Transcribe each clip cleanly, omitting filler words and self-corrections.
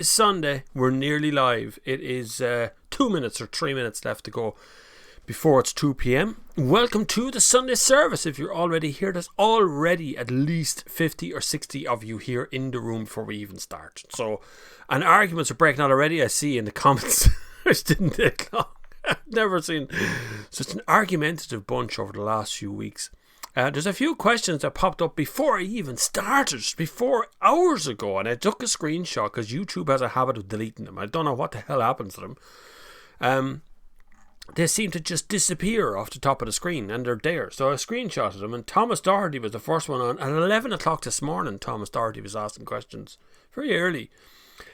It's Sunday. We're nearly live. It is 2 minutes or 3 minutes left to go before it's 2 p.m. Welcome to the Sunday service. If you're already here, there's already at least 50 or 60 of you here in the room before we even start. So, and arguments are breaking out already, I see in the comments. It didn't take long. I've never seen such an argumentative bunch over the last few weeks. There's a few questions that popped up before I even started, before hours ago, and I took a screenshot because YouTube has a habit of deleting them. I don't know what the hell happens to them. They seem to just disappear off the top of the screen, and they're there. So I screenshotted them, and Thomas Doherty was the first one on. At 11 o'clock this morning, Thomas Doherty was asking questions very early.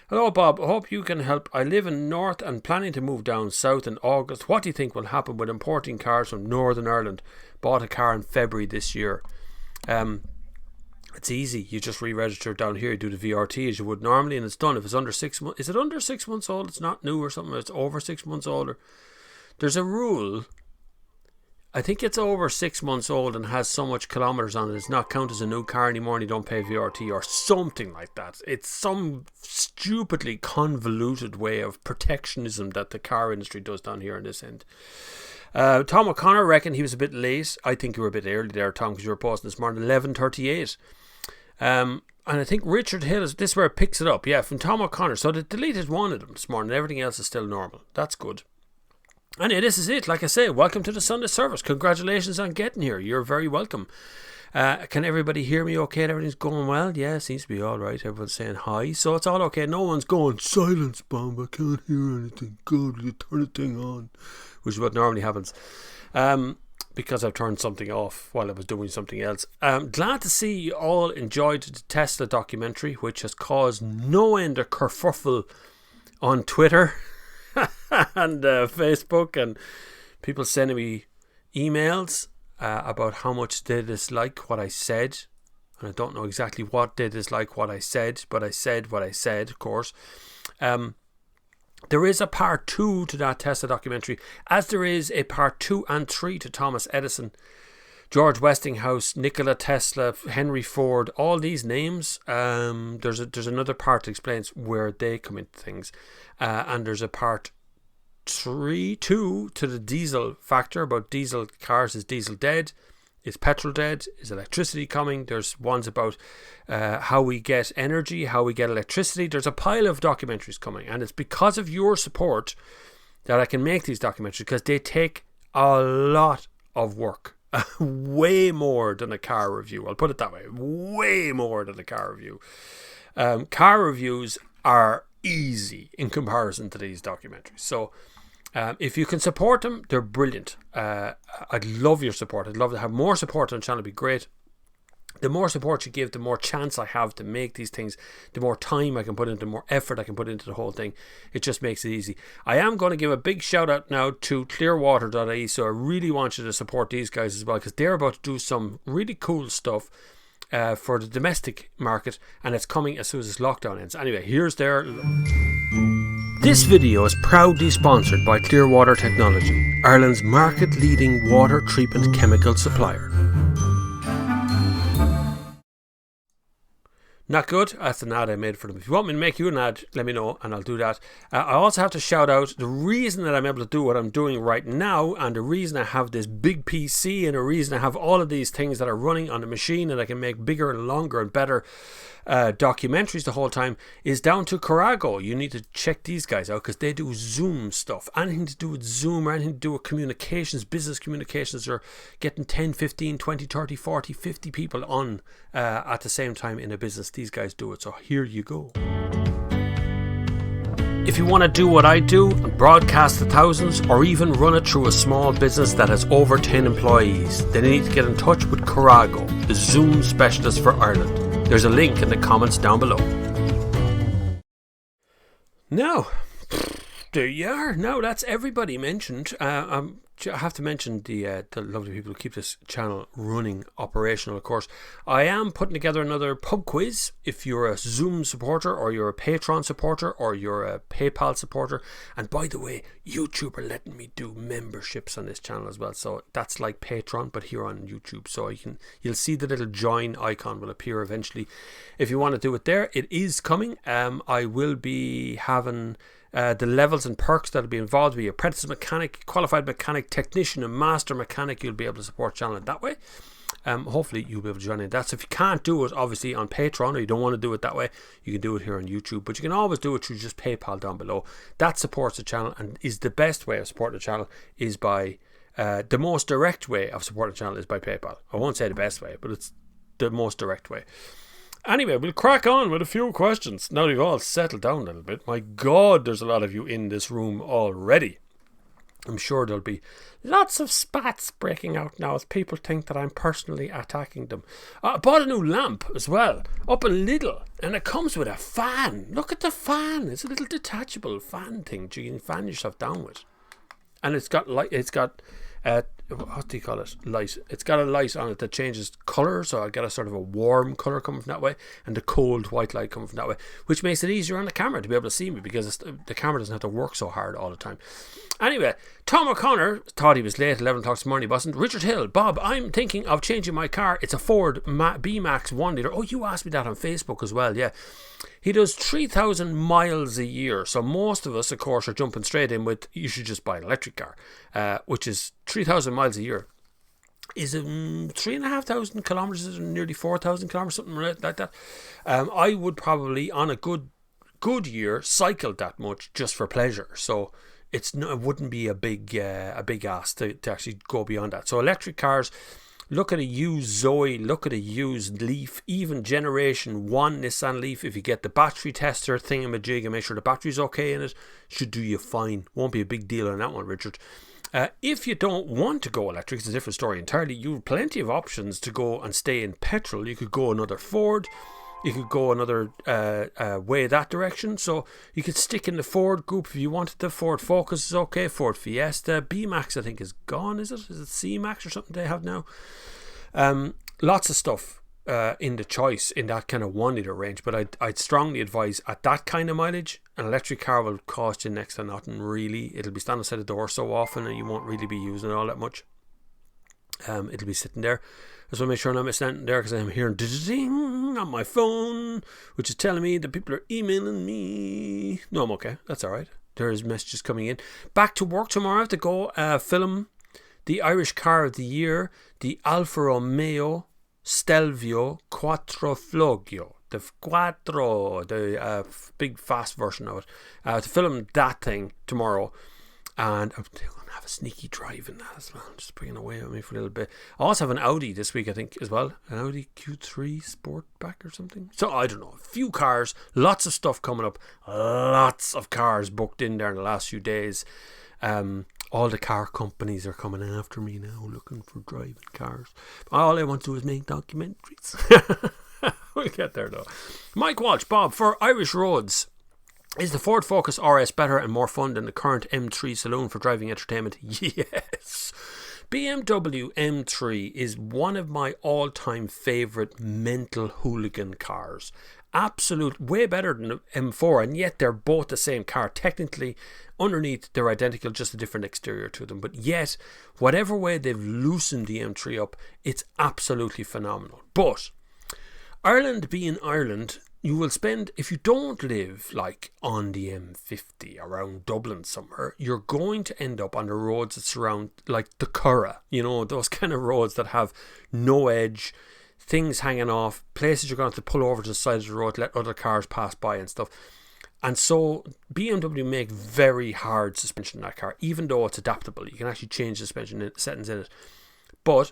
Hello, Bob. I hope you can help. I live in North and planning to move down south in August. What do you think will happen with importing cars from Northern Ireland? Bought a car in February this year. It's easy. You just re-register down here. You do the VRT as you would normally, and it's done. If it's under 6 months, is it under 6 months old? It's not new or something. It's over 6 months older. There's a rule. I think it's over 6 months old and has so much kilometres on it. It's not counted as a new car anymore and you don't pay VRT or something like that. It's some stupidly convoluted way of protectionism that the car industry does down here on this end. Tom O'Connor reckoned he was a bit late. I think you were a bit early there, Tom, because you were posting this morning, 11:38. And I think Richard Hill, this is where it picks it up. Yeah, from Tom O'Connor. So they deleted one of them this morning. Everything else is still normal. That's good. Anyway, this is it. Like I say, welcome to the Sunday service. Congratulations on getting here. You're very welcome. Can everybody hear me okay? Everything's going well? Yeah, seems to be all right. Everyone's saying hi. So it's all okay. No one's going, silence bomb, I can't hear anything. God, you turn the thing on. Which is what normally happens. Because I've turned something off while I was doing something else. Glad to see you all enjoyed the Tesla documentary, which has caused no end of kerfuffle on Twitter and Facebook, and people sending me emails about how much they dislike what I said. And I don't know exactly what they dislike what I said, but I said what I said, of course. There is a part 2 to that Tesla documentary, as there is a part 2 and 3 to Thomas Edison, George Westinghouse, Nikola Tesla, Henry Ford, all these names. There's another part that explains where they come into things. And there's a part 2 to the diesel factor, about diesel cars. Is diesel dead? Is petrol dead? Is electricity coming? There's ones about how we get energy, how we get electricity. There's a pile of documentaries coming, and it's because of your support that I can make these documentaries, because they take a lot of work. Way more than a car review. I'll put it that way. Way more than a car review. Car reviews are easy in comparison to these documentaries. So if you can support them, they're brilliant. I'd love your support. I'd love to have more support on the channel. It'd be great. The more support you give, the more chance I have to make these things, the more time I can put into, the more effort I can put into the whole thing. It just makes it easy. I am going to give a big shout out now to clearwater.ie, so I really want you to support these guys as well, because they're about to do some really cool stuff for the domestic market, and it's coming as soon as this lockdown ends. Anyway, here's their... This video is proudly sponsored by Clearwater Technology, Ireland's market-leading water treatment chemical supplier. Not good? That's an ad I made for them. If you want me to make you an ad, let me know and I'll do that. I also have to shout out the reason that I'm able to do what I'm doing right now, and the reason I have this big PC, and the reason I have all of these things that are running on the machine and I can make bigger and longer and better documentaries the whole time, is down to Corago. You need to check these guys out, because they do Zoom stuff. Anything to do with Zoom or anything to do with communications, business communications, or getting 10, 15, 20, 30, 40, 50 people on at the same time in a business. These guys do it. So here you go. If you want to do what I do and broadcast to thousands, or even run it through a small business that has over 10 employees, then you need to get in touch with Corago, the Zoom specialist for Ireland. There's a link in the comments down below. Now, there you are. Now that's everybody mentioned. I'm I have to mention the lovely people who keep this channel running, operational, of course. I am putting together another pub quiz. If you're a Zoom supporter, or you're a Patreon supporter, or you're a PayPal supporter. And by the way, YouTube are letting me do memberships on this channel as well. So that's like Patreon, but here on YouTube. So you'll see the little join icon will appear eventually. If you want to do it there, it is coming. I will be having the levels and perks that'll be involved. Be apprentice mechanic, qualified mechanic, technician, and master mechanic. You'll be able to support the channel that way. Hopefully you'll be able to join in that. So if you can't do it obviously on Patreon, or you don't want to do it that way, you can do it here on YouTube, but you can always do it through just PayPal down below. That supports the channel, and is the best way of supporting the channel is by the most direct way of supporting the channel is by PayPal. I won't say the best way, but it's the most direct way. Anyway, we'll crack on with a few questions. Now you've all settled down a little bit. My God, there's a lot of you in this room already. I'm sure there'll be lots of spats breaking out now as people think that I'm personally attacking them. I bought a new lamp as well, up in Lidl, and it comes with a fan. Look at the fan. It's a little detachable fan thing you can fan yourself down with. And it's got light. It's got what do you call it? Light. It's got a light on it that changes colour, so I get a sort of a warm colour coming from that way, and the cold white light coming from that way, which makes it easier on the camera to be able to see me, because the camera doesn't have to work so hard all the time. Anyway, Tom O'Connor thought he was late, 11 o'clock this morning, he wasn't. Richard Hill, Bob, I'm thinking of changing my car. It's a Ford B-Max 1 litre. Oh, you asked me that on Facebook as well, yeah. He does 3,000 miles a year, so most of us, of course, are jumping straight in with, you should just buy an electric car, which is 3,000 miles a year. Is it 3,500 kilometres, is it nearly 4,000 kilometres, something like that? I would probably, on a good year, cycle that much just for pleasure, so it wouldn't be a big ask to actually go beyond that. So electric cars, look at a used Zoe, look at a used Leaf, even Generation 1 Nissan Leaf. If you get the battery tester thingamajig and make sure the battery's okay in it, should do you fine. Won't be a big deal on that one, Richard. If you don't want to go electric, it's a different story entirely. You have plenty of options to go and stay in petrol. You could go another Ford. You could go another way that direction. So you could stick in the Ford group if you wanted. The Ford Focus is okay. Ford Fiesta. B-Max I think is gone, is it? Is it C-Max or something they have now? Lots of stuff in the choice in that kind of 1 litre range. But I'd strongly advise at that kind of mileage, an electric car will cost you next to nothing really. It'll be standing outside the door so often and you won't really be using it all that much. It'll be sitting there. I just want to make sure I'm not missing anything there, because I'm hearing ding on my phone, which is telling me that people are emailing me. No, I'm okay. That's all right. There's messages coming in. Back to work tomorrow. I have to go film the Irish Car of the Year, the Alfa Romeo Stelvio Quattrofloggio. The big fast version of it. To film that thing tomorrow. And I'm going to have a sneaky drive in that as well. Just bringing away with me for a little bit. I also have an Audi this week, I think, as well. An Audi Q3 Sportback or something. So, I don't know. A few cars. Lots of stuff coming up. Lots of cars booked in there in the last few days. All the car companies are coming after me now, looking for driving cars. All I want to do is make documentaries. We'll get there, though. Mike Walsh, Bob, for Irish roads, is the Ford Focus RS better and more fun than the current M3 Saloon for driving entertainment? Yes. BMW M3 is one of my all-time favourite mental hooligan cars. Absolute, way better than the M4, and yet they're both the same car. Technically, underneath, they're identical, just a different exterior to them. But yet, whatever way they've loosened the M3 up, it's absolutely phenomenal. But Ireland being Ireland, you will spend, if you don't live like on the M50 around Dublin somewhere, you're going to end up on the roads that surround, like the Curragh, you know, those kind of roads that have no edge, things hanging off, places you're going to have to pull over to the side of the road, let other cars pass by and stuff. And so BMW make very hard suspension in that car, even though it's adaptable. You can actually change the suspension settings in it. But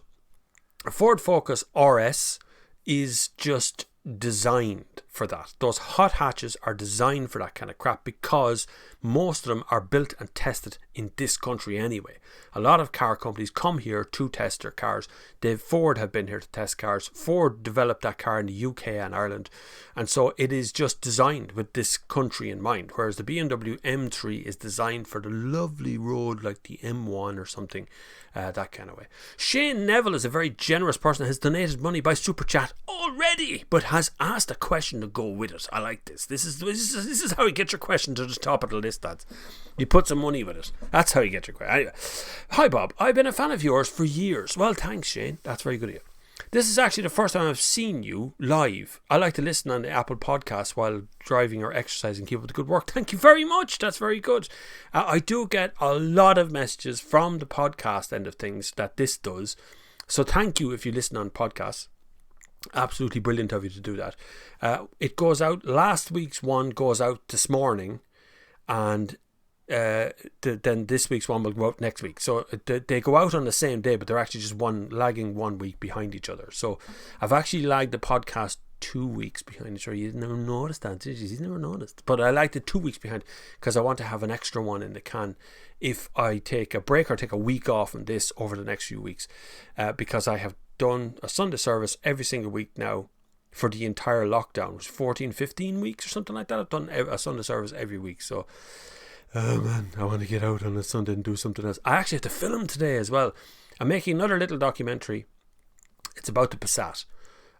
a Ford Focus RS is just designed for that. Those hot hatches are designed for that kind of crap because most of them are built and tested in this country anyway. A lot of car companies come here to test their cars. Ford have been here to test cars. Ford developed that car in the UK and Ireland, and so it is just designed with this country in mind, whereas the BMW M3 is designed for the lovely road like the M1 or something, that kind of way. Shane Neville is a very generous person, has donated money by Super Chat already, but has asked a question to go with it. I like this. This is how you get your question to the top of the list, lads. You put some money with it. That's how you get your question. Anyway. Hi Bob, I've been a fan of yours for years. Well, thanks Shane. That's very good of you. This is actually the first time I've seen you live. I like to listen on the Apple Podcast while driving or exercising. Keep up the good work. Thank you very much. That's very good. I do get a lot of messages from the podcast end of things that this does. So thank you if you listen on podcasts. Absolutely brilliant of you to do that. It goes out, last week's one goes out this morning, and then this week's one will go out next week. So they go out on the same day, but they're actually just lagging 1 week behind each other. So I've actually lagged the podcast 2 weeks behind each other. You never noticed that, did you? You never noticed. But I lagged it 2 weeks behind because I want to have an extra one in the can if I take a break or take a week off on this over the next few weeks, because I have done a Sunday service every single week now for the entire lockdown. It was 15 weeks or something like that. I've done a Sunday service every week. So oh man, I want to get out on a Sunday and do something else. I actually have to film today as well. I'm making another little documentary. It's about the Passat.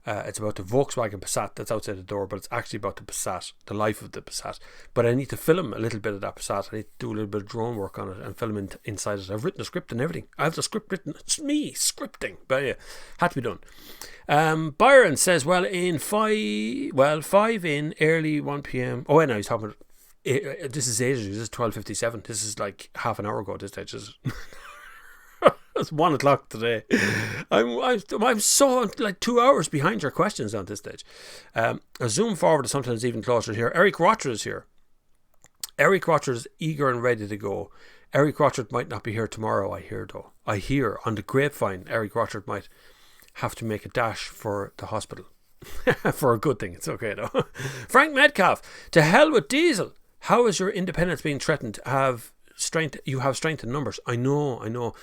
It's about the Volkswagen Passat that's outside the door, but it's actually about the Passat, the life of the Passat. But I need to film a little bit of that Passat. I need to do a little bit of drone work on it and film inside it. I've written a script and everything. I have the script written. It's me scripting. But yeah, had to be done. Byron says, well, 5 in, early 1 p.m. Oh, wait, no, he's talking about... this is ages. This is 12:57. This is like half an hour ago at this stage. It's 1 o'clock today. I'm so like 2 hours behind your questions on this stage. A zoom forward is sometimes even closer here. Eric Rocher is here. Eric Rocher is eager and ready to go. Eric Rocher might not be here tomorrow, I hear though. I hear on the grapevine Eric Rocher might have to make a dash for the hospital. For a good thing. It's okay though. Frank Metcalf, to hell with diesel. How is your independence being threatened? You have strength in numbers. I know.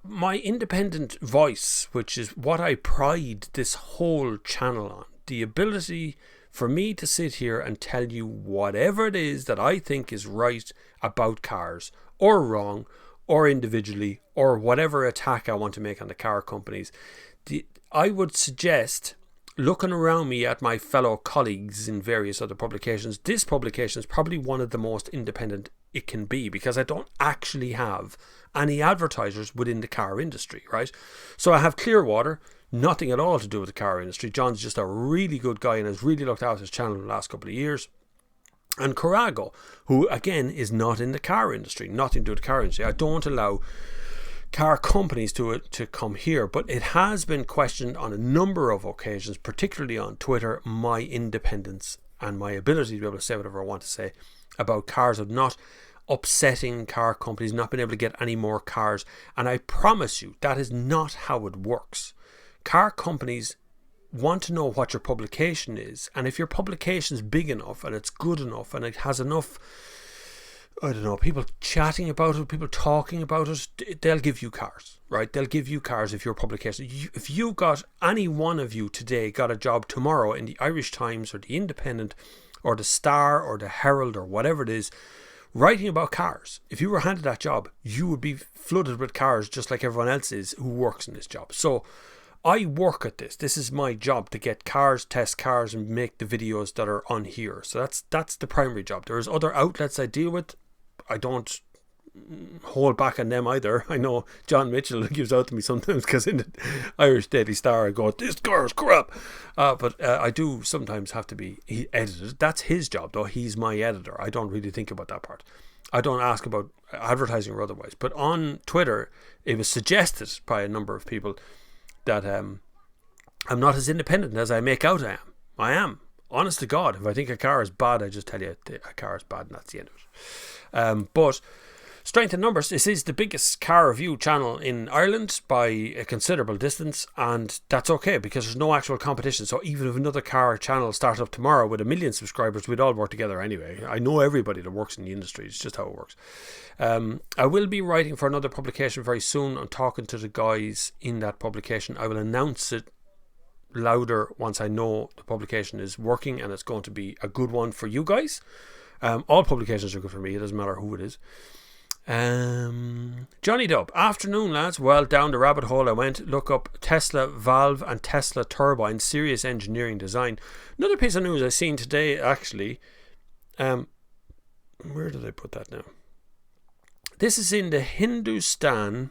My independent voice, which is what I pride this whole channel on, the ability for me to sit here and tell you whatever it is that I think is right about cars, or wrong, or individually, or whatever attack I want to make on the car companies. I would suggest, looking around me at my fellow colleagues in various other publications, this publication is probably one of the most independent it can be, because I don't actually have any advertisers within the car industry, right? So I have Clearwater, nothing at all to do with the car industry. John's just a really good guy and has really looked after his channel in the last couple of years. And Corago, who again is not in the car industry, nothing to do with the car industry. I don't allow car companies to come here, but it has been questioned on a number of occasions, particularly on Twitter, my independence and my ability to be able to say whatever I want to say about cars, of not upsetting car companies, not being able to get any more cars. And I promise you, that is not how it works. Car companies want to know what your publication is, and if your publication is big enough and it's good enough and it has enough, I don't know, people chatting about it, people talking about it, they'll give you cars, right? They'll give you cars if your publication, if you got, any one of you today got a job tomorrow in the Irish Times or the Independent or the Star or the Herald or whatever it is, writing about cars, if you were handed that job, you would be flooded with cars just like everyone else is who works in this job. So I work at this. This is my job, to get cars, test cars, and make the videos that are on here. So that's the primary job. There's other outlets I deal with. I don't hold back on them either. I know John Mitchell gives out to me sometimes, because in the Irish Daily Star I go, this car's crap. But I do sometimes have to be edited. That's his job though. He's my editor. I don't really think about that part. I don't ask about advertising or otherwise. But on Twitter, it was suggested by a number of people that I'm not as independent as I make out I am. I am. Honest to God, if I think a car is bad, I just tell you a car is bad and that's the end of it. But Strength in numbers. This is the biggest car review channel in Ireland by a considerable distance, and that's okay because there's no actual competition. So even if another car channel starts up tomorrow with 1 million subscribers, we'd all work together anyway. I know everybody that works in the industry. It's just how it works. I will be writing for another publication very soon. I'm talking to the guys in that publication. I will announce it louder once I know the publication is working and it's going to be a good one for you guys. All publications are good for me. It doesn't matter who it is. Johnny Dub, afternoon lads. Well, down the rabbit hole I went. Look up Tesla valve and Tesla turbine, serious engineering design. Another piece of news I seen today actually. Where did I put that now? This is in the Hindustan.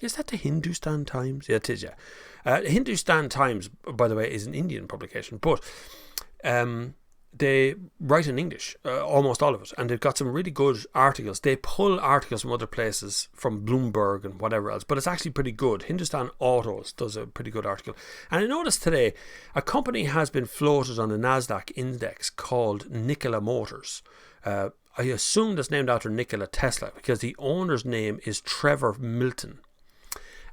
Is that the Hindustan Times? Yeah, it is, yeah. Hindustan Times, by the way, is an Indian publication, but they write in English, almost all of it, and they've got some really good articles. They pull articles from other places, from Bloomberg and whatever else, but it's actually pretty good. Hindustan Autos does a pretty good article. And I noticed today, a company has been floated on the Nasdaq index called Nikola Motors. I assume that's named after Nikola Tesla, because the owner's name is Trevor Milton.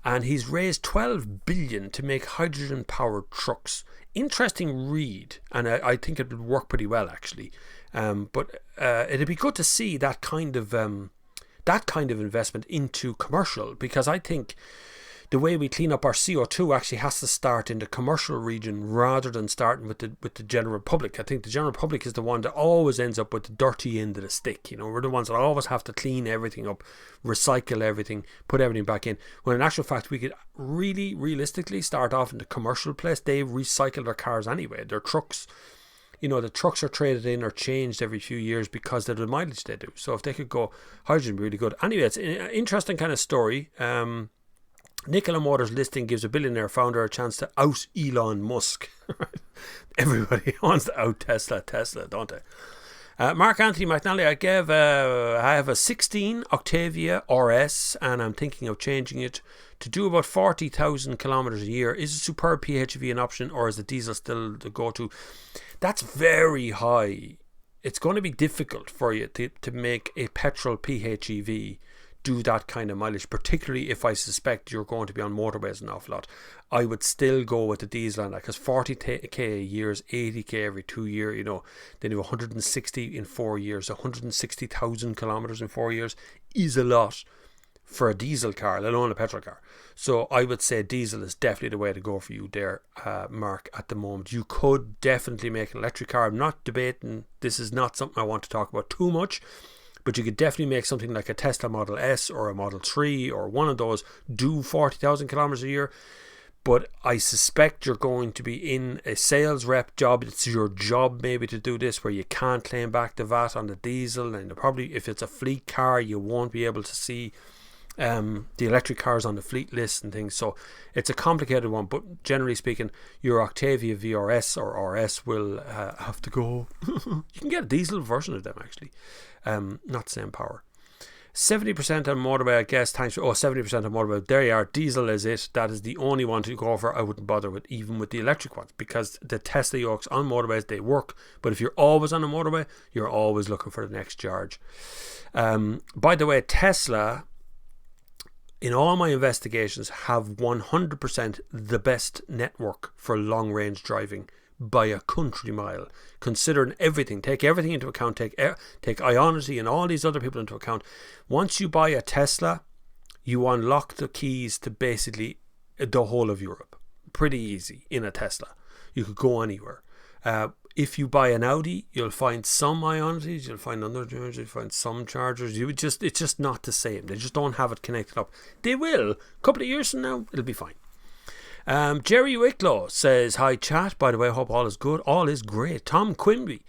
And he's raised 12 billion to make hydrogen powered trucks. Interesting read, and I think it would work pretty well actually. But it'd be good to see that kind of investment into commercial, because I think the way we clean up our CO2 actually has to start in the commercial region rather than starting with the general public. I think the general public is the one that always ends up with the dirty end of the stick. You know, we're the ones that always have to clean everything up, recycle everything, put everything back in. When in actual fact, we could really realistically start off in the commercial place. They recycle their cars anyway. Their trucks, you know, the trucks are traded in or changed every few years because of the mileage they do. So if they could go hydrogen, be really good. Anyway, it's an interesting kind of story. Nikola Motors listing gives a billionaire founder a chance to out Elon Musk. Everybody wants to out Tesla, don't they? Mark Anthony McNally, I have a 16 Octavia RS and I'm thinking of changing it to do about 40,000 kilometers a year. Is a superb PHEV an option, or is the diesel still the go-to? That's very high. It's going to be difficult for you to make a petrol PHEV do that kind of mileage, particularly if I suspect you're going to be on motorways an awful lot. I would still go with the diesel on that, because 40k a year is 80k every 2 years, you know. Then you have 160 in 4 years. 160,000 kilometers in 4 years is a lot for a diesel car, let alone a petrol car. So I would say diesel is definitely the way to go for you there, Mark, at the moment. You could definitely make an electric car. I'm not debating, this is not something I want to talk about too much, but you could definitely make something like a Tesla Model S or a Model 3 or one of those do 40,000 kilometers a year. But I suspect you're going to be in a sales rep job. It's your job maybe to do this, where you can't claim back the VAT on the diesel, and probably if it's a fleet car you won't be able to see the electric cars on the fleet list and things. So it's a complicated one, but generally speaking, your Octavia VRS or RS will have to go. You can get a diesel version of them actually, not the same power. 70% on motorway, I guess. 70% on motorway. There you are. Diesel is it. That is the only one to go for. I wouldn't bother with, even with the electric ones, because the Tesla yokes on motorways, they work. But if you're always on a motorway, you're always looking for the next charge. By the way, Tesla, in all my investigations, have 100% the best network for long range driving by a country mile, considering everything. Take everything into account. Take Ionity and all these other people into account. Once you buy a Tesla, you unlock the keys to basically the whole of Europe. Pretty easy in a Tesla. You could go anywhere. If you buy an Audi, you'll find some Ionities, you'll find other chargers, you'll find some chargers. It's just not the same. They just don't have it connected up. They will. A couple of years from now, it'll be fine. Jerry Wicklow says, hi chat, by the way, I hope all is good. All is great. Tom Quimby,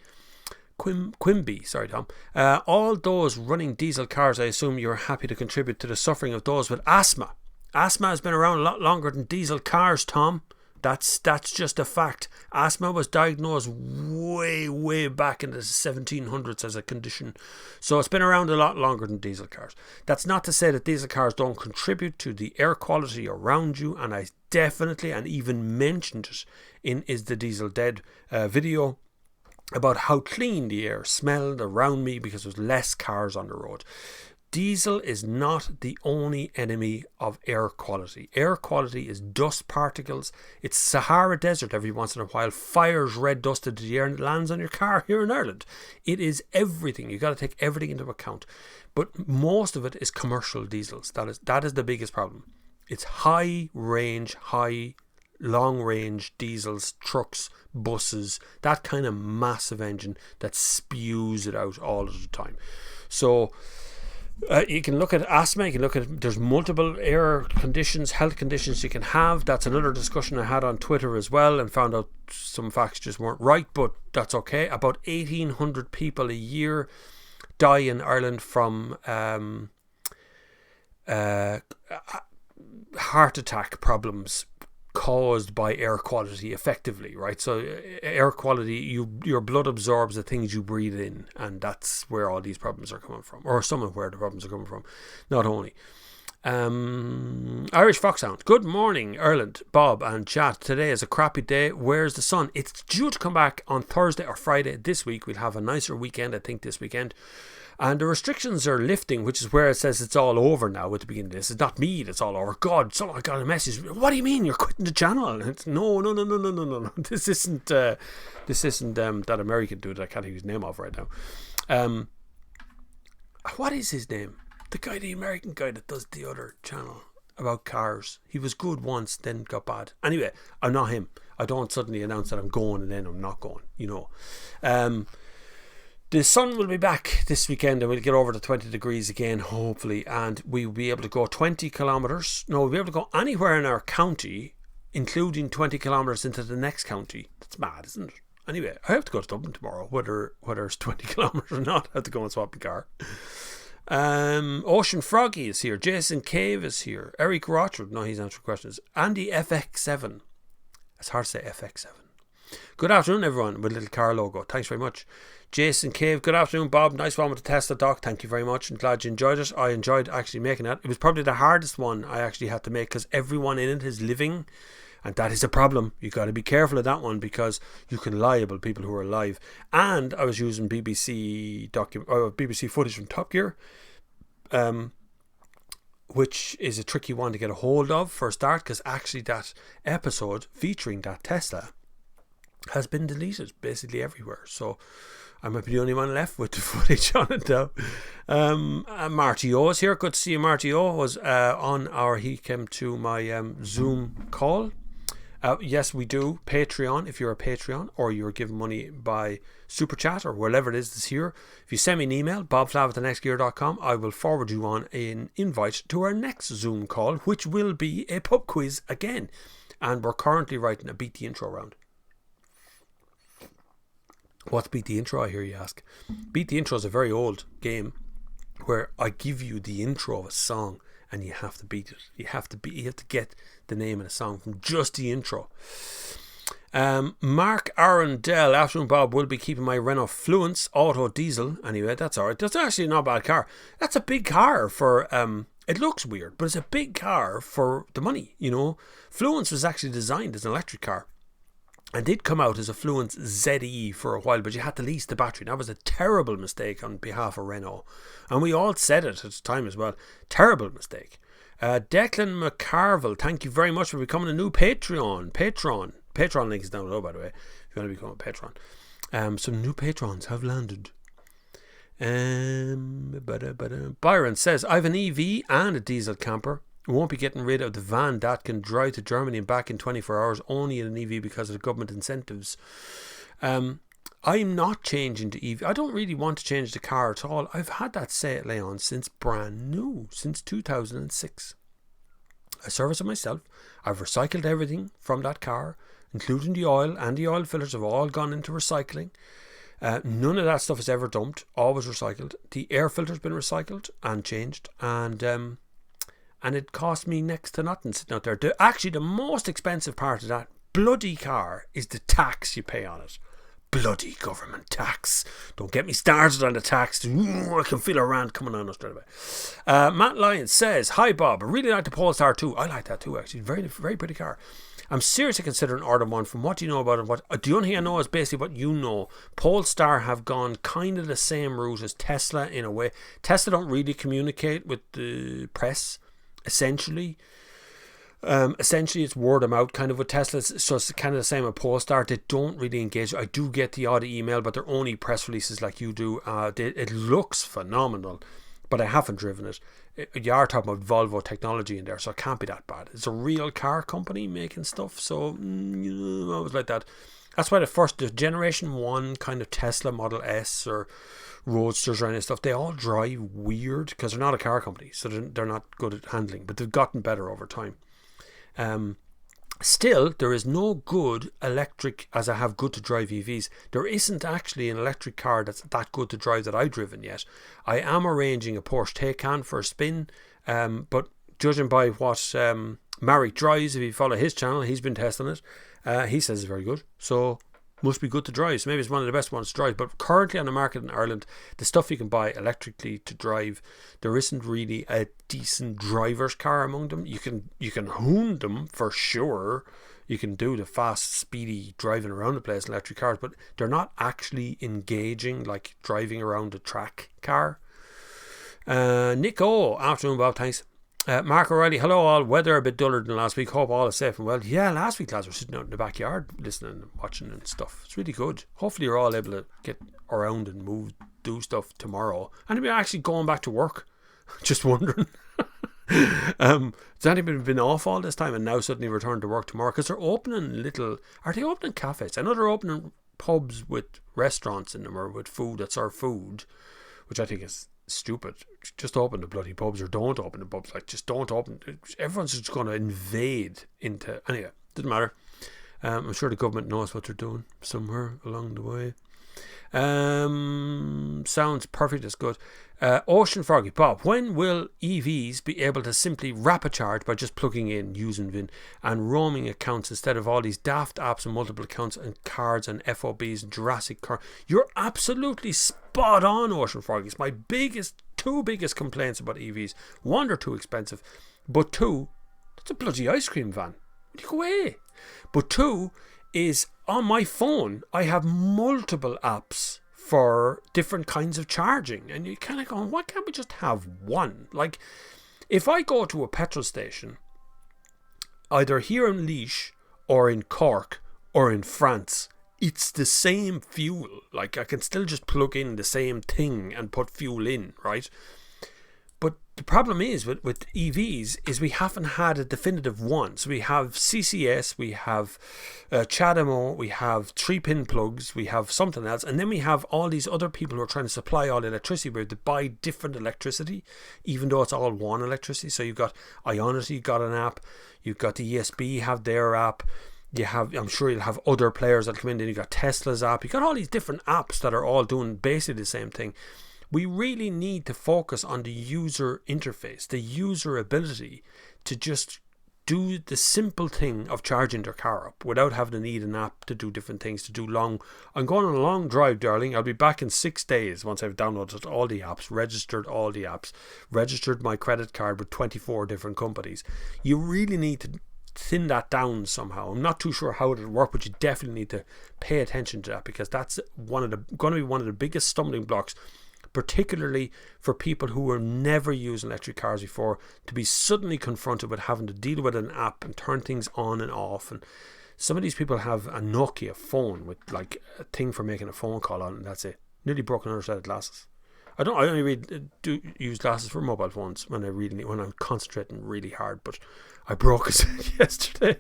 sorry Tom. All those running diesel cars, I assume you're happy to contribute to the suffering of those with asthma. Asthma has been around a lot longer than diesel cars, Tom. That's just a fact. Asthma was diagnosed way back in the 1700s as a condition. So it's been around a lot longer than diesel cars. That's not to say that diesel cars don't contribute to the air quality around you, and I definitely and even mentioned it in Is the Diesel Dead video. about how clean the air smelled around me because there was less cars on the road. Diesel is not the only enemy of air quality. Air quality is dust particles. It's Sahara Desert every once in a while. Fires red dust into the air and it lands on your car here in Ireland. It is everything. You've got to take everything into account. But most of it is commercial diesels. That is the biggest problem. It's high range, long range diesels, trucks, buses, that kind of massive engine that spews it out all of the time. So you can look at asthma, you can look at, there's multiple air conditions, health conditions you can have. That's another discussion I had on Twitter as well, and found out some facts just weren't right, but that's okay. About 1,800 people a year die in Ireland from heart attack problems caused by air quality, effectively, right? So air quality, your blood absorbs the things you breathe in, and that's where all these problems are coming from, or some of where the problems are coming from, not only. Irish Foxhound, good morning Ireland, Bob and chat. Today is a crappy day. Where's the sun? It's due to come back on Thursday or Friday this week. We'll have a nicer weekend, I think, this weekend. And the restrictions are lifting, which is where it says it's all over now at the beginning of this. It's not me that's all over. God, someone got a message. What do you mean you're quitting the channel? And it's, no. This isn't that American dude that I can't think of his name of right now. What is his name? The American guy that does the other channel about cars. He was good once, then got bad. Anyway, I'm not him. I don't suddenly announce that I'm going and then I'm not going, The sun will be back this weekend and we'll get over to 20 degrees again, hopefully, and we'll be able to go 20 kilometres. No, we'll be able to go anywhere in our county, including 20 kilometres into the next county. That's mad, isn't it? Anyway, I have to go to Dublin tomorrow, whether it's 20 kilometres or not. I have to go and swap my car. Ocean Froggy is here. Jason Cave is here. Eric Rochford, no, he's answering questions. Andy FX7. It's hard to say FX7. Good afternoon, everyone, with a little car logo. Thanks very much. Jason Cave, good afternoon, Bob. Nice one with the Tesla doc. Thank you very much. I'm glad you enjoyed it. I enjoyed actually making that. It was probably the hardest one I actually had to make because everyone in it is living, and that is a problem. You got to be careful of that one because you can libel people who are alive. And I was using BBC footage from Top Gear, which is a tricky one to get a hold of for a start, because actually that episode featuring that Tesla has been deleted basically everywhere. So I might be the only one left with the footage on it now. Marty O is here. Good to see you. Marty O was he came to my Zoom call. Yes, we do Patreon. If you're a Patreon or you're giving money by Super Chat or wherever it is that's here, if you send me an email, bobflav@thenextgear.com, I will forward you on an invite to our next Zoom call, which will be a pub quiz again. And we're currently writing a Beat the Intro round. What's Beat the Intro, I hear you ask? Beat the Intro is a very old game where I give you the intro of a song and you have to beat it. You have to get the name of the song from just the intro. Mark Arundel, afternoon Bob, will be keeping my Renault Fluence auto diesel. Anyway, that's alright. That's actually not a bad car. That's a big car for it looks weird, but it's a big car for the money, Fluence was actually designed as an electric car and did come out as a Fluence ZE for a while, but you had to lease the battery. That was a terrible mistake on behalf of Renault. And we all said it at the time as well. Terrible mistake. Declan McCarville, thank you very much for becoming a new Patreon. Patreon link is down below, by the way, if you want to become a patron. Some new patrons have landed. Byron says, I have an EV and a diesel camper. Won't be getting rid of the van that can drive to Germany and back in 24 hours, only in an EV because of the government incentives. I'm not changing to EV. I don't really want to change the car at all. I've had that Seat Leon since brand new, since 2006. I service it myself. I've recycled everything from that car, including the oil, and the oil filters have all gone into recycling. None of that stuff is ever dumped, always recycled. The air filter's been recycled and changed, and it cost me next to nothing sitting out there. Actually, the most expensive part of that bloody car is the tax you pay on it. Bloody government tax. Don't get me started on the tax. I can feel a rant coming on us straight away. Matt Lyons says, hi Bob, I really like the Polestar 2. I like that too, actually. Very, very pretty car. I'm seriously considering ordering one. From what you know about it, the only thing I know is basically what you know. Polestar have gone kind of the same route as Tesla in a way. Tesla don't really communicate with the press, essentially. Essentially it's word of mouth kind of with Tesla, so it's kind of the same with Polestar. They don't really engage. I do get the odd email, but they're only press releases like you do. It looks phenomenal, but I haven't driven it. You are talking about Volvo technology in there, so it can't be that bad. It's a real car company making stuff, so I was like that. That's why the generation 1 kind of Tesla Model S or Roadsters or any stuff, they all drive weird because they're not a car company, so they're not good at handling, but they've gotten better over time. Still, there is no good electric as I have good to drive EVs. There isn't actually an electric car that's that good to drive that I've driven yet. I am arranging a Porsche Taycan for a spin, but judging by what Marek drives, if you follow his channel, he's been testing it. He says it's very good, so must be good to drive. So maybe it's one of the best ones to drive. But currently on the market in Ireland, the stuff you can buy electrically to drive, there isn't really a decent driver's car among them. You can hoon them for sure. You can do the fast, speedy driving around the place in electric cars, but they're not actually engaging like driving around a track car. Nico, afternoon Bob, thanks. Mark O'Reilly, hello all. Weather a bit duller than last week. Hope all is safe and well. Yeah, last week lads were sitting out in the backyard listening and watching and stuff. It's really good. Hopefully you're all able to get around and move, do stuff tomorrow. And we're actually going back to work. Just wondering. Has anybody been off all this time and now suddenly return to work tomorrow? Because they're opening are they opening cafes? I know they're opening pubs with restaurants in them or with food that serve food, which I think is stupid. Just open the bloody pubs or don't open the pubs. Like, just don't open. Everyone's just going to invade into. Anyway, doesn't matter. I'm sure the government knows what they're doing somewhere along the way. Sounds perfect. That's good. Ocean Froggy, Bob, when will EVs be able to simply wrap a charge by just plugging in using VIN and roaming accounts instead of all these daft apps and multiple accounts and cards and FOBs and Jurassic car? You're absolutely spot on, Ocean Froggy. It's my two biggest complaints about EVs. One, they're too expensive, but two, it's a bloody ice cream van. You go away. But two is on my phone I have multiple apps for different kinds of charging, and you kind of go, why can't we just have one? Like, if I go to a petrol station either here in Laois or in Cork or in France, it's the same fuel. Like, I can still just plug in the same thing and put fuel in, right? But the problem is with EVs is we haven't had a definitive one. So we have CCS, we have CHAdeMO, we have 3-pin plugs, we have something else, and then we have all these other people who are trying to supply all the electricity. We have to buy different electricity, even though it's all one electricity. So you've got Ionity, got an app. You've got the ESB, have their app. You have, I'm sure you'll have other players that come in. Then you got Tesla's app. You got all these different apps that are all doing basically the same thing. We really need to focus on the user interface, the user ability to just do the simple thing of charging their car up without having to need an app to do different things, to do I'm going on a long drive, darling. I'll be back in 6 days once I've downloaded all the apps, registered all the apps, registered my credit card with 24 different companies. You really need to thin that down somehow. I'm not too sure how it'll work, but you definitely need to pay attention to that, because that's going to be one of the biggest stumbling blocks, particularly for people who were never using electric cars before, to be suddenly confronted with having to deal with an app and turn things on and off. And some of these people have a Nokia phone with like a thing for making a phone call on, and that's it. Nearly broke another set of glasses. I only really do use glasses for mobile phones when I'm concentrating really hard, but I broke a set yesterday.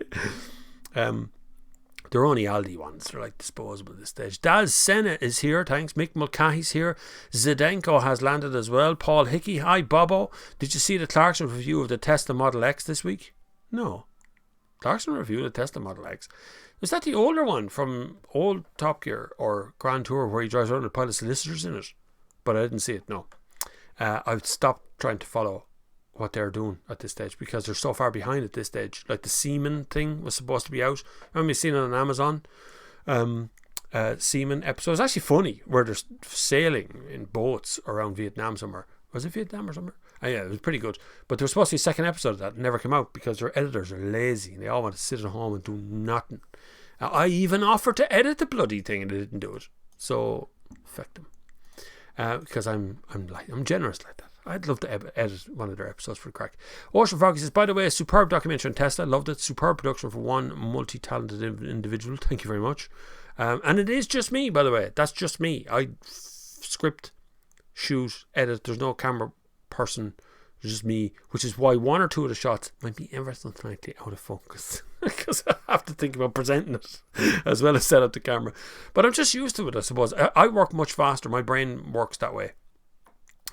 They're only Aldi ones. They're like disposable at this stage. Daz Senna is here. Thanks. Mick Mulcahy's here. Zdenko has landed as well. Paul Hickey. Hi, Bobo. Did you see the Clarkson review of the Tesla Model X this week? No. Clarkson review of the Tesla Model X. Was that the older one from old Top Gear or Grand Tour where he drives around with a pile of solicitors in it? But I didn't see it, no. I've stopped trying to follow what they're doing at this stage because they're so far behind at this stage. Like the Seaman thing was supposed to be out. Remember you seen it on Amazon? Seaman episode. It's actually funny where they're sailing in boats around Vietnam somewhere. Was it Vietnam or something? Oh, yeah, it was pretty good. But there was supposed to be a second episode of that. It never came out because their editors are lazy. They all want to sit at home and do nothing. I even offered to edit the bloody thing and they didn't do it. So, fuck them. Because I'm generous like that. I'd love to edit one of their episodes for the crack. Ocean Froggy says, by the way, a superb documentary on Tesla. Loved it. Superb production for one multi-talented individual. Thank you very much. And it is just me, by the way. That's just me. I script, shoot, edit. There's no camera person. It's just me, which is why one or two of the shots might be ever so slightly out of focus. Because I have to think about presenting it as well as set up the camera. But I'm just used to it, I suppose. I work much faster. My brain works that way.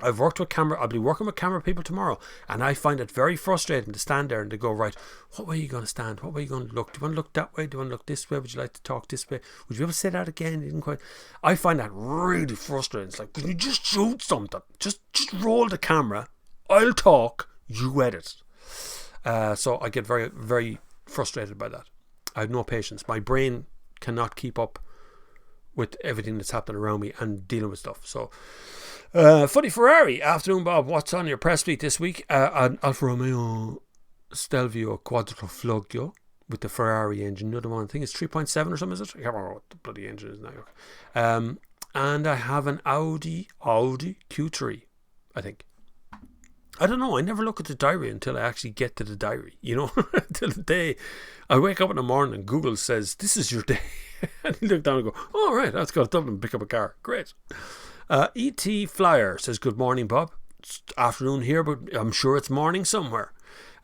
I've worked with camera. I'll be working with camera people tomorrow, and I find it very frustrating to stand there and to go, right, what way are you going to stand? What way are you going to look? Do you want to look that way? Do you want to look this way? Would you like to talk this way? Would you be able to say that again? You didn't quite. I find that really frustrating. It's like, can you just shoot something? Just roll the camera. I'll talk. You edit. So I get very, very frustrated by that. I have no patience. My brain cannot keep up with everything that's happening around me and dealing with stuff. So, Funny Ferrari, afternoon Bob, what's on your press fleet this week? An Alfa Romeo Stelvio Quadrifloggio with the Ferrari engine. Another one, I think it's 3.7 or something, is it? I can't remember what the bloody engine is now. And I have an Audi Q3, I think. I don't know, I never look at the diary until I actually get to the diary, you know, until the day I wake up in the morning and Google says, this is your day. And you look down and go, oh, right, let's go to Dublin and pick up a car. Great. E.T. Flyer says, good morning, Bob. It's afternoon here, but I'm sure it's morning somewhere.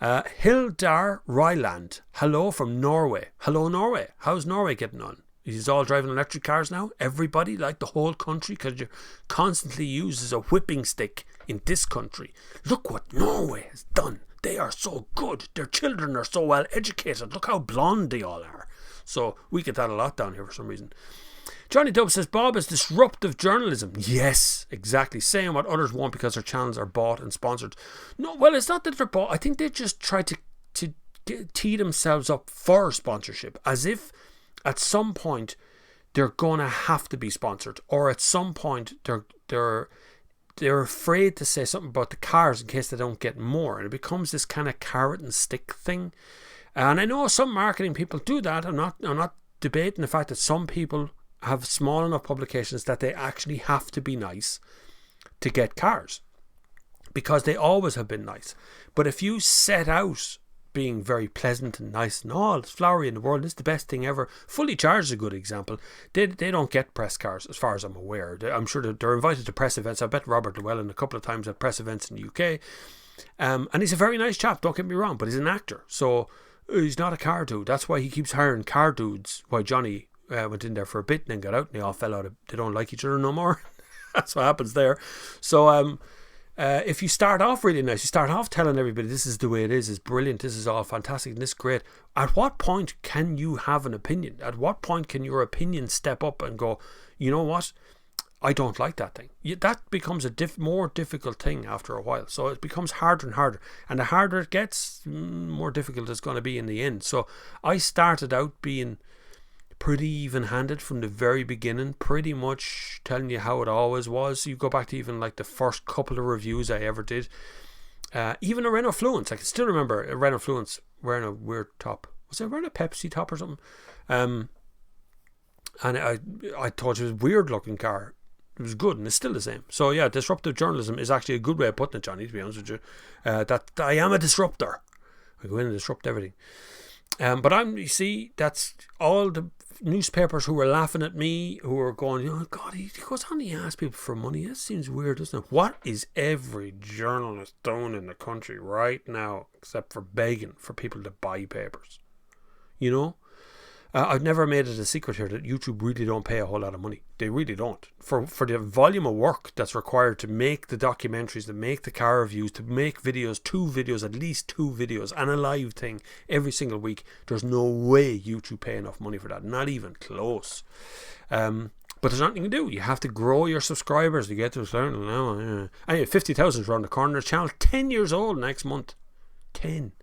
Hildar Ryland, hello from Norway. Hello, Norway. How's Norway getting on? He's all driving electric cars now. Everybody, like the whole country, because you're constantly used as a whipping stick in this country. Look what Norway has done. They are so good. Their children are so well educated. Look how blonde they all are. So we get that a lot down here for some reason. Johnny Dub says, Bob, is disruptive journalism. Yes, exactly. Saying what others won't because their channels are bought and sponsored. No, well, it's not that they're bought. I think they just try to tee themselves up for sponsorship, as if at some point they're going to have to be sponsored, or at some point they're afraid to say something about the cars in case they don't get more, and it becomes this kind of carrot and stick thing. And I know some marketing people do that. I'm not debating the fact that some people have small enough publications that they actually have to be nice to get cars, because they always have been nice. But if you set out being very pleasant and nice and all, it's flowery in the world, it's the best thing ever. Fully Charged is a good example. They don't get press cars as far as I'm aware. I'm sure they're invited to press events. I bet Robert Llewellyn a couple of times at press events in the UK. And he's a very nice chap, don't get me wrong, but he's an actor, so he's not a car dude. That's why he keeps hiring car dudes. Why Johnny went in there for a bit and then got out and they all fell out. They don't like each other no more. That's what happens there. So if you start off really nice, you start off telling everybody this is the way it is, it's brilliant, this is all fantastic and this is great, at what point can you have an opinion? At what point can your opinion step up and go, you know what, I don't like that thing? That becomes a more difficult thing after a while. So it becomes harder and harder, and the harder it gets, more difficult it's going to be in the end. So I started out being pretty even-handed from the very beginning, pretty much telling you how it always was. You go back to even like the first couple of reviews I ever did, even a Renault Fluence. I can still remember a Renault Fluence wearing a weird top. Was it wearing a Pepsi top or something? And I thought it was a weird looking car. It was good, and it's still the same. So yeah, disruptive journalism is actually a good way of putting it, Johnny, to be honest with you. That I am a disruptor. I go in and disrupt everything. But you see, that's all the newspapers who were laughing at me, who were going, oh God, he goes on, he asks people for money. That seems weird, doesn't it? What is every journalist doing in the country right now except for begging for people to buy papers? You know? I've never made it a secret here that YouTube really don't pay a whole lot of money. They really don't. For the volume of work that's required to make the documentaries, to make the car reviews, to make videos, at least two videos, and a live thing every single week, there's no way YouTube pay enough money for that. Not even close. But there's nothing you can do. You have to grow your subscribers to get to a certain level. Anyway, 50,000 is around the corner. The channel 10 years old next month. 10.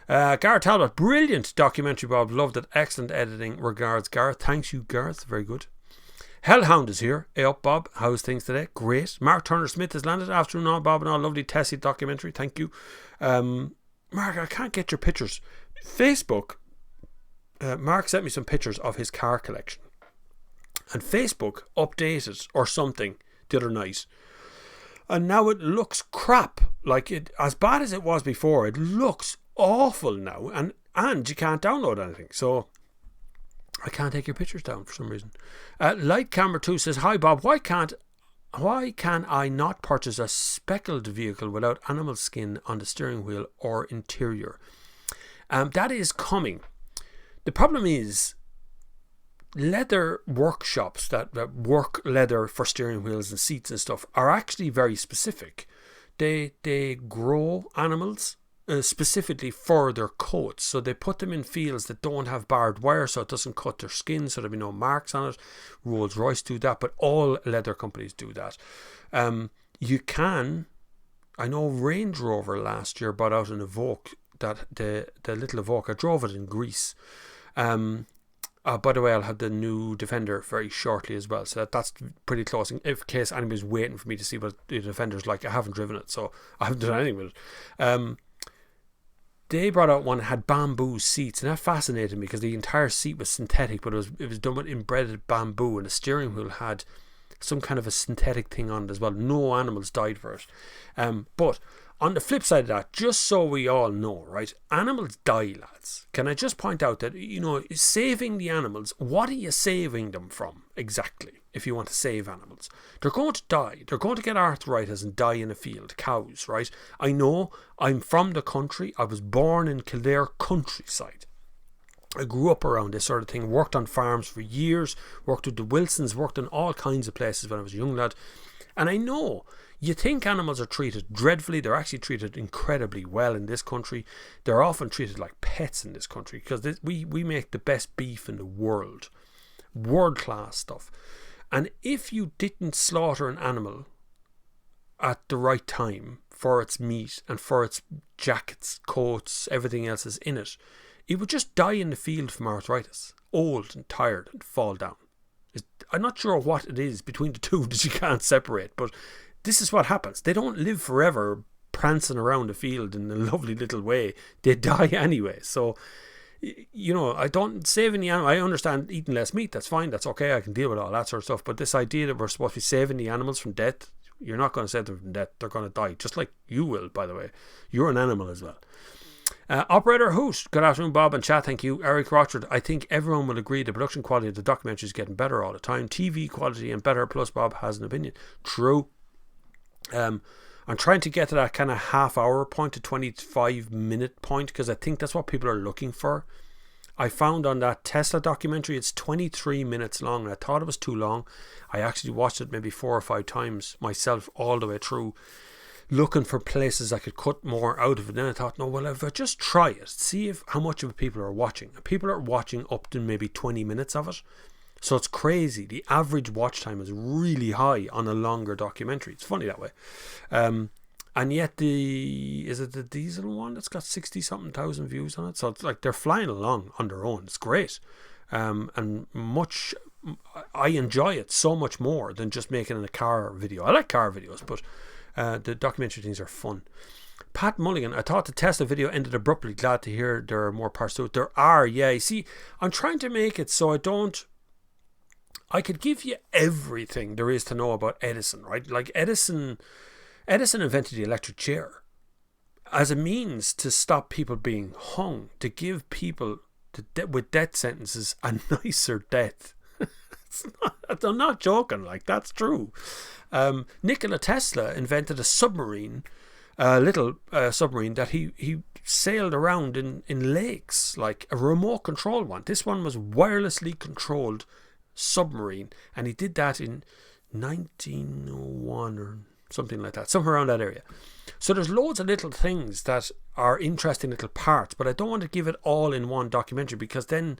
Gareth Talbot, brilliant documentary, Bob. Loved it. Excellent editing. Regards, Gareth. Thanks you, Gareth. Very good. Hellhound is here. Hey up, Bob. How's things today? Great. Mark Turner Smith has landed. Afternoon on, Bob and all. Lovely Tessie documentary. Thank you. Mark, I can't get your pictures. Facebook. Mark sent me some pictures of his car collection. And Facebook updated or something the other night. And now it looks crap. Like, it, as bad as it was before, it looks awful now. And you can't download anything. So I can't take your pictures down for some reason. Light Camera 2 says, hi Bob, why can I not purchase a speckled vehicle without animal skin on the steering wheel or interior? That is coming. The problem is leather workshops that work leather for steering wheels and seats and stuff are actually very specific. They grow animals specifically for their coats, so they put them in fields that don't have barbed wire so it doesn't cut their skin, so there'll be no marks on it. Rolls Royce do that, but all leather companies do that. You can, I know Range Rover last year brought out an Evoque, that the little Evoque, I drove it in Greece. By the way, I'll have the new Defender very shortly as well, so that's pretty close. In case anybody's waiting for me to see what the Defender's like, I haven't driven it, so I haven't done anything with it. They brought out one that had bamboo seats, and that fascinated me because the entire seat was synthetic, but it was done with embedded bamboo, and the steering wheel had some kind of a synthetic thing on it as well. No animals died for it. But on the flip side of that, just so we all know, right, animals die, lads. Can I just point out that, you know, saving the animals, what are you saving them from exactly? If you want to save animals, they're going to die. They're going to get arthritis and die in a field. Cows, right? I know. I'm from the country. I was born in Kildare countryside. I grew up around this sort of thing. Worked on farms for years. Worked with the Wilsons. Worked in all kinds of places when I was a young lad. And I know you think animals are treated dreadfully. They're actually treated incredibly well in this country. They're often treated like pets in this country because we make the best beef in the world. World class stuff. And if you didn't slaughter an animal at the right time for its meat and for its jackets, coats, everything else is in it, it would just die in the field from arthritis, old and tired and fall down. I'm not sure what it is between the two that you can't separate, but this is what happens. They don't live forever prancing around the field in a lovely little way. They die anyway. So, you know, I don't save any animal. I understand eating less meat. That's fine. That's okay. I can deal with all that sort of stuff. But this idea that we're supposed to be saving the animals from death, you're not going to save them from death. They're going to die, just like you will, by the way. You're an animal as well. Operator Hoot, good afternoon, Bob and chat. Thank you. Eric Rochford, I think everyone will agree the production quality of the documentary is getting better all the time. TV quality and better, plus Bob has an opinion. True. I'm trying to get to that kind of half-hour point to 25-minute point because I think that's what people are looking for. I found on that Tesla documentary it's 23 minutes long, and I thought it was too long. I actually watched it maybe 4 or 5 times myself all the way through, looking for places I could cut more out of it. Then I thought, no, well, if I just try it, see if how much of it people are watching. People are watching up to maybe 20 minutes of it. So it's crazy. The average watch time is really high on a longer documentary. It's funny that way. And yet is it the diesel one that's got 60-something thousand views on it? So it's like they're flying along on their own. It's great. And I enjoy it so much more than just making a car video. I like car videos, but the documentary things are fun. Pat Mulligan, I thought the Tesla video ended abruptly. Glad to hear there are more parts to it. There are, yeah. You see, I'm trying to make it so I could give you everything there is to know about Edison, right? Like Edison invented the electric chair as a means to stop people being hung, to give people with death sentences a nicer death. I'm not joking, like that's true. Nikola Tesla invented a submarine, little submarine that he sailed around in lakes, like a remote control one. This one was wirelessly controlled submarine, and he did that in 1901 or something like that, somewhere around that area. So there's loads of little things that are interesting little parts, but I don't want to give it all in one documentary because then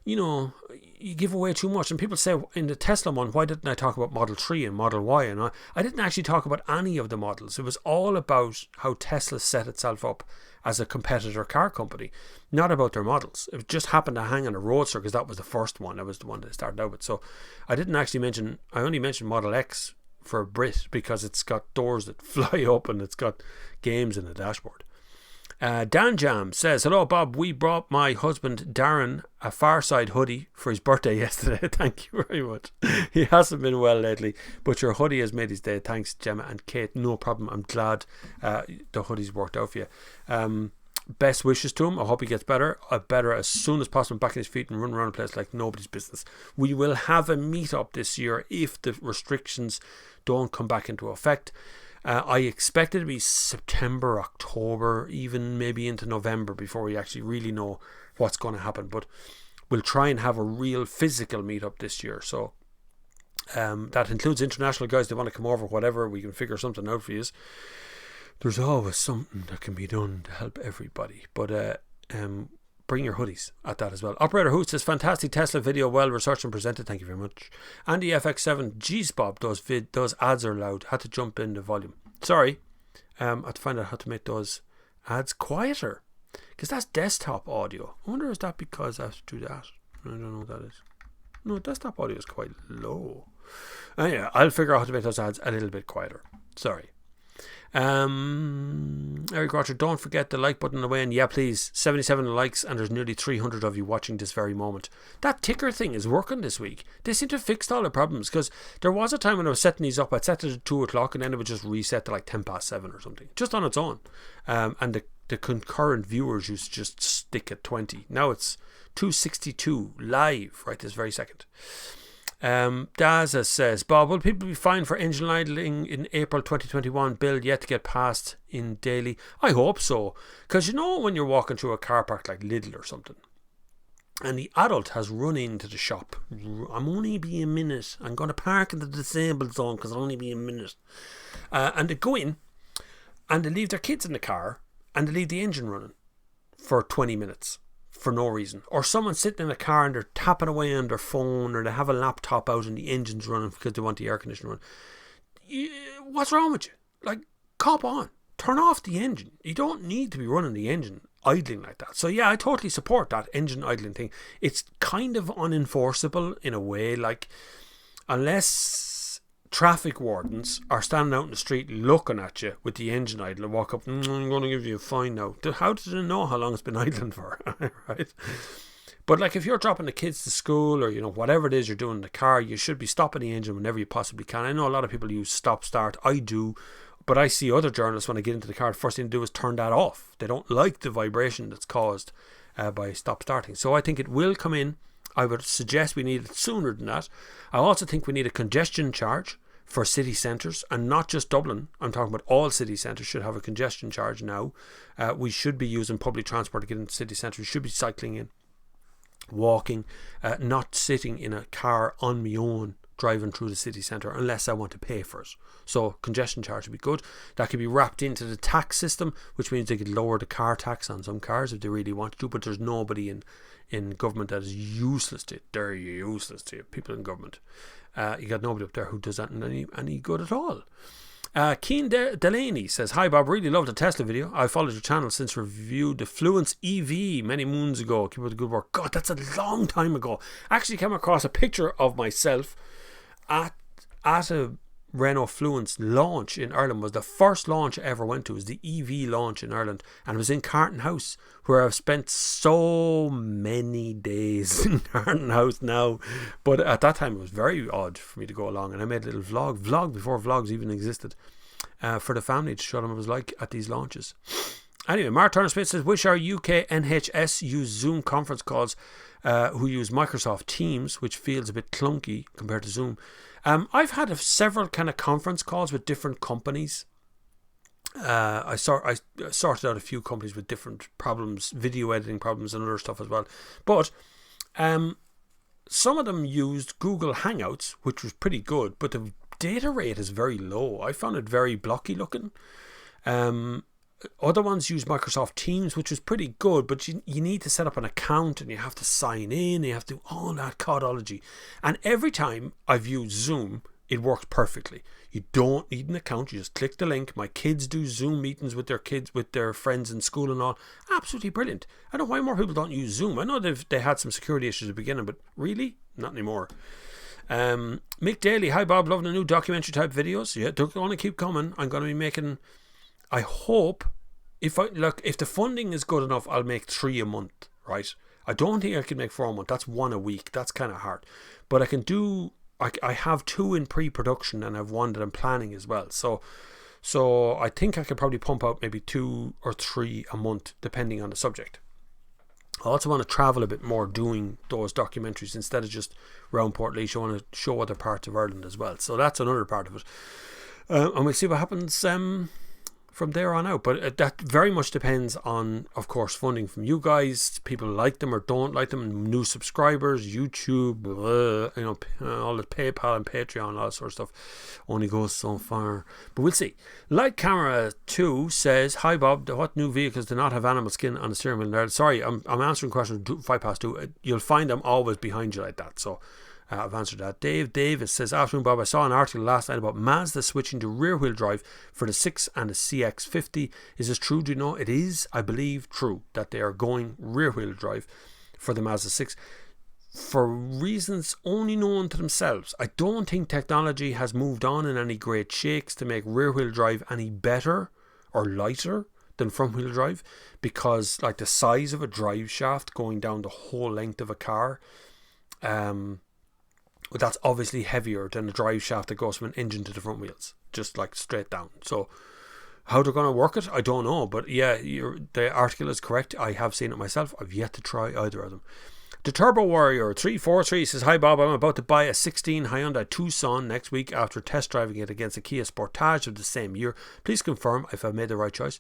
you give away too much. And people say in the Tesla one, why didn't I talk about Model 3 and Model Y? And I didn't actually talk about any of the models. It was all about how Tesla set itself up as a competitor car company, not about their models. It just happened to hang on a Roadster because that was the first one. That was the one that started out with. So I only mentioned Model X for Brit because it's got doors that fly up and it's got games in the dashboard. Dan Jam says, hello Bob, we brought my husband Darren a Farside hoodie for his birthday yesterday. Thank you very much. He hasn't been well lately, but your hoodie has made his day. Thanks Gemma and Kate. No problem. I'm glad the hoodie's worked out for you. Best wishes to him. I hope he gets better as soon as possible, back on his feet and run around the place like nobody's business. We will have a meet-up this year if the restrictions don't come back into effect. I expect it to be September, October, even maybe into November before we actually really know what's going to happen. But we'll try and have a real physical meetup this year. So that includes international guys that want to come over, whatever. We can figure something out for you. There's always something that can be done to help everybody. But bring your hoodies at that as well. Operator Who says, fantastic Tesla video, well researched and presented. Thank you very much. Andy FX7, jeez Bob, those ads are loud. Had to jump in the volume. Sorry. I had to find out how to make those ads quieter, because that's desktop audio. I wonder, is that because I have to do that? I don't know what that is. No, desktop audio is quite low. Yeah, I'll figure out how to make those ads a little bit quieter. Sorry. Eric Roger, don't forget the like button away, and yeah please, 77 likes and there's nearly 300 of you watching this very moment. That ticker thing is working this week. They seem to have fixed all the problems, because there was a time when I was setting these up, I'd set it at 2 o'clock and then it would just reset to like 7 or something, just on its own. And the concurrent viewers used to just stick at 20. Now it's 262 live right this very second. Daza says, Bob, will people be fined for engine idling in April 2021? Bill yet to get passed in daily. I hope so, because when you're walking through a car park like Lidl or something and the adult has run into the shop, I'm only be a minute, I'm going to park in the disabled zone because I'll only be a minute, and they go in and they leave their kids in the car and they leave the engine running for 20 minutes for no reason, or someone sitting in a car and they're tapping away on their phone, or they have a laptop out and the engine's running because they want the air conditioner running. What's wrong with you? Like, cop on, turn off the engine. You don't need to be running the engine idling like that. So yeah, I totally support that engine idling thing. It's kind of unenforceable in a way, like, unless traffic wardens are standing out in the street looking at you with the engine idle and walk up, I'm going to give you a fine now. How do they know how long it's been idling for? Right? But like, if you're dropping the kids to school, or whatever it is you're doing in the car, you should be stopping the engine whenever you possibly can. I know a lot of people use stop start. I do, but I see other journalists, when I get into the car, the first thing to do is turn that off. They don't like the vibration that's caused by stop starting. So I think it will come in. I would suggest we need it sooner than that. I also think we need a congestion charge for city centres, and not just Dublin. I'm talking about all city centres should have a congestion charge now. We should be using public transport to get into city centres. We should be cycling in, walking, not sitting in a car on my own driving through the city centre unless I want to pay for it. So congestion charge would be good. That could be wrapped into the tax system, which means they could lower the car tax on some cars if they really want to, but there's nobody in government that is useless to it. They're useless to it. People in government. You got nobody up there who does that any good at all. Keen Delaney says, hi Bob, really love the Tesla video. I followed your channel since reviewed the Fluence EV many moons ago. Keep up the good work. God, that's a long time ago. Actually came across a picture of myself at a Renault Fluence launch in Ireland. Was the first launch I ever went to. It was the EV launch in Ireland, and it was in Carton House, where I've spent so many days in Carton House now. But at that time it was very odd for me to go along, and I made a little vlog before vlogs even existed, for the family, to show them what it was like at these launches. Anyway, Mark Turner Smith says, wish our UK NHS use Zoom conference calls, who use Microsoft Teams, which feels a bit clunky compared to Zoom. I've had several kind of conference calls with different companies. I sorted out a few companies with different problems, video editing problems and other stuff as well. But some of them used Google Hangouts, which was pretty good, but the data rate is very low. I found it very blocky looking. Other ones use Microsoft Teams, which is pretty good, but you need to set up an account and you have to sign in, you have to do all that codology. And every time I've used Zoom, it works perfectly. You don't need an account, you just click the link. My kids do Zoom meetings with their kids, with their friends in school and all. Absolutely brilliant. I don't know why more people don't use Zoom. I know they had some security issues at the beginning, but really? Not anymore. Mick Daly, hi Bob, loving the new documentary type videos. Yeah, they're going to keep coming. I'm going to be making, I hope, if the funding is good enough, I'll make 3 a month, right? I don't think I can make 4 a month. That's 1 a week. That's kind of hard. But I can do, I have 2 in pre-production and I have 1 that I'm planning as well. So I think I could probably pump out maybe 2 or 3 a month, depending on the subject. I also want to travel a bit more doing those documentaries instead of just around Portlaoise. I want to show other parts of Ireland as well. So that's another part of it. And we'll see what happens from there on out. But that very much depends on, of course, funding from you guys. People like them or don't like them. New subscribers, YouTube, all the PayPal and Patreon, all that sort of stuff only goes so far. But we'll see. Light Camera 2 says, hi Bob, what new vehicles do not have animal skin on the steering wheel? Sorry, I'm answering questions 2:05. You'll find them always behind you like that. So I've answered that. Dave Davis says, afternoon Bob, I saw an article last night about Mazda switching to rear wheel drive for the 6 and the CX-50. Is this true? Do you know? It is, I believe, true that they are going rear wheel drive for the Mazda 6 for reasons only known to themselves. I don't think technology has moved on in any great shakes to make rear wheel drive any better or lighter than front wheel drive, because like the size of a drive shaft going down the whole length of a car, but that's obviously heavier than the drive shaft that goes from an engine to the front wheels, just like straight down. So how they're going to work it, I don't know. But yeah, the article is correct. I have seen it myself. I've yet to try either of them. The Turbo Warrior 343 says, hi Bob, I'm about to buy a 16 Hyundai Tucson next week after test driving it against a Kia Sportage of the same year. Please confirm if I've made the right choice.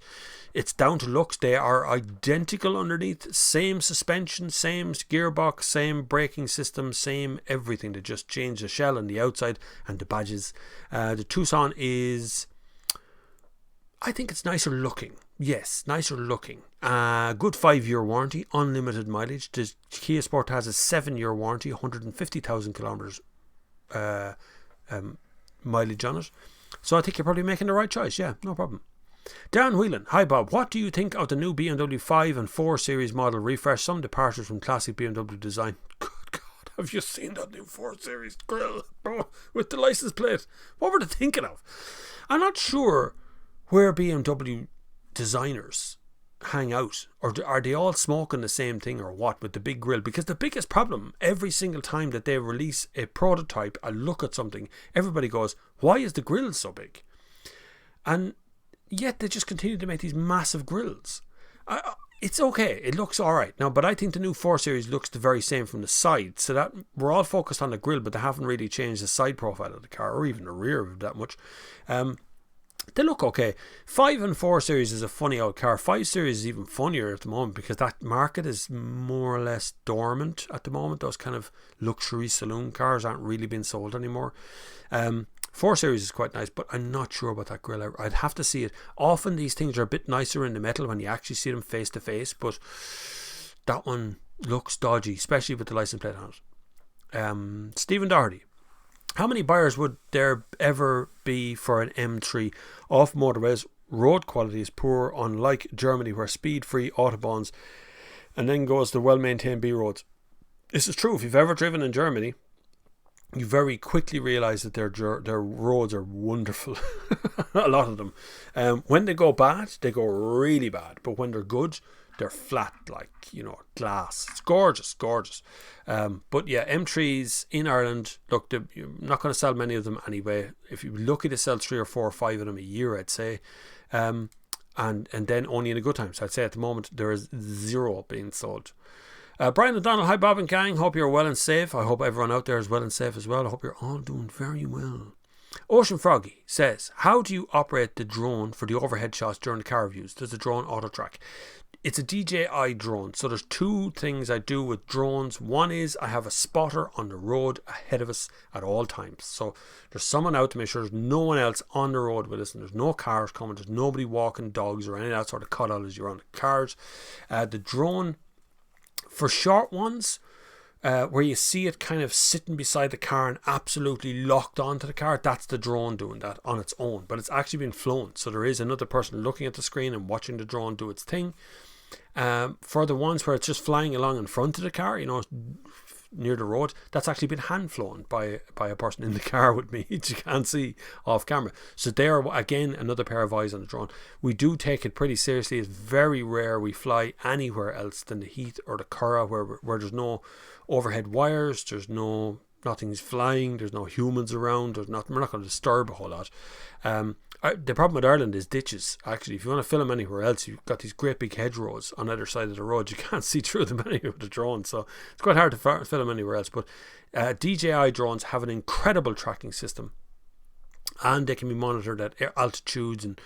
It's down to looks. They are identical underneath. Same suspension, same gearbox, same braking system, same everything. They just changed the shell on the outside and the badges. The Tucson is, I think it's nicer looking. Yes, nicer looking. Good 5-year warranty, unlimited mileage. The Kia Sport has a 7-year warranty, 150,000 kilometers mileage on it. So I think you're probably making the right choice. Yeah, no problem. Dan Whelan, hi Bob, what do you think of the new BMW 5 and 4 Series model refresh? Some departures from classic BMW design. Good God, have you seen that new 4 Series grille with the license plate? What were they thinking of? I'm not sure where BMW designers hang out, or are they all smoking the same thing or what with the big grille? Because the biggest problem every single time that they release a prototype, I look at something, everybody goes, why is the grille so big? And yet they just continue to make these massive grills. It's okay, it looks alright now, but I think the new 4 Series looks the very same from the side, so that we're all focused on the grille, but they haven't really changed the side profile of the car or even the rear of it that much. They look okay. 5 and 4 Series is a funny old car. 5 Series is even funnier at the moment because that market is more or less dormant at the moment. Those kind of luxury saloon cars aren't really being sold anymore. 4 Series is quite nice, but I'm not sure about that grille. I'd have to see it. Often these things are a bit nicer in the metal when you actually see them face to face, but that one looks dodgy, especially with the license plate on it. Stephen Doherty, how many buyers would there ever be for an M3? Off motorways, road quality is poor, unlike Germany where speed-free autobahns and then goes the well-maintained B roads. This is true. If you've ever driven in Germany, you very quickly realise that their roads are wonderful. A lot of them. When they go bad, they go really bad. But when they're good, they're flat, like, glass. It's gorgeous. But yeah, M3s in Ireland, look, you're not going to sell many of them anyway. If you're lucky to sell 3 or 4 or 5 of them a year, I'd say. And then only in the good times. I'd say at the moment there is 0 being sold. Brian O'Donnell, hi Bob and gang, hope you're well and safe. I hope everyone out there is well and safe as well. I hope you're all doing very well. Ocean Froggy says, how do you operate the drone for the overhead shots during the car reviews? Does the drone auto track? It's a DJI drone. So there's two things I do with drones. One is I have a spotter on the road ahead of us at all times. So there's someone out to make sure there's no one else on the road with us, and there's no cars coming. There's nobody walking dogs or any of that sort of cutout as you're on the cars. The drone, for short ones, where you see it kind of sitting beside the car and absolutely locked onto the car, that's the drone doing that on its own. But it's actually been flown, so there is another person looking at the screen and watching the drone do its thing. For the ones where it's just flying along in front of the car, near the road, that's actually been hand flown by a person in the car with me, which you can't see off camera. So there, again, another pair of eyes on the drone. We do take it pretty seriously. It's very rare we fly anywhere else than the Heath or the Curragh, where there's no overhead wires, nothing's flying, there's no humans around, we're not going to disturb a whole lot. The problem with Ireland is ditches. Actually, if you want to film anywhere else, you've got these great big hedgerows on either side of the road. You can't see through them anywhere with the drone, so it's quite hard to film anywhere else. But DJI drones have an incredible tracking system, and they can be monitored at altitudes and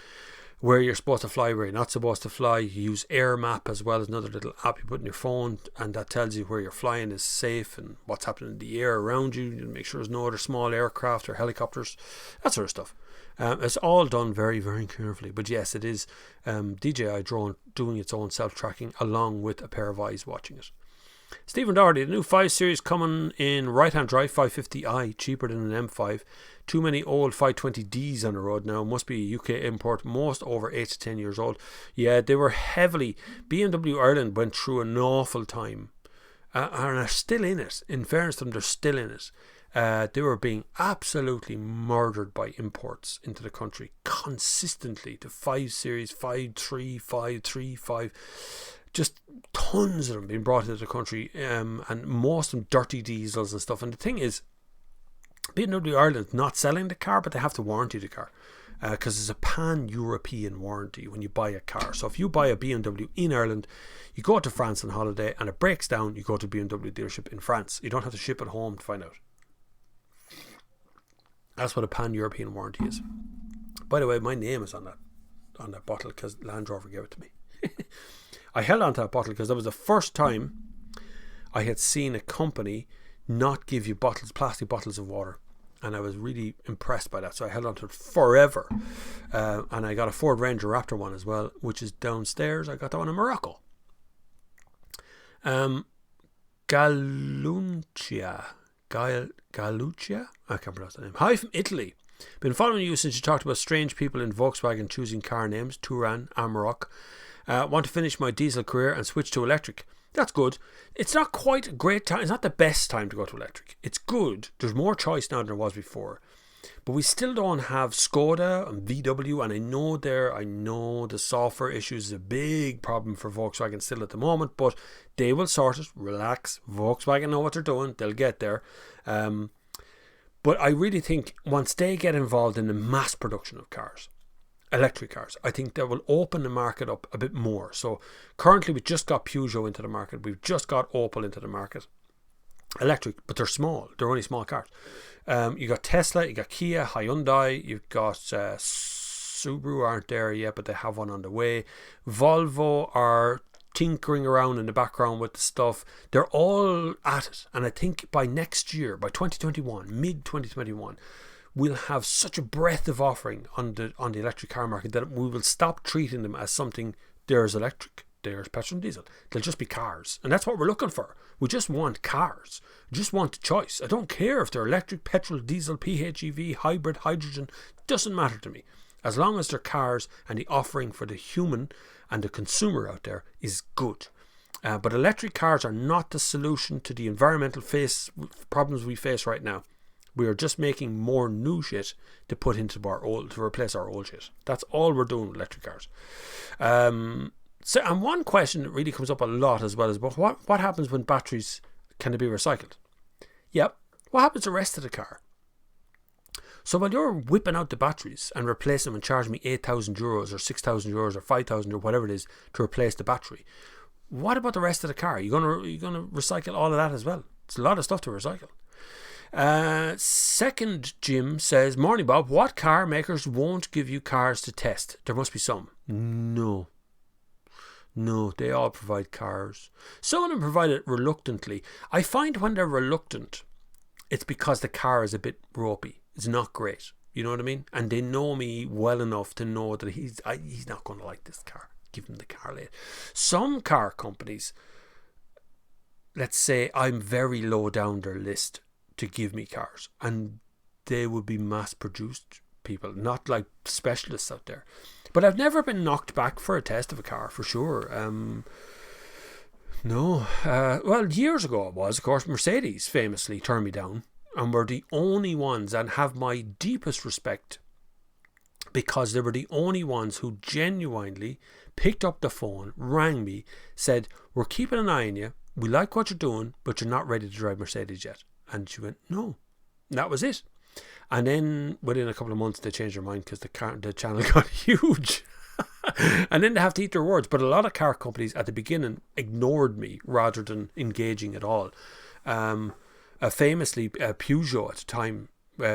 where you're supposed to fly, where you're not supposed to fly. You use Air Map as well as another little app you put in your phone, and that tells you where you're flying is safe and what's happening in the air around you. You make sure there's no other small aircraft or helicopters, that sort of stuff. It's all done very, very carefully. But yes, it is DJI drone doing its own self-tracking along with a pair of eyes watching it. Stephen Doherty, the new 5 Series coming in right-hand drive, 550i, cheaper than an M5. Too many old 520Ds on the road now. Must be a UK import, most over 8 to 10 years old. Yeah, they were heavily... BMW Ireland went through an awful time and are still in it. In fairness to them, they're still in it. They were being absolutely murdered by imports into the country consistently. The 5 Series, 5.3, 5.3, 5... just tons of them being brought into the country, and most of them dirty diesels and stuff. And the thing is, BMW Ireland not selling the car, but they have to warranty the car because it's a pan-European warranty when you buy a car. So if you buy a BMW in Ireland, you go to France on holiday and it breaks down, you go to a BMW dealership in France. You don't have to ship it home to find out. That's what a pan-European warranty is. By the way, my name is on that bottle because Land Rover gave it to me. I held on to that bottle because that was the first time I had seen a company not give you plastic bottles of water, and I was really impressed by that. So I held on to it forever, and I got a Ford Ranger Raptor one as well, which is downstairs. I got that one in Morocco. Galuccia, I can't pronounce that name. Hi from Italy. Been following you since you talked about strange people in Volkswagen choosing car names. Touran, Amarok. Want to finish my diesel career and switch to electric. That's good. It's not quite a great time. It's not the best time to go to electric. It's good. There's more choice now than there was before. But we still don't have Skoda and VW, and I know the software issues is a big problem for Volkswagen still at the moment, but they will sort it. Relax. Volkswagen know what they're doing. They'll get there. But I really think once they get involved in the mass production of cars, electric cars, I think that will open the market up a bit more. So currently we've just got Peugeot into the market, we've just got Opel into the market, electric, but they're small, they're only small cars. You got Tesla, you got Kia, Hyundai, you've got Subaru aren't there yet, but they have one on the way. Volvo are tinkering around in the background with the stuff. They're all at it, and I think by next year, by 2021, mid 2021, we'll have such a breadth of offering on the electric car market that we will stop treating them as something. There's electric, there's petrol and diesel. They'll just be cars, and that's what we're looking for. We just want cars. We just want the choice. I don't care if they're electric, petrol, diesel, PHEV, hybrid, hydrogen. Doesn't matter to me, as long as they're cars and the offering for the human and the consumer out there is good. But electric cars are not the solution to the environmental problems we face right now. We are just making more new shit to put into to replace our old shit. That's all we're doing with electric cars. And one question that really comes up a lot as well is, but what happens when batteries can be recycled? Yep. What happens to the rest of the car? So while you're whipping out the batteries and replacing them and charging me €8,000 or €6,000 or €5,000 or whatever it is to replace the battery, what about the rest of the car? Are you gonna recycle all of that as well? It's a lot of stuff to recycle. Second Jim says, morning Bob, what car makers won't give you cars to test? There must be some. No, No, they all provide cars. Some of them provide it reluctantly. I find when they're reluctant, it's because the car is a bit ropey. It's not great. You know what I mean? And they know me well enough to know that he's not going to like this car. Give him the car late. Some car companies, let's say I'm very low down their list to give me cars, and they would be mass produced people, not like specialists out there. But I've never been knocked back for a test of a car, for sure. No. Well, years ago it was, of course, Mercedes famously turned me down, and were the only ones, and have my deepest respect, because they were the only ones who genuinely picked up the phone, rang me, said, we're keeping an eye on you, we like what you're doing, but you're not ready to drive Mercedes yet. And she went, no. And that was it. And then within a couple of months they changed their mind because the channel got huge. And then they have to eat their words. But a lot of car companies at the beginning ignored me rather than engaging at all. Famously, Peugeot at the time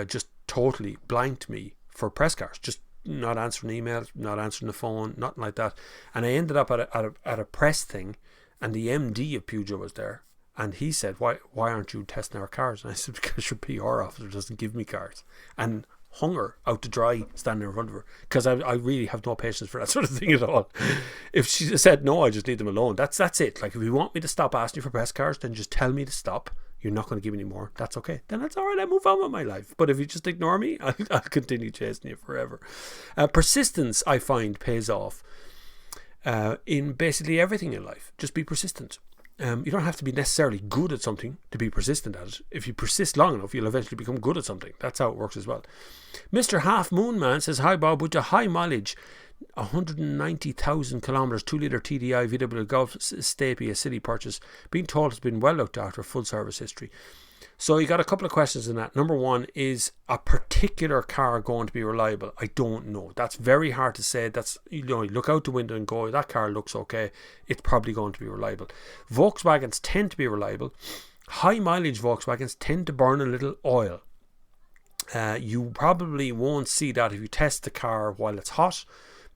just totally blanked me for press cars. Just not answering emails, not answering the phone, nothing like that. And I ended up at a press thing, and the MD of Peugeot was there. And he said, why aren't you testing our cars? And I said, because your PR officer doesn't give me cars. And hung her out to dry standing in front of her. Because I really have no patience for that sort of thing at all. If she said no, I just leave them alone. That's it. Like, if you want me to stop asking for press cars, then just tell me to stop. You're not going to give me any more. That's okay. Then that's all right. I move on with my life. But if you just ignore me, I'll continue chasing you forever. Persistence, I find, pays off in basically everything in life. Just be persistent. You don't have to be necessarily good at something to be persistent at it. If you persist long enough, you'll eventually become good at something. That's how it works as well. Mr. Half Moon Man says, hi Bob, with the high mileage, 190,000 kilometres, 2-litre TDI VW Golf Stapy, a city purchase, being told it's been well looked after, full service history. So you got a couple of questions in that. Number one, is a particular car going to be reliable? I don't know. That's very hard to say. That's, you look out the window and go, that car looks okay. It's probably going to be reliable. Volkswagens tend to be reliable. High mileage Volkswagens tend to burn a little oil. You probably won't see that if you test the car while it's hot.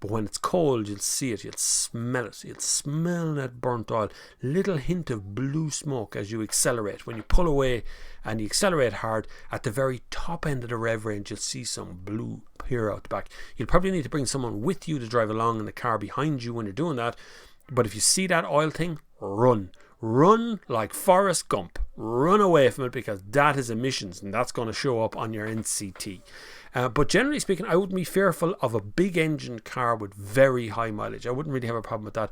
But when it's cold, you'll see it, you'll smell it, you'll smell that burnt oil. Little hint of blue smoke as you accelerate. When you pull away and you accelerate hard, at the very top end of the rev range, you'll see some blue peer out the back. You'll probably need to bring someone with you to drive along in the car behind you when you're doing that. But if you see that oil thing, run. Run like Forrest Gump. Run away from it, because that is emissions, and that's going to show up on your NCT. But generally speaking, I wouldn't be fearful of a big engine car with very high mileage. I wouldn't really have a problem with that.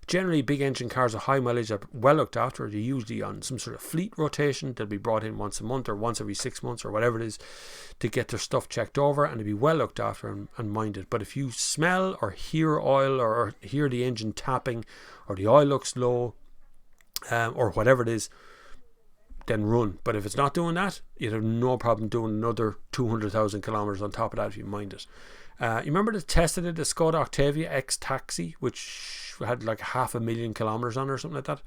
Generally, big engine cars with high mileage are well looked after. They're usually on some sort of fleet rotation. They'll be brought in once a month or once every 6 months or whatever it is to get their stuff checked over, and they'll be well looked after and minded. But if you smell or hear oil or hear the engine tapping or the oil looks low or whatever it is, then run. But if it's not doing that, you'd have no problem doing another 200,000 kilometres on top of that if you mind it. You remember the test I did, the Skoda Octavia X Taxi, which had like 500,000 kilometres on it or something like that.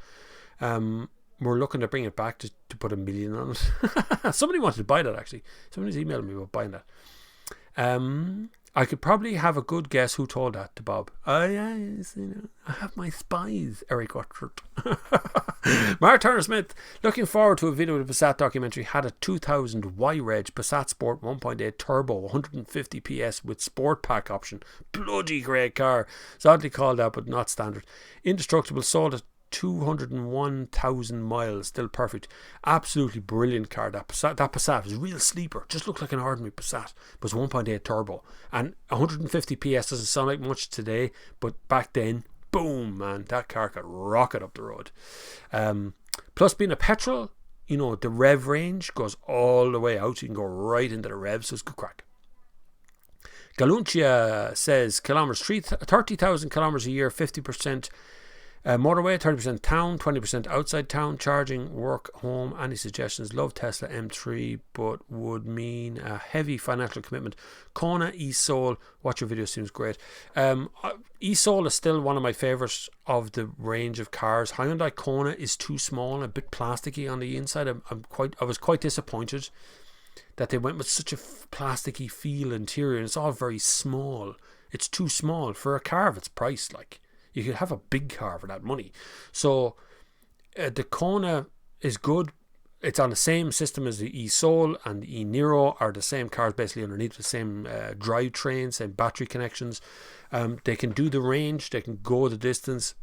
We're looking to bring it back to put 1 million on it. Somebody wanted to buy that, actually. Somebody's emailing me about buying that. I could probably have a good guess who told that to Bob. I have my spies, Eric Orchard. Mark Turner Smith, looking forward to a video of the Passat documentary. Had a 2000 Y-Reg Passat Sport 1.8 Turbo, 150 PS with Sport Pack option. Bloody great car. It's oddly called that, but not standard. Indestructible, sold at 201,000 miles, still perfect. Absolutely brilliant car. That Passat was a real sleeper. Just looked like an ordinary Passat, but it's 1.8 turbo, and 150 PS doesn't sound like much today, but back then, boom, man, that car could rocket up the road. Plus, being a petrol, the rev range goes all the way out. You can go right into the rev, so it's good crack. Galuncia says 30,000 kilometers a year, 50% motorway, 30% town, 20% outside town, charging, work, home. Any suggestions? Love Tesla M3, but would mean a heavy financial commitment. Kona, e-Soul, watch your video, seems great. E-Soul is still one of my favourites of the range of cars. Hyundai Kona is too small, a bit plasticky on the inside. I was quite disappointed that they went with such a plasticky feel interior, and it's all very small. It's too small for a car of its price, like. You could have a big car for that money. So the Kona is good. It's on the same system as the e-Soul, and the e-Niro are the same cars, basically underneath the same drivetrain, same battery connections. They can do the range, they can go the distance,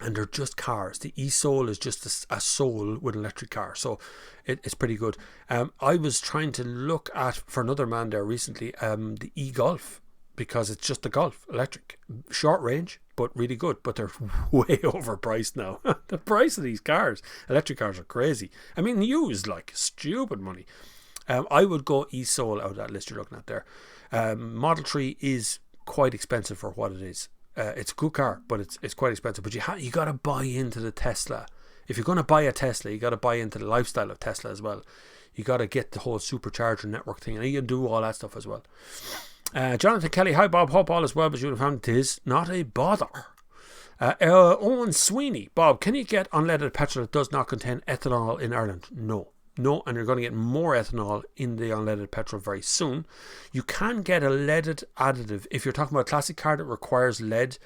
and they're just cars. The e-Soul is just a Soul with an electric car, so it's pretty good. I was trying to look at, for another man there recently, the e-Golf, because it's just a Golf, electric, short range, but really good. But they're way overpriced now. The price of these cars, electric cars, are crazy. I mean, used like stupid money. I would go e-Soul out of that list you're looking at there. Model 3 is quite expensive for what it is. It's a good car, but it's quite expensive. But you got to buy into the Tesla. If you're going to buy a Tesla, you got to buy into the lifestyle of Tesla as well. You got to get the whole supercharger network thing, and you can do all that stuff as well. Jonathan Kelly, hi Bob, hope all is well, but you found it is not a bother. Owen Sweeney, Bob, can you get unleaded petrol that does not contain ethanol in Ireland? No, and you're going to get more ethanol in the unleaded petrol very soon. You can get a leaded additive if you're talking about a classic car that requires lead.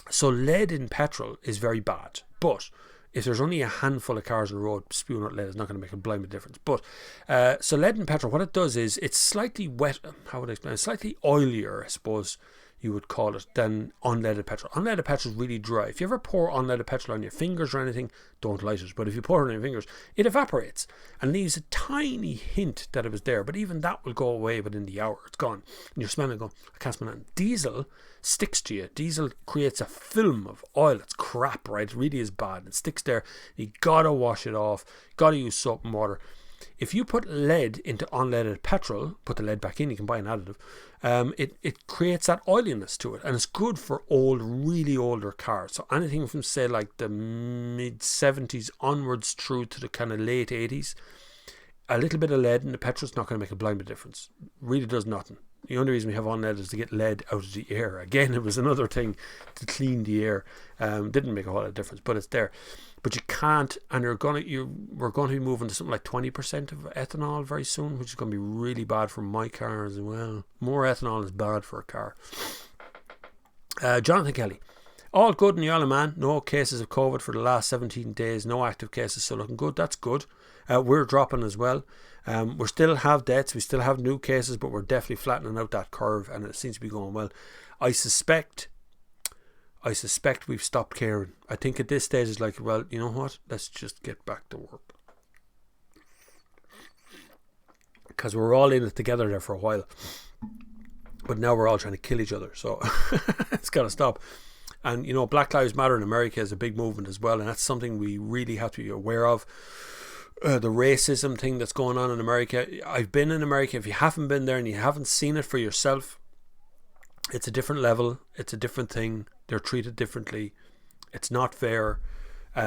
So lead in petrol is very bad, but if there's only a handful of cars on the road spewing out lead, it's not going to make a blind difference. But so lead in petrol, what it does is it's slightly wet. How would I explain? It's slightly oilier, I suppose you would call it, than unleaded petrol. Unleaded petrol is really dry. If you ever pour unleaded petrol on your fingers or anything, don't light it. But if you pour it on your fingers, it evaporates and leaves a tiny hint that it was there. But even that will go away within the hour. It's gone. And you're smelling it going, I can't smell it. Diesel sticks to you. Diesel creates a film of oil. It's crap, right? It really is bad. It sticks there. You gotta wash it off. Gotta use soap and water. If you put lead into unleaded petrol, put the lead back in, you can buy an additive, it creates that oiliness to it, and it's good for really older cars. So anything from, say, like the mid-70s onwards through to the kind of late 80s, a little bit of lead in the petrol is not going to make a blind bit difference. Really does nothing. The only reason we have unleaded is to get lead out of the air. Again, it was another thing to clean the air. Didn't make a whole lot of difference, but it's there. But you can't, and we're going to be moving to something like 20% of ethanol very soon, which is going to be really bad for my car as well. More ethanol is bad for a car. Jonathan Kelly, all good in the Isle of Man. No cases of COVID for the last 17 days. No active cases, so looking good. That's good. We're dropping as well. We still have deaths, we still have new cases, but we're definitely flattening out that curve, and it seems to be going well. I suspect we've stopped caring. I think at this stage it's like, well, you know what? Let's just get back to work. Because we're all in it together there for a while. But now we're all trying to kill each other, so it's got to stop. And, you know, Black Lives Matter in America is a big movement as well, and that's something we really have to be aware of. The racism thing that's going on in America. I've been in America. If you haven't been there and you haven't seen it for yourself, it's a different level. It's a different thing. They're treated differently. It's not fair.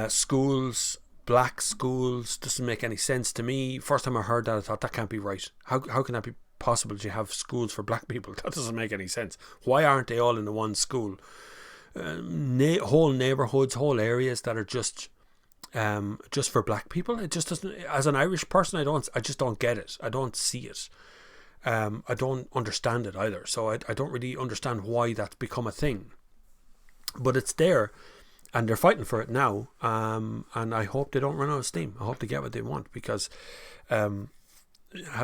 Schools, black schools, doesn't make any sense to me. First time I heard that, I thought that can't be right. How can that be possible that you have schools for black people? That doesn't make any sense. Why aren't they all in the one school? Whole neighborhoods, whole areas that are just for black people. It just doesn't. As an Irish person, I just don't get it. I don't see it. I don't understand it either. So I don't really understand why that's become a thing. But it's there, and they're fighting for it now. And I hope they don't run out of steam. I hope they get what they want, because having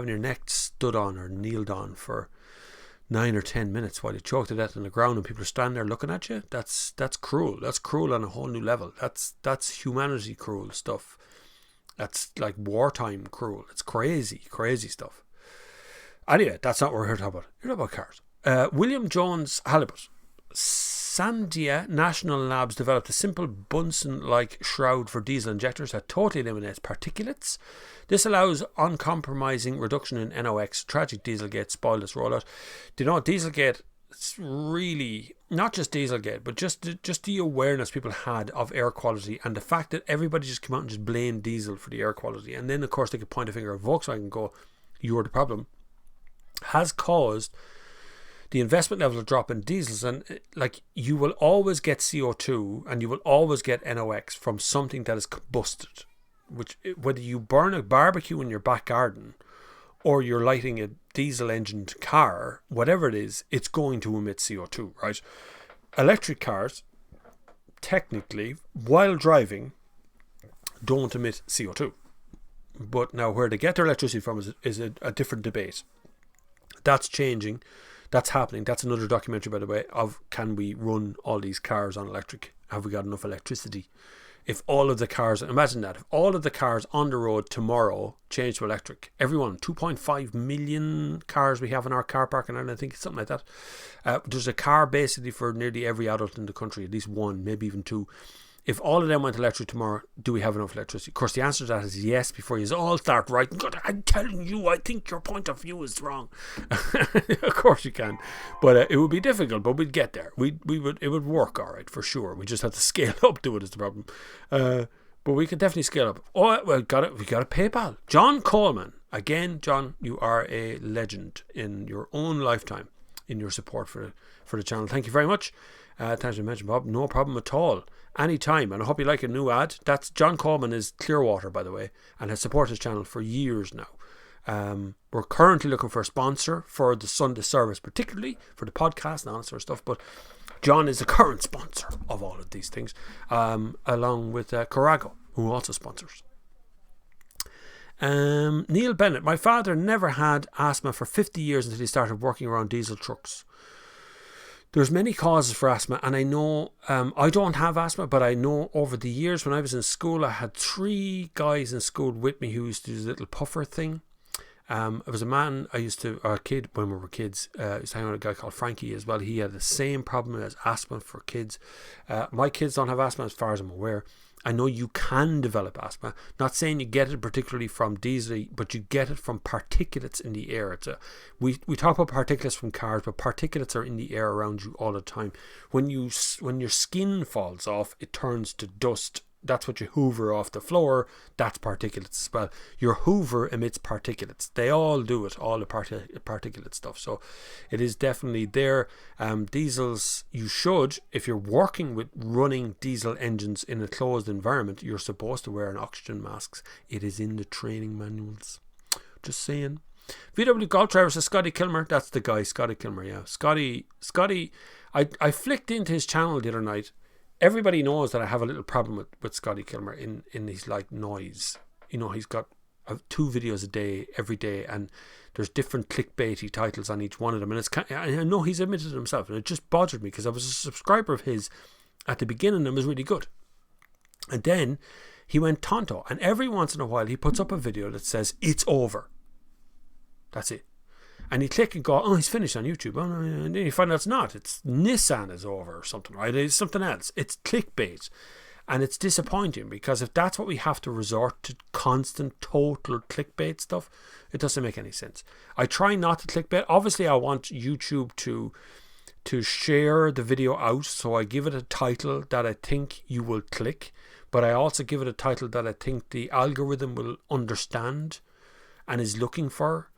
your neck stood on or kneeled on for 9 or 10 minutes while you choke to death on the ground and people are standing there looking at you, that's cruel. That's cruel on a whole new level. That's humanity cruel stuff. That's like wartime cruel. It's crazy stuff. Anyway, that's not what we're here to talk about. We're talking about cars. William Jones Halibut. Sandia National Labs developed a simple Bunsen-like shroud for diesel injectors that totally eliminates particulates. This allows uncompromising reduction in NOx. Tragic Dieselgate spoiled this rollout. Do you know, Dieselgate, it's really not just Dieselgate, but just the awareness people had of air quality, and the fact that everybody just came out and just blamed diesel for the air quality, and then of course they could point a finger at Volkswagen and go, you're the problem, has caused the investment level to drop in diesels. And like, you will always get CO2 and you will always get NOx from something that is combusted, which, whether you burn a barbecue in your back garden or you're lighting a diesel engined car, whatever it is, it's going to emit CO2, right? electric cars, technically, while driving, don't emit CO2. But now where they get their electricity from is a different debate. That's changing. That's happening. That's another documentary, by the way, of can we run all these cars on electric? Have we got enough electricity? If all of the cars, imagine that, if all of the cars on the road tomorrow change to electric, everyone, 2.5 million cars we have in our car park, and I think it's something like that. There's a car basically for nearly every adult in the country, at least one, maybe even two. If all of them went electric tomorrow, do we have enough electricity? Of course, the answer to that is yes, before you all start writing, God, I'm telling you, I think your point of view is wrong. Of course you can. But it would be difficult, but we'd get there. It would work all right, for sure. We just have to scale up to it is the problem. But we could definitely scale up. Oh, well, we got a PayPal. John Coleman. Again, John, you are a legend in your own lifetime, in your support for the channel. Thank you very much. Thanks for mentioning, Bob. No problem at all. Anytime. And I hope you like a new ad. That's John Coleman is Clearwater, by the way, and has supported his channel for years now. We're currently looking for a sponsor for the Sunday service, particularly for the podcast and all that sort of stuff. But John is the current sponsor of all of these things, along with Corago, who also sponsors. Neil Bennett. My father never had asthma for 50 years until he started working around diesel trucks. There's many causes for asthma, and I know I don't have asthma, but I know over the years when I was in school, I had 3 guys in school with me who used to do the little puffer thing. It was a man or a kid when we were kids. I used to hang out with a guy called Frankie as well. He had the same problem as asthma for kids. My kids don't have asthma as far as I'm aware. I know you can develop asthma. Not saying you get it particularly from diesel, but you get it from particulates in the air. We talk about particulates from cars, but particulates are in the air around you all the time. When your skin falls off, it turns to dust. That's what you hoover off the floor. That's particulates as well. Your hoover emits particulates. They all do it, all the particulate stuff. So it is definitely there. Diesels, you should, if you're working with running diesel engines in a closed environment, you're supposed to wear an oxygen mask. It is in the training manuals. Just saying. VW Golf driver says Scotty Kilmer. That's the guy, Scotty Kilmer, yeah. Scotty, I flicked into his channel the other night. Everybody knows that I have a little problem with Scotty Kilmer in his like noise. You know, he's got 2 videos a day, every day, and there's different clickbaity titles on each one of them. And I know he's admitted it himself, and it just bothered me because I was a subscriber of his at the beginning and it was really good. And then he went tonto, and every once in a while he puts up a video that says, it's over. That's it. And you click and go, oh, he's finished on YouTube. Oh, no, and then you find out it's not. It's Nissan is over or something, right? It's something else. It's clickbait. And it's disappointing because if that's what we have to resort to, constant total clickbait stuff, it doesn't make any sense. I try not to clickbait. Obviously, I want YouTube to share the video out. So I give it a title that I think you will click. But I also give it a title that I think the algorithm will understand and is looking for.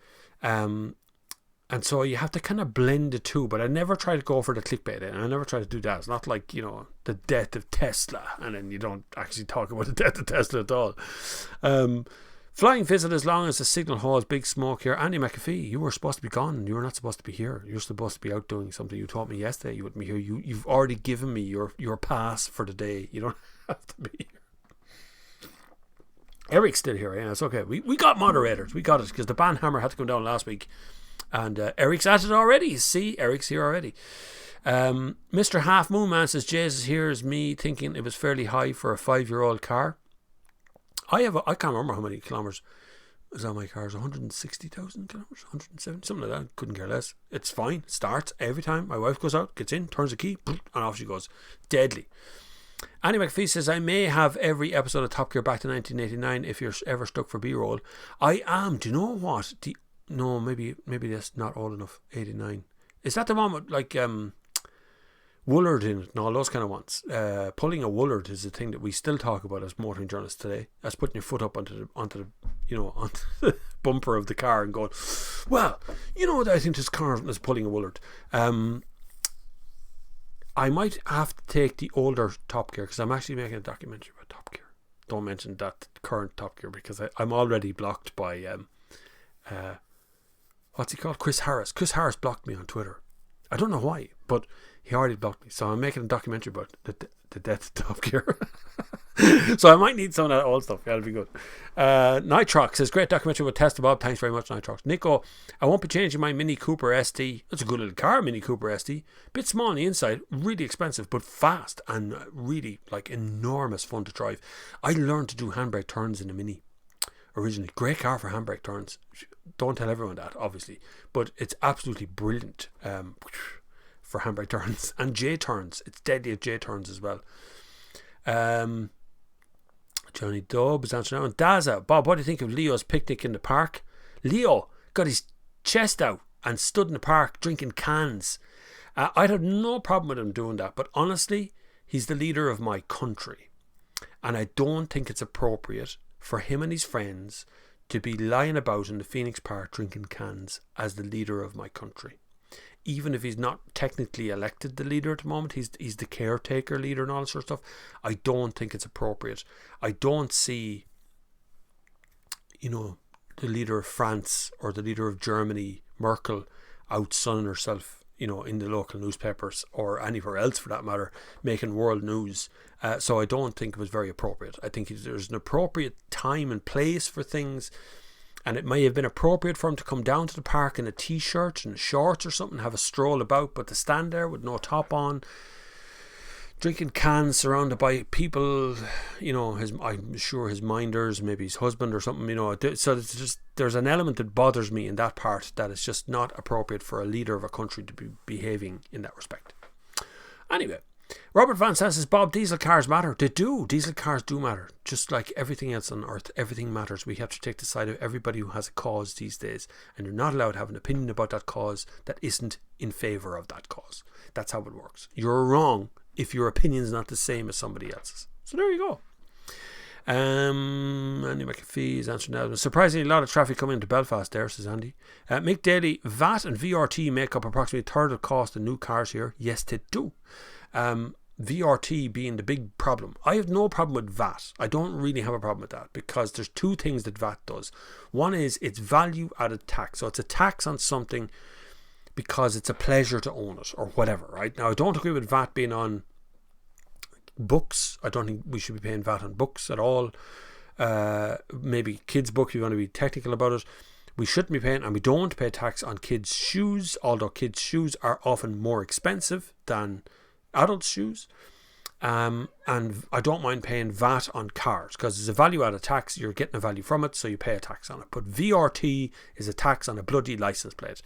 And so you have to kind of blend the two, but I never try to go for the clickbait, and I never try to do that. It's not like, you know, the death of Tesla, and then you don't actually talk about the death of Tesla at all. Flying visit as long as the signal holds, big smoke here. Andy McAfee, you were supposed to be gone. You were not supposed to be here. You're supposed to be out doing something. You told me yesterday you wouldn't be here. You've already given me your pass for the day. You don't have to be here. Eric's still here, yeah, it's okay. We got moderators. We got it, because the Banhammer had to come down last week. And Eric's at it already. See, Eric's here already. Mr. Half Moon Man says, Jesus, here's me thinking it was fairly high for a 5-year-old car. I can't remember how many kilometres was on my car. It's 160,000 kilometres, 170, something like that. Couldn't care less. It's fine. It starts every time. My wife goes out, gets in, turns the key, and off she goes. Deadly. Annie McPhee says, I may have every episode of Top Gear back to 1989 if you're ever stuck for B-roll. I am. Do you know what? No, maybe that's not old enough. 89. Is that the one with like Woolard in it and all those kind of ones? Pulling a Woolard is a thing that we still talk about as motoring journalists today. That's putting your foot up onto the bumper of the car and going, well, you know what, I think this car is pulling a Woolard. I might have to take the older Top Gear, because I'm actually making a documentary about Top Gear. Don't mention that current Top Gear, because I'm already blocked by what's he called? Chris Harris. Chris Harris blocked me on Twitter. I don't know why, but he already blocked me. So I'm making a documentary about the death of Top Gear. So I might need some of that old stuff. That'll be good. Nitrox says, great documentary about Tesla, Bob. Thanks very much, Nitrox. Nico, I won't be changing my Mini Cooper ST. It's a good little car, Mini Cooper ST. Bit small on the inside, really expensive, but fast and really like enormous fun to drive. I learned to do handbrake turns in the Mini originally. Great car for handbrake turns. Don't tell everyone that, obviously, but it's absolutely brilliant for handbrake turns and J turns. It's deadly at J turns as well. Johnny Dobb is answering now. And Daza, Bob, what do you think of Leo's picnic in the park? Leo got his chest out and stood in the park drinking cans. I'd have no problem with him doing that, but honestly, he's the leader of my country, and I don't think it's appropriate for him and his friends to be lying about in the Phoenix Park drinking cans as the leader of my country. Even if he's not technically elected the leader at the moment, he's the caretaker leader and all that sort of stuff. I don't think it's appropriate. I don't see, the leader of France or the leader of Germany, Merkel, out sunning herself, in the local newspapers or anywhere else for that matter, making world news. So I don't think it was very appropriate. I think there's an appropriate time and place for things. And it may have been appropriate for him to come down to the park in a t-shirt and shorts or something, have a stroll about, but to stand there with no top on, drinking cans, surrounded by people, I'm sure his minders, maybe his husband or something, so it's just, there's an element that bothers me in that part, that it's just not appropriate for a leader of a country to be behaving in that respect. Anyway, Robert Van Sant says, Bob, diesel cars matter. They do. Diesel cars do matter. Just like everything else on earth, everything matters. We have to take the side of everybody who has a cause these days, and you're not allowed to have an opinion about that cause that isn't in favour of that cause. That's how it works. You're wrong if your opinion's not the same as somebody else's. So there you go. Andy McAfee is answering now. Surprisingly, a lot of traffic coming into Belfast there, says Andy. Mick Daly, VAT and VRT make up approximately a third of the cost of new cars here. Yes, they do. VRT being the big problem. I have no problem with VAT. I don't really have a problem with that, because there's two things that VAT does. One is it's value added tax. So it's a tax on something because it's a pleasure to own it or whatever, right? Now, I don't agree with VAT being on books. I don't think we should be paying VAT on books at all. Maybe kids' books, if you want to be technical about it. We shouldn't be paying, and we don't pay tax on kids' shoes, although kids' shoes are often more expensive than adult shoes. And I don't mind paying VAT on cars, because it's a value added tax. You're getting a value from it, so you pay a tax on it. But VRT is a tax on a bloody license plate,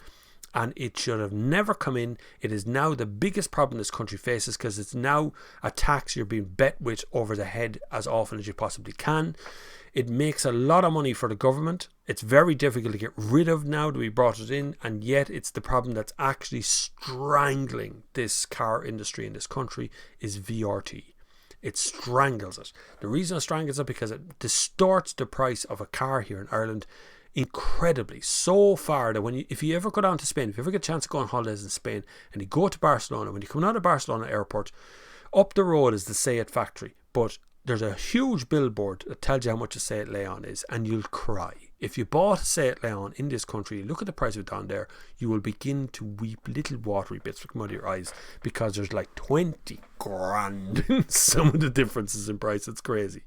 and it should have never come in. It is now the biggest problem this country faces, because it's now a tax you're being bet with over the head as often as you possibly can. It makes a lot of money for the government. It's very difficult to get rid of now that we brought it in, and yet it's the problem that's actually strangling this car industry in this country is VRT. It strangles it. The reason it strangles it because it distorts the price of a car here in Ireland incredibly, so far that if you ever go down to Spain, if you ever get a chance to go on holidays in Spain and you go to Barcelona, when you come out of Barcelona airport, up the road is the Seat factory, but there's a huge billboard that tells you how much a Seat Leon is, and you'll cry. If you bought a Seat Leon in this country, look at the price of it down there, you will begin to weep. Little watery bits will come out of your eyes, because there's like 20 grand in some of the differences in price. It's crazy.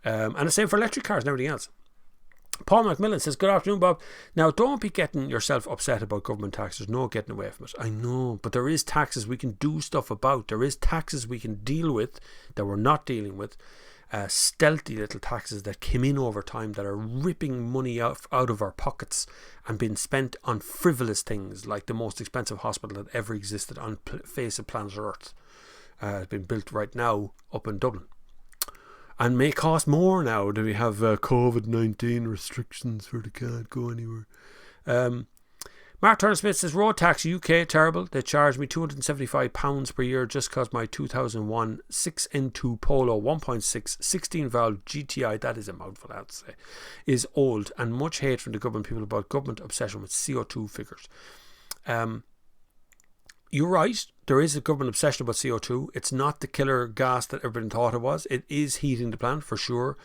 And the same for electric cars and everything else. Paul McMillan says, good afternoon, Bob. Now, don't be getting yourself upset about government tax. There's no getting away from it. I know, but there is taxes we can do stuff about. There is taxes we can deal with that we're not dealing with. Stealthy little taxes that came in over time that are ripping money out of our pockets and being spent on frivolous things like the most expensive hospital that ever existed on face of planet Earth. Has been built right now up in Dublin. And may cost more now that we have COVID-19 restrictions where they can't go anywhere. Mark Turner Smith says, road tax UK, terrible. They charge me £275 per year just because my 2001 6N2 Polo 1.6 16 valve GTI, that is a mouthful I have to say, is old, and much hate from the government people about government obsession with CO2 figures. You're right, there is a government obsession about CO2. It's not the killer gas that everybody thought it was. It is heating the planet for sure,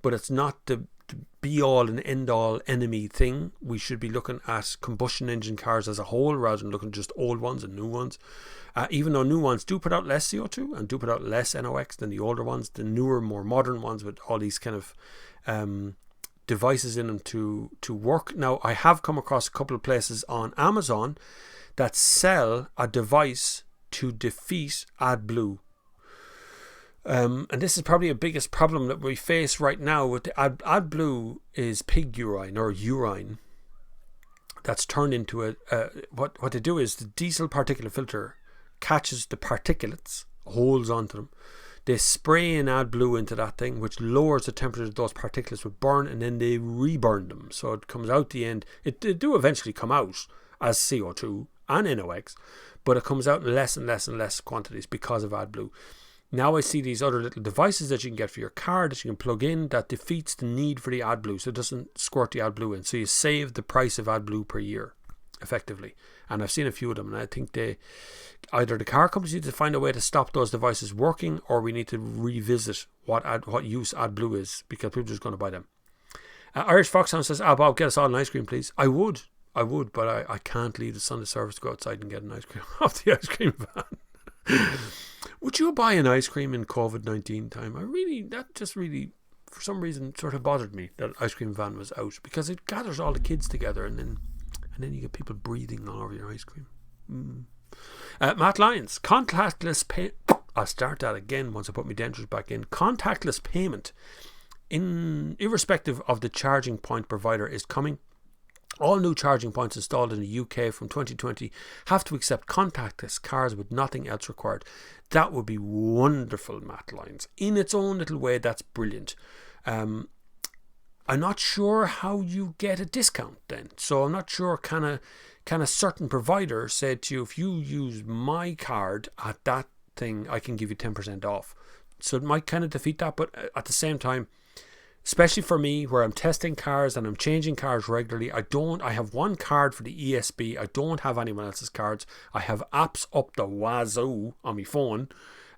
but it's not the the be-all and end-all enemy thing. We should be looking at combustion engine cars as a whole rather than looking at just old ones and new ones. Even though new ones do put out less CO2 and do put out less NOx than the older ones, the newer, more modern ones with all these kind of devices in them to work. Now, I have come across a couple of places on Amazon that sell a device to defeat AdBlue. And this is probably the biggest problem that we face right now with the AdBlue is pig urine or urine that's turned into what they do is the diesel particulate filter catches the particulates, holds onto them. They spray in AdBlue into that thing, which lowers the temperature of those particulates would burn, and then they reburn them. So it comes out the end. It do eventually come out as CO2 and NOx, but it comes out in less and less and less quantities because of AdBlue. Now I see these other little devices that you can get for your car that you can plug in that defeats the need for the AdBlue, so it doesn't squirt the AdBlue in. So you save the price of AdBlue per year, effectively. And I've seen a few of them, and I think either the car companies need to find a way to stop those devices working, or we need to revisit what use AdBlue is, because people are just going to buy them. Irish Foxhound says, Bob, get us all an ice cream, please. I would, but I can't leave the Sunday service to go outside and get an ice cream off the ice cream van. Would you buy an ice cream in COVID-19 time? That just really, for some reason, sort of bothered me that ice cream van was out, because it gathers all the kids together, and then you get people breathing all over your ice cream. Matt Lyons, contactless pay. I'll start that again once I put my dentures back in. Contactless payment, irrespective of the charging point provider, is coming. All new charging points installed in the UK from 2020 have to accept contactless cards with nothing else required. That would be wonderful, Matt Lyons. In its own little way, that's brilliant. I'm not sure how you get a discount then. So I'm not sure can a certain provider say to you, if you use my card at that thing, I can give you 10% off. So it might kind of defeat that, but at the same time, especially for me, where I'm testing cars and I'm changing cars regularly, I have one card for the ESB. I don't have anyone else's cards. I have apps up the wazoo on my phone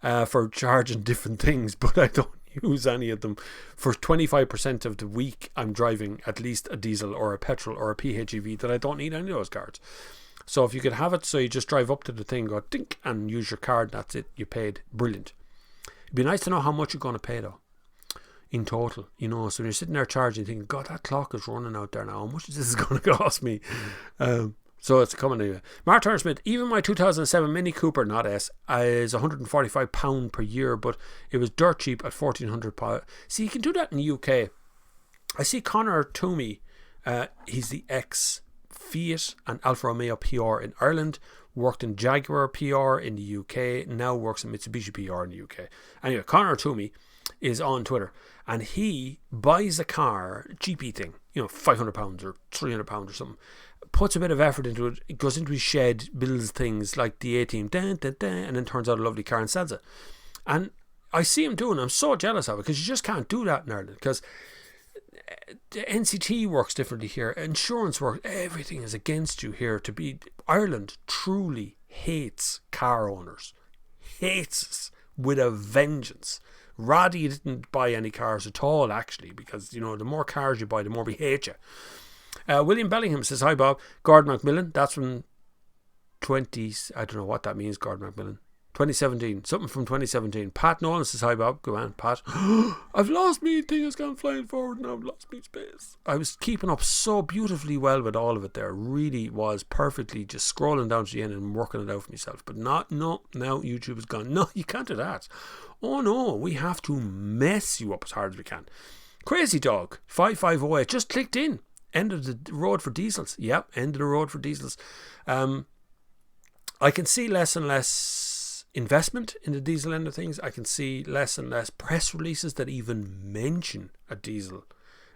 for charging different things, but I don't use any of them. For 25% of the week, I'm driving at least a diesel or a petrol or a PHEV that I don't need any of those cards. So if you could have it so you just drive up to the thing, go dink, and use your card, that's it, you paid. Brilliant. It'd be nice to know how much you're going to pay though, in total, so when you're sitting there charging, thinking, God, that clock is running out there now, how much is this going to cost me? So it's coming anyway. Mark Turner Smith, even my 2007 Mini Cooper, not S, is £145 per year, but it was dirt cheap at £1,400. See, you can do that in the UK. I see Connor Toomey, he's the ex-Fiat and Alfa Romeo PR in Ireland, worked in Jaguar PR in the UK, now works in Mitsubishi PR in the UK. Anyway, Connor Toomey is on Twitter, and he buys a car, GP thing, £500 or £300 or something, puts a bit of effort into it, it goes into his shed, builds things like the A-Team, and then turns out a lovely car and sells it. And I see him doing it. I'm so jealous of it, because you just can't do that in Ireland, because the NCT works differently here, insurance works, everything is against you here. Ireland truly hates car owners, hates us with a vengeance. Roddy didn't buy any cars at all, actually, because the more cars you buy, the more we hate you. William Bellingham says, hi Bob. Gordon Macmillan, that's from I don't know what that means, Gordon Macmillan. 2017, something from 2017. Pat Nolan says, hi Bob. Go on, Pat. I've lost me thing, has gone flying forward and I've lost me space. I was keeping up so beautifully well with all of it there. Really was perfectly just scrolling down to the end and working it out for myself. But now YouTube is gone. No, you can't do that. Oh no, we have to mess you up as hard as we can. Crazy Dog 5508 just clicked in. End of the road for diesels. Yep, end of the road for diesels. I can see less and less investment in the diesel end of things. I can see less and less press releases that even mention a diesel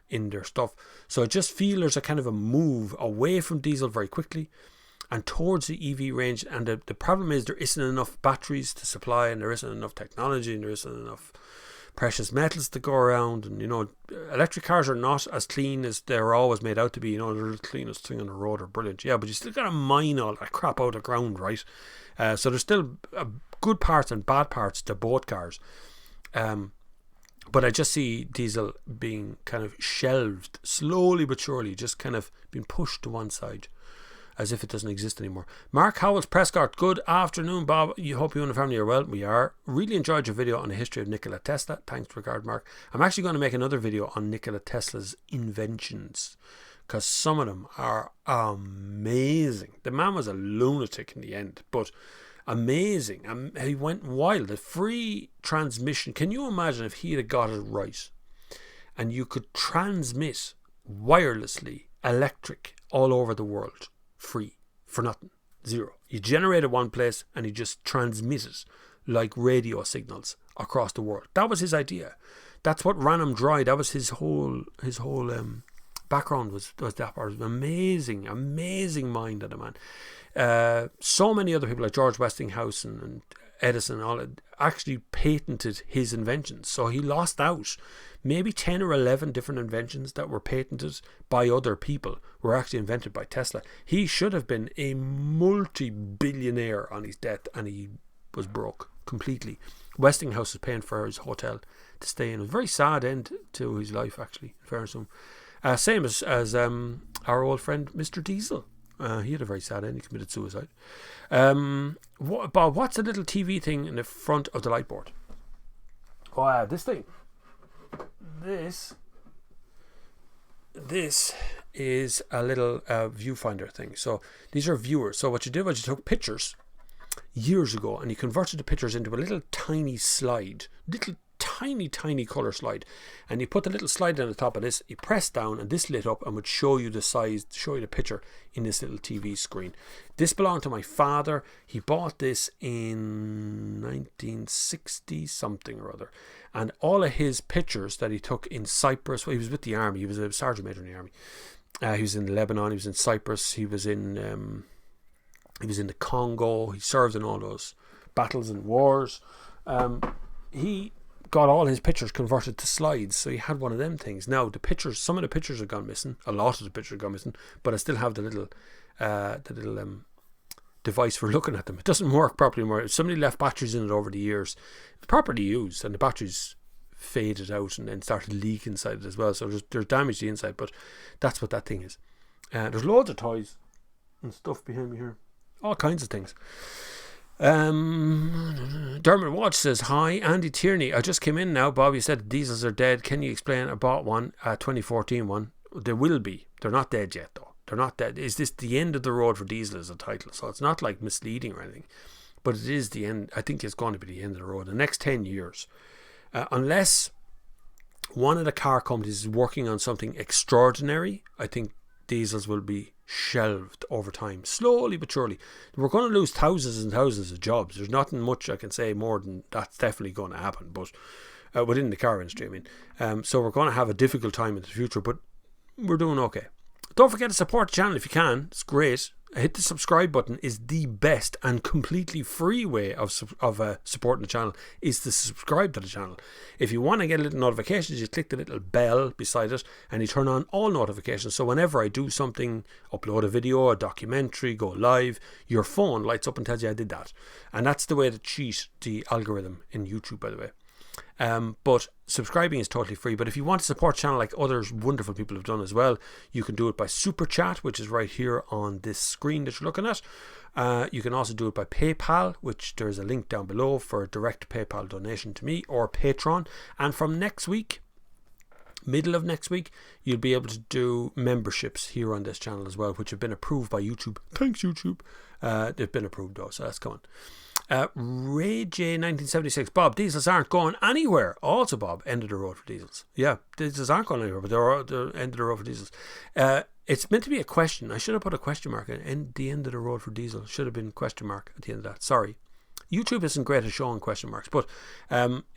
in their stuff. So I just feel there's a kind of a move away from diesel very quickly and towards the EV range. And the problem is there isn't enough batteries to supply, and there isn't enough technology, and there isn't enough precious metals to go around. And electric cars are not as clean as they're always made out to be. They're the cleanest thing on the road, are brilliant, yeah, but you still gotta mine all that crap out of the ground, right? So there's still good parts and bad parts to both cars. But I just see diesel being kind of shelved slowly but surely, just kind of being pushed to one side as if it doesn't exist anymore. Mark Howells Prescott, good afternoon, Bob. You hope you and the family are well. We are. Really enjoyed your video on the history of Nikola Tesla. Thanks, regard, Mark. I'm actually going to make another video on Nikola Tesla's inventions, because some of them are amazing. The man was a lunatic in the end, but amazing. He went wild. The free transmission. Can you imagine if he had got it right and you could transmit wirelessly electric all over the world? Free, for nothing, zero. You generate it one place and you just transmit it like radio signals across the world. That was his idea. That's what ran him dry. That was his whole background was that part. Amazing mind of the man. So many other people like George Westinghouse and Edison and all actually patented his inventions. So he lost out. Maybe 10 or 11 different inventions that were patented by other people were actually invented by Tesla. He should have been a multi-billionaire on his death, and he was broke completely. Westinghouse was paying for his hotel to stay in. It was a very sad end to his life, actually, in fairness to him. Same as our old friend Mr. Diesel. He had a very sad end. He committed suicide. Bob, what's the little TV thing in the front of the light board? Oh, this thing. This is a little viewfinder thing. So these are viewers. So what you did was you took pictures years ago and you converted the pictures into a little tiny slide, little tiny color slide, and you put the little slide on the top of this. You press down and this lit up and would show you the size, show you the picture in this little TV screen. This belonged to my father. He bought this in 1960 something or other, and all of his pictures that he took in Cyprus, well, he was with the army, he was a sergeant major in the army, he was in Lebanon, he was in Cyprus, he was in the Congo, he served in all those battles and wars. He got all his pictures converted to slides, so he had one of them things. Now the pictures, some of the pictures have gone missing, a lot of the pictures have gone missing, but I still have the little device for looking at them. It doesn't work properly anymore. Somebody left batteries in it over the years. It's properly used, and the batteries faded out and then started leaking inside it as well, so there's damage to the inside, but that's what that thing is. There's loads of toys and stuff behind me here, all kinds of things. Dermot Watch says, hi, Andy Tierney, I just came in now. Bob, you said diesels are dead. Can you explain? I bought one, 2014 one. They will be. They're not dead yet though. They're not dead. Is this the end of the road for diesel as a title? So it's not like misleading or anything, but it is the end. I think it's going to be the end of the road the next 10 years, unless one of the car companies is working on something extraordinary. I think diesels will be shelved over time, slowly but surely. We're going to lose thousands and thousands of jobs. There's nothing much I can say more than that's definitely going to happen, but within the car industry, I mean. So we're going to have a difficult time in the future, but we're doing okay. Don't forget to support the channel if you can. It's great. Hit the subscribe button is the best and completely free way of supporting the channel, is to subscribe to the channel. If you want to get little notifications, you click the little bell beside it and you turn on all notifications, so whenever I do something, upload a video, a documentary, go live, your phone lights up and tells you I did that. And that's the way to cheat the algorithm in YouTube, by the way. But subscribing is totally free. But if you want to support the channel like others wonderful people have done as well, you can do it by Super Chat, which is right here on this screen that you're looking at. You can also do it by PayPal, which there's a link down below for a direct PayPal donation to me, or Patreon. And from next week, middle of next week, you'll be able to do memberships here on this channel as well, which have been approved by YouTube. Thanks, YouTube. They've been approved though, so that's coming. Ray J 1976, Bob, diesels aren't going anywhere. Also, Bob, end of the road for diesels. Yeah, diesels aren't going anywhere, but they're end of the road for diesels. It's meant to be a question. I should have put a question mark in the end of the road for diesel. Should have been question mark at the end of that. Sorry, YouTube isn't great at showing question marks, but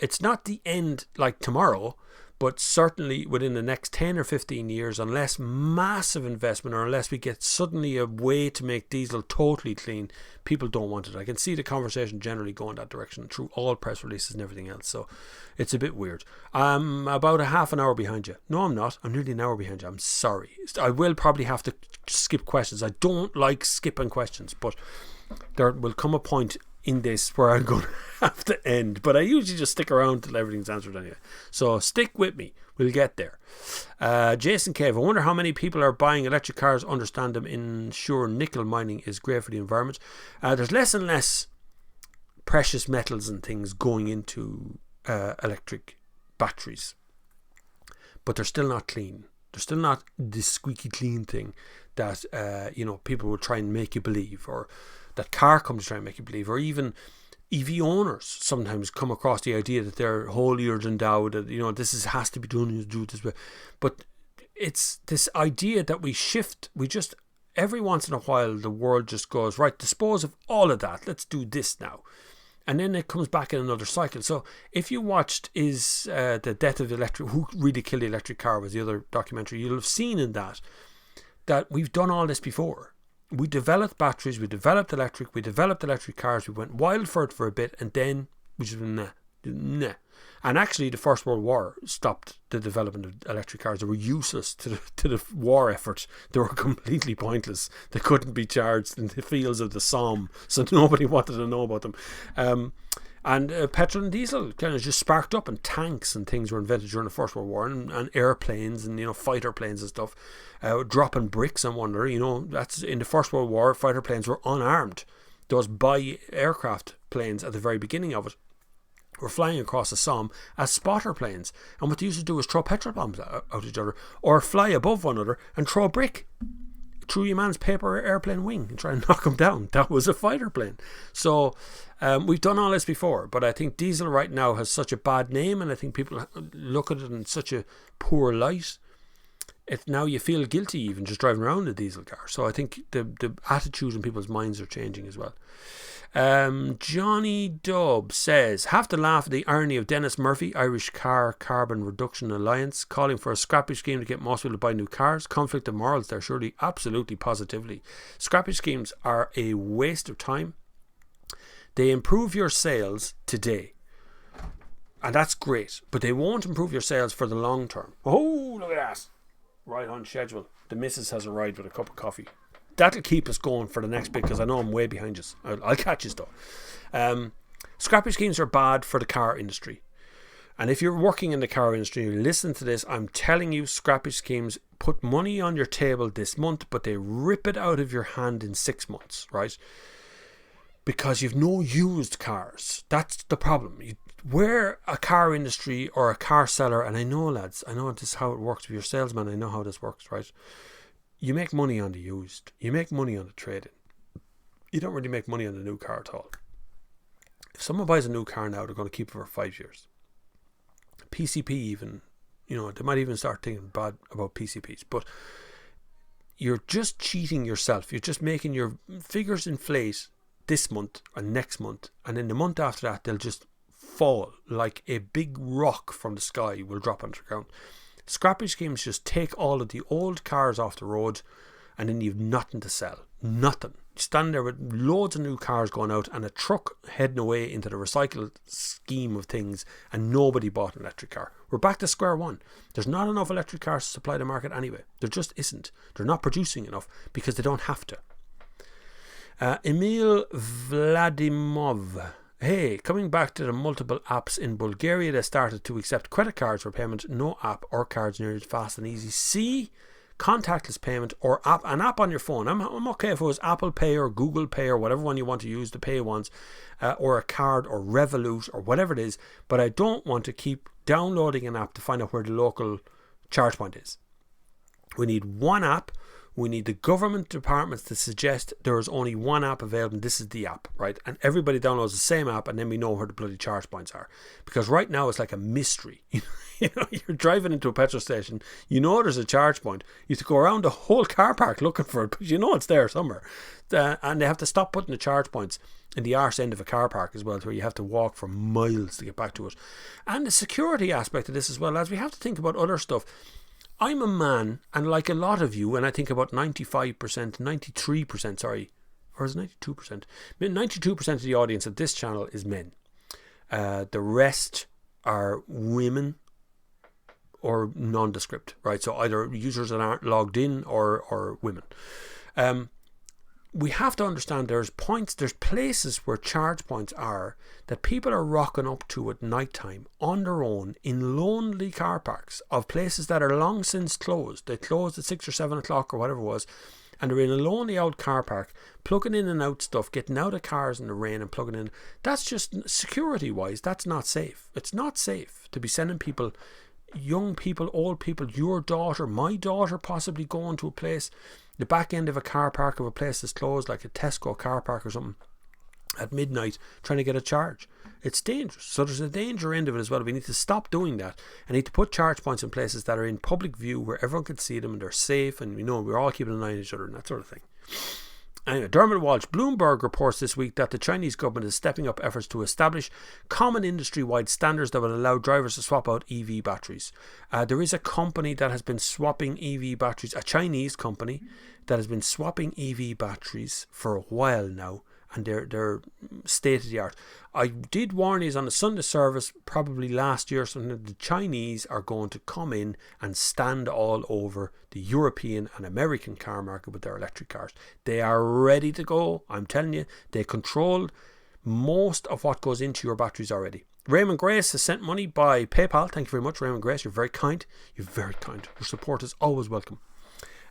it's not the end like tomorrow, but certainly within the next 10 or 15 years, unless massive investment or unless we get suddenly a way to make diesel totally clean, people don't want it. I can see the conversation generally going that direction through all press releases and everything else, so it's a bit weird. I'm about a half an hour behind you. No, I'm not. I'm nearly an hour behind you. I'm sorry. I will probably have to skip questions. I don't like skipping questions, but there will come a point in this where I'm going to have to end, but I usually just stick around till everything's answered anyway. So stick with me. We'll get there. Jason Cave, I wonder how many people are buying electric cars, understand them, ensure nickel mining is great for the environment. There's less and less precious metals and things going into electric batteries, but they're still not clean. They're still not this squeaky clean thing that people will try and make you believe, or that car companies try and make you believe, or even EV owners sometimes come across the idea that they're holier than thou, that this has to be done, you do it this way. But it's this idea that we just every once in a while the world just goes, right, dispose of all of that, let's do this now. And then it comes back in another cycle. So if you watched The Death of the Electric, Who Really Killed the Electric Car was the other documentary, you'll have seen in that we've done all this before. We developed batteries, we developed electric cars, we went wild for it for a bit, and then we just nah. And actually the First World War stopped the development of electric cars. They were useless to the war effort. They were completely pointless. They couldn't be charged in the fields of the Somme, so nobody wanted to know about them. And petrol and diesel kind of just sparked up, and tanks and things were invented during the First World War, and airplanes and fighter planes and stuff, dropping bricks on one another. That's in the First World War. Fighter planes were unarmed. Those aircraft planes at the very beginning of it were flying across the Somme as spotter planes, and what they used to do was throw petrol bombs out each other, or fly above one another and throw a brick through your man's paper airplane wing and try and knock him down. That was a fighter plane. So we've done all this before, but I think diesel right now has such a bad name, and I think people look at it in such a poor light. Now you feel guilty even just driving around a diesel car. So I think the attitudes in people's minds are changing as well. Johnny Dubb says, have to laugh at the irony of Dennis Murphy, Irish Car Carbon Reduction Alliance, calling for a scrappage scheme to get most people to buy new cars. Conflict of morals there, surely. Absolutely, positively. Scrappage schemes are a waste of time. They improve your sales today, and that's great, but they won't improve your sales for the long term. Oh, look at that. Right on schedule. The missus has arrived with a cup of coffee. That'll keep us going for the next bit, because I know I'm way behind you. I'll catch you though. Scrappage schemes are bad for the car industry. And if you're working in the car industry, you listen to this, I'm telling you, scrappage schemes put money on your table this month, but they rip it out of your hand in 6 months, right? Because you've no used cars. That's the problem. We're a car industry or a car seller, and I know, lads, I know this is how it works. If you're a salesman, I know how this works, right? You make money on the used. You make money on the trade-in. You don't really make money on the new car at all. If someone buys a new car now, they're going to keep it for 5 years. PCP even, they might even start thinking bad about PCPs. But you're just cheating yourself. You're just making your figures inflate this month and next month. And then the month after that, they'll just fall like a big rock from the sky will drop onto the ground. Scrappage schemes just take all of the old cars off the road, and then you've nothing to sell. Nothing. You stand there with loads of new cars going out and a truck heading away into the recycled scheme of things, and nobody bought an electric car. We're back to square one. There's not enough electric cars to supply the market anyway. There just isn't. They're not producing enough because they don't have to. Emil Vladimov. Hey, coming back to the multiple apps in Bulgaria that started to accept credit cards for payment, no app or cards near as fast and easy. See, contactless payment or an app on your phone. I'm okay if it was Apple Pay or Google Pay or whatever one you want to use, the pay ones, or a card or Revolut or whatever it is, but I don't want to keep downloading an app to find out where the local charge point is. We need one app. We need the government departments to suggest there is only one app available, and this is the app, right? And everybody downloads the same app, and then we know where the bloody charge points are. Because right now it's like a mystery. You're driving into a petrol station, there's a charge point. You have to go around the whole car park looking for it, but it's there somewhere. And they have to stop putting the charge points in the arse end of a car park as well, where you have to walk for miles to get back to it. And the security aspect of this as well, as we have to think about other stuff. I'm a man, and like a lot of you, and I think about 93%, sorry, or is it 92%? 92% of the audience of this channel is men. The rest are women or nondescript, right? So either users that aren't logged in or women. we have to understand there's places where charge points are that people are rocking up to at night time on their own in lonely car parks of places that are long since closed. They closed at 6 or 7 o'clock or whatever it was, and they're in a lonely old car park, plugging in and out stuff, getting out of cars in the rain and plugging in. That's just, security wise, that's not safe. It's not safe to be sending people, young people, old people, your daughter, my daughter, possibly going to a place, the back end of a car park of a place that's closed, like a Tesco car park or something, at midnight, trying to get a charge. It's dangerous. So there's a danger end of it as well. We need to stop doing that. I need to put charge points in places that are in public view where everyone can see them and they're safe, and we know we're all keeping an eye on each other and that sort of thing. Anyway, Dermot Walsh, Bloomberg reports this week that the Chinese government is stepping up efforts to establish common industry-wide standards that will allow drivers to swap out EV batteries. There is a company that has been swapping EV batteries, a Chinese company that has been swapping EV batteries for a while now, and they're state of the art. I did warn you on the Sunday service probably last year something that the Chinese are going to come in and stand all over the European and American car market with their electric cars. They are ready to go. I'm telling you, they control most of what goes into your batteries already. Raymond Grace has sent money by PayPal. Thank you very much, Raymond Grace. You're very kind. You're very kind. Your support is always welcome.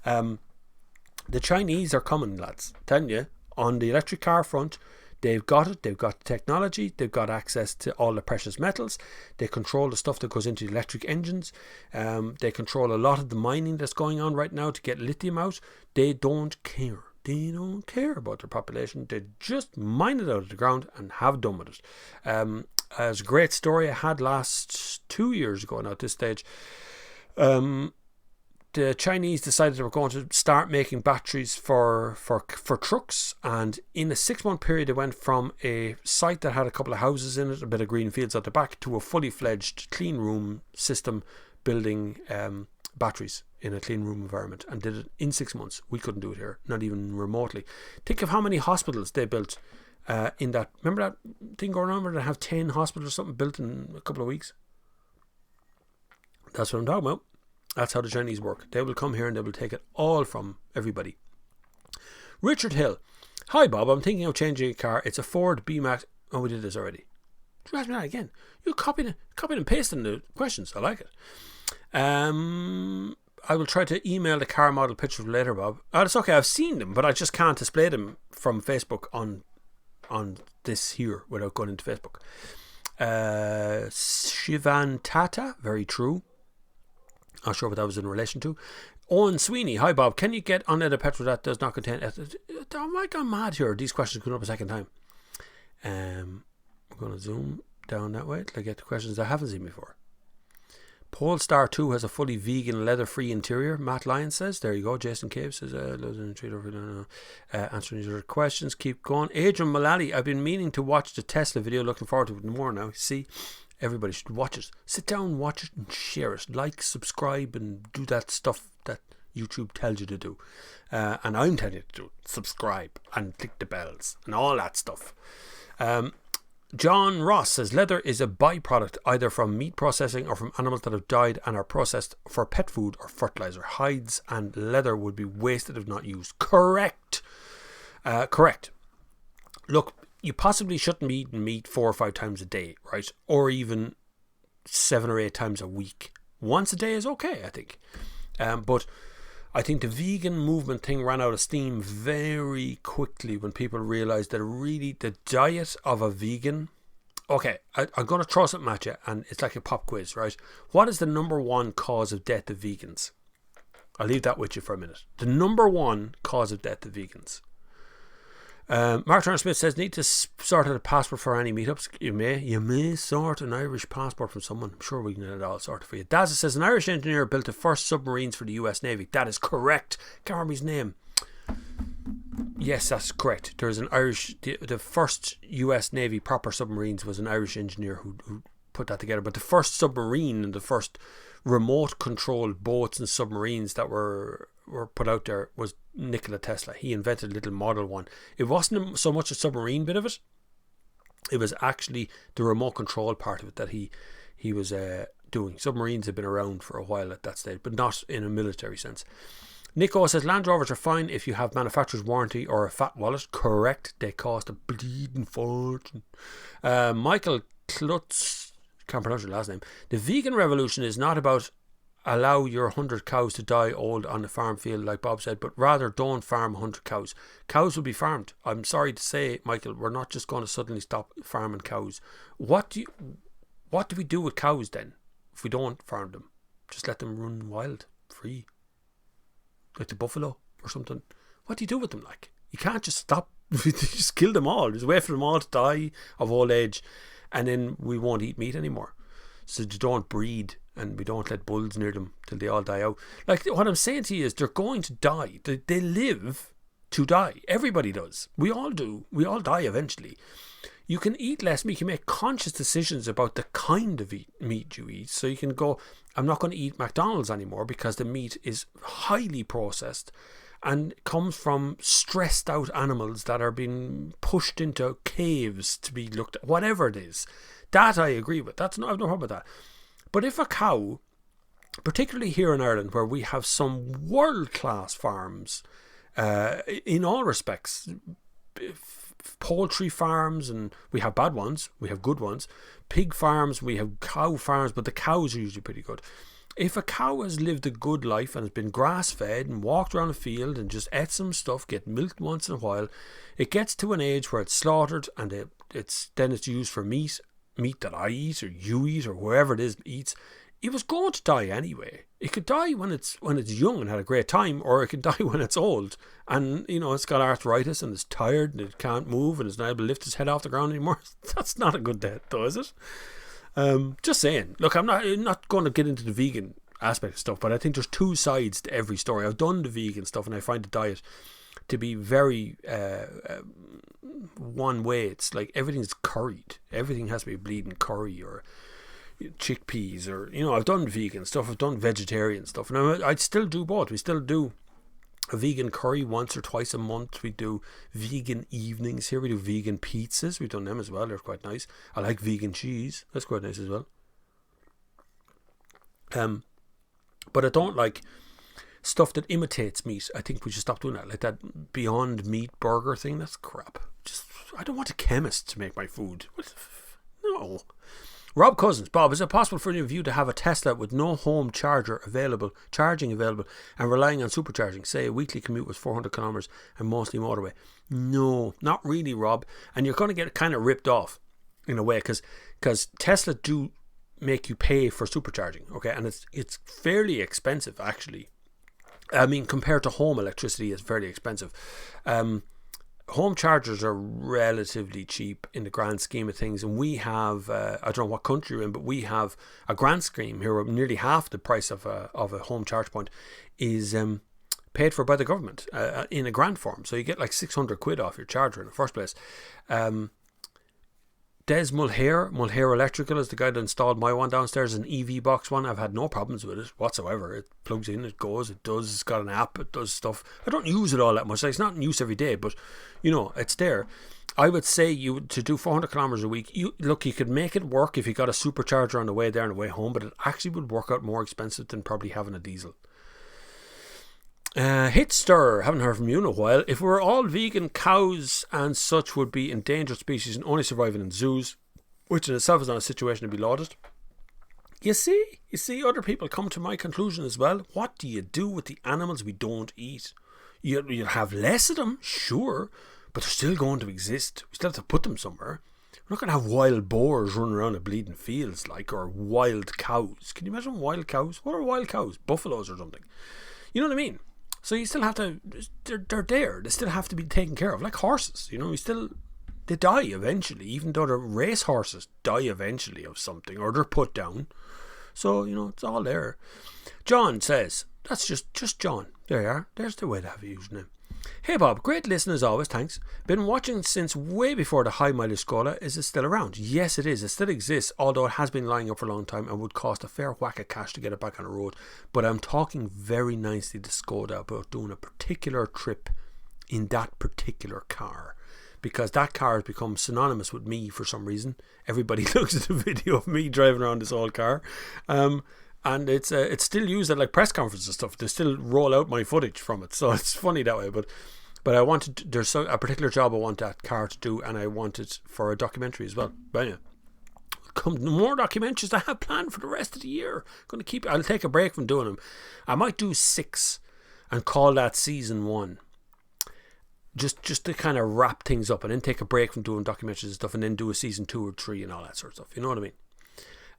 The Chinese are coming, lads. I'm telling you, on the electric car front, they've got it. They've got the technology. They've got access to all the precious metals. They control the stuff that goes into the electric engines. They control a lot of the mining that's going on right now to get lithium out. They don't care. They don't care about their population. They just mine it out of the ground and have done with it. As a great story I had last 2 years ago now at this stage. The Chinese decided they were going to start making batteries for trucks, and in a 6-month period they went from a site that had a couple of houses in it, a bit of green fields at the back, to a fully fledged clean room system building batteries in a clean room environment, and did it in 6 months. We couldn't do it here, not even remotely. Think of how many hospitals they built in that. Remember that thing going on where they have 10 hospitals or something built in a couple of weeks? That's what I'm talking about. That's how the Chinese work. They will come here and they will take it all from everybody. Richard Hill. Hi Bob, I'm thinking of changing a car. It's a Ford B-Max. Oh, we did this already. You ask me that again. You copied and pasted the questions. I like it. I will try to email the car model pictures later, Bob. Oh, it's okay. I've seen them, but I just can't display them from Facebook on this here without going into Facebook. Shivan Tata. Very true. Not sure what that was in relation to. Owen Sweeney. Hi Bob, can you get unleaded petrol that does not contain oh my god, I'm mad here. These questions come up a second time. I'm going to zoom down that way till I get the questions I haven't seen before. Polestar 2 has a fully vegan leather-free interior, Matt Lyons says. There you go. Jason Cave says answering your questions. Keep going. Adrian Mullally, I've been meaning to watch the Tesla video, looking forward to it more now. See, everybody should watch it. Sit down, watch it and share it. Like, subscribe and do that stuff that YouTube tells you to do. And I'm telling you to do. Subscribe and click the bells and all that stuff. John Ross says leather is a byproduct either from meat processing or from animals that have died and are processed for pet food or fertilizer. Hides and leather would be wasted if not used. Correct. Correct. Look, you possibly shouldn't be eating meat 4 or 5 times a day, right? Or even 7 or 8 times a week. Once a day is okay, I think. But I think the vegan movement thing ran out of steam very quickly when people realised that really the diet of a vegan... Okay, I'm going to throw something at you, and it's like a pop quiz, right? What is the number one cause of death of vegans? I'll leave that with you for a minute. The number one cause of death of vegans. Mark Turner Smith says, need to sort out a passport for any meetups. You may sort an Irish passport from someone. I'm sure we can get it all sorted for you. Dazza says, an Irish engineer built the first submarines for the US Navy. That is correct. Can't remember his name. Yes, that's correct. There's an Irish, the first US Navy proper submarines was an Irish engineer who put that together. But the first submarine and the first remote controlled boats and submarines that were put out there was Nikola Tesla. He invented a little model one. It wasn't so much a submarine bit of it. It was actually the remote control part of it that he was doing. Submarines have been around for a while at that stage, but not in a military sense. Nico says Land Rovers are fine if you have manufacturer's warranty or a fat wallet. Correct. They cost a bleeding fortune. Michael Klutz, can't pronounce your last name. The vegan revolution is not about allow your 100 cows to die old on the farm field, like Bob said, but rather don't farm 100 cows. Cows will be farmed. I'm sorry to say, Michael, we're not just going to suddenly stop farming cows. What do we do with cows then if we don't farm them? Just let them run wild, free, like the buffalo or something. What do you do with them? Like, you can't just stop. Just kill them all. Just wait for them all to die of old age, and then we won't eat meat anymore. So you don't breed, and we don't let bulls near them till they all die out. Like, what I'm saying to you is they're going to die. They live to die. Everybody does. We all do. We all die eventually. You can eat less meat. You can make conscious decisions about the kind of meat you eat. So you can go, I'm not going to eat McDonald's anymore because the meat is highly processed and comes from stressed out animals that are being pushed into caves to be looked at. Whatever it is. That I agree with. I've no problem with that. But if a cow, particularly here in Ireland, where we have some world-class farms, in all respects, poultry farms, and we have bad ones, we have good ones, pig farms, we have cow farms, but the cows are usually pretty good. If a cow has lived a good life and has been grass-fed and walked around a field and just ate some stuff, get milked once in a while, it gets to an age where it's slaughtered and it's used for meat that I eat or you eat or whoever it is eats. It was going to die anyway. It could die when it's young and had a great time, or it could die when it's old and it's got arthritis and it's tired and it can't move and it's not able to lift its head off the ground anymore. That's not a good death, though, is it? Just saying. Look, I'm not going to get into the vegan aspect of stuff, but I think there's two sides to every story. I've done the vegan stuff and I find the diet to be very one way. It's like everything's curried. Everything has to be bleeding curry or chickpeas, or I've done vegan stuff, I've done vegetarian stuff, and I'd still do both. We still do a vegan curry once or twice a month. We do vegan evenings here. We do vegan pizzas. We've done them as well. They're quite nice. I like vegan cheese. That's quite nice as well. But I don't like stuff that imitates meat. I think we should stop doing that. Like that Beyond Meat burger thing. That's crap. I don't want a chemist to make my food. No. Rob Cousins, Bob, is it possible for any of you to have a Tesla with no home charging available, and relying on supercharging? Say a weekly commute was 400 kilometers and mostly motorway. No, not really, Rob. And you're going to get kind of ripped off in a way, because Tesla do make you pay for supercharging, okay? And it's fairly expensive, actually. I mean, compared to home electricity, it's fairly expensive. Home chargers are relatively cheap in the grand scheme of things, and we have I don't know what country you're in, but we have a grand scheme here where nearly half the price of a home charge point is paid for by the government in a grant form, so you get like 600 quid off your charger in the first place. Des Mulhare Electrical is the guy that installed my one downstairs, an EV box one. I've had no problems with it whatsoever. It plugs in, it goes, it does, it's got an app, it does stuff. I don't use it all that much. Like, it's not in use every day, but it's there. I would say to do 400 kilometers a week, you could make it work if you got a supercharger on the way there and the way home, but it actually would work out more expensive than probably having a diesel. Hitster, haven't heard from you in a while. If we were all vegan, cows and such would be endangered species and only surviving in zoos, which in itself is not a situation to be lauded. You see, other people come to my conclusion as well. What do you do with the animals we don't eat? You have less of them, sure, but they're still going to exist. We still have to put them somewhere. We're not going to have wild boars running around the bleeding fields, or wild cows. Can you imagine wild cows? What are wild cows? Buffaloes or something. You know what I mean? So you still have to, they're there. They still have to be taken care of, like horses. They die eventually, even though the race horses die eventually of something, or they're put down. So, it's all there. John says, that's just John. There you are. There's the way to have a username. Hey Bob, great listen as always, thanks. Been watching since way before the high mileage Skoda. Is it still around? Yes, it is. It still exists, although it has been lying up for a long time and would cost a fair whack of cash to get it back on the road. But I'm talking very nicely to Skoda about doing a particular trip in that particular car, because that car has become synonymous with me for some reason. Everybody looks at the video of me driving around this old car. And it's still used at like press conferences and stuff. They still roll out my footage from it, so it's funny that way. But I wanted, there's a particular job I want that car to do, and I want it for a documentary as well. But anyway, come more documentaries I have planned for the rest of the year. I'll take a break from doing them. I might do 6 and call that season 1. Just to kind of wrap things up, and then take a break from doing documentaries and stuff, and then do a season 2 or 3 and all that sort of stuff. You know what I mean?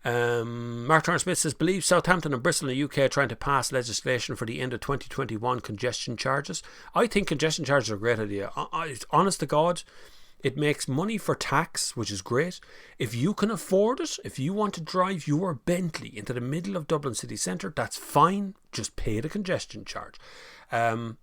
Mark Turner Smith says, believe Southampton and Bristol in the UK are trying to pass legislation for the end of 2021 congestion charges. I think congestion charges are a great idea. Honest to God, it makes money for tax, which is great. If you can afford it, if you want to drive your Bentley into the middle of Dublin city centre, that's fine. Just pay the congestion charge. And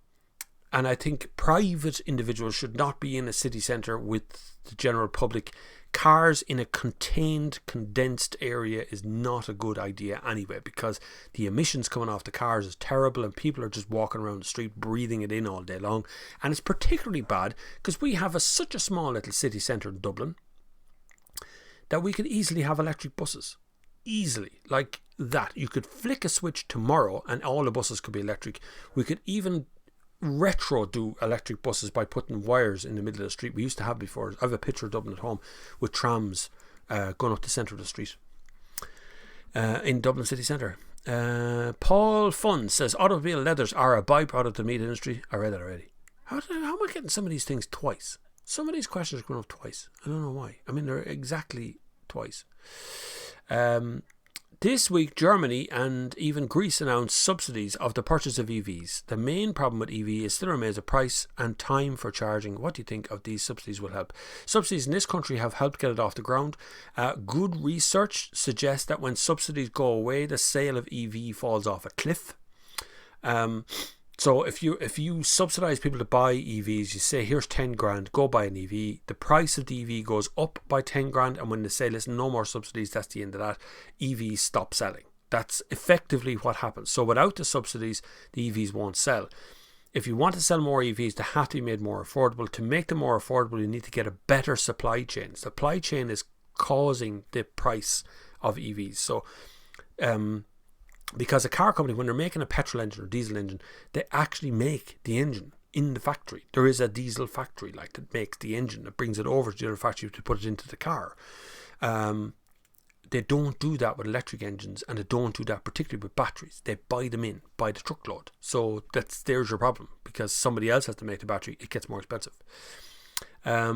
I think private individuals should not be in a city centre with the general public. Cars in a contained, condensed area is not a good idea anyway, because the emissions coming off the cars is terrible, and people are just walking around the street breathing it in all day long. And it's particularly bad because we have such a small little city centre in Dublin that we could easily have electric buses. Easily. Like that. You could flick a switch tomorrow and all the buses could be electric. We could even retro do electric buses by putting wires in the middle of the street. We used to have before. I have a picture of Dublin at home with trams going up the centre of the street in Dublin city centre. Paul Fun says automobile leathers are a byproduct of the meat industry. I read that already. How am I getting some of these things twice? Some of these questions are going up twice. I don't know why. I mean, they're exactly twice. This week, Germany and even Greece announced subsidies of the purchase of EVs. The main problem with EV is still remains the price and time for charging. What do you think of these subsidies will help? Subsidies in this country have helped get it off the ground. Good research suggests that when subsidies go away, the sale of EV falls off a cliff. So if you subsidise people to buy EVs, you say here's 10 grand, go buy an EV. The price of the EV goes up by 10 grand, and when they say listen, no more subsidies, that's the end of that. EVs stop selling. That's effectively what happens. So without the subsidies, the EVs won't sell. If you want to sell more EVs, they have to be made more affordable. To make them more affordable, you need to get a better supply chain. Supply chain is causing the price of EVs. So because a car company, when they're making a petrol engine or diesel engine, they actually make the engine in the factory. There is a diesel factory that makes the engine, that brings it over to the other factory to put it into the car. They don't do that with electric engines, and they don't do that particularly with batteries. They buy them in by the truckload. So there's your problem, because somebody else has to make the battery. It gets more expensive. I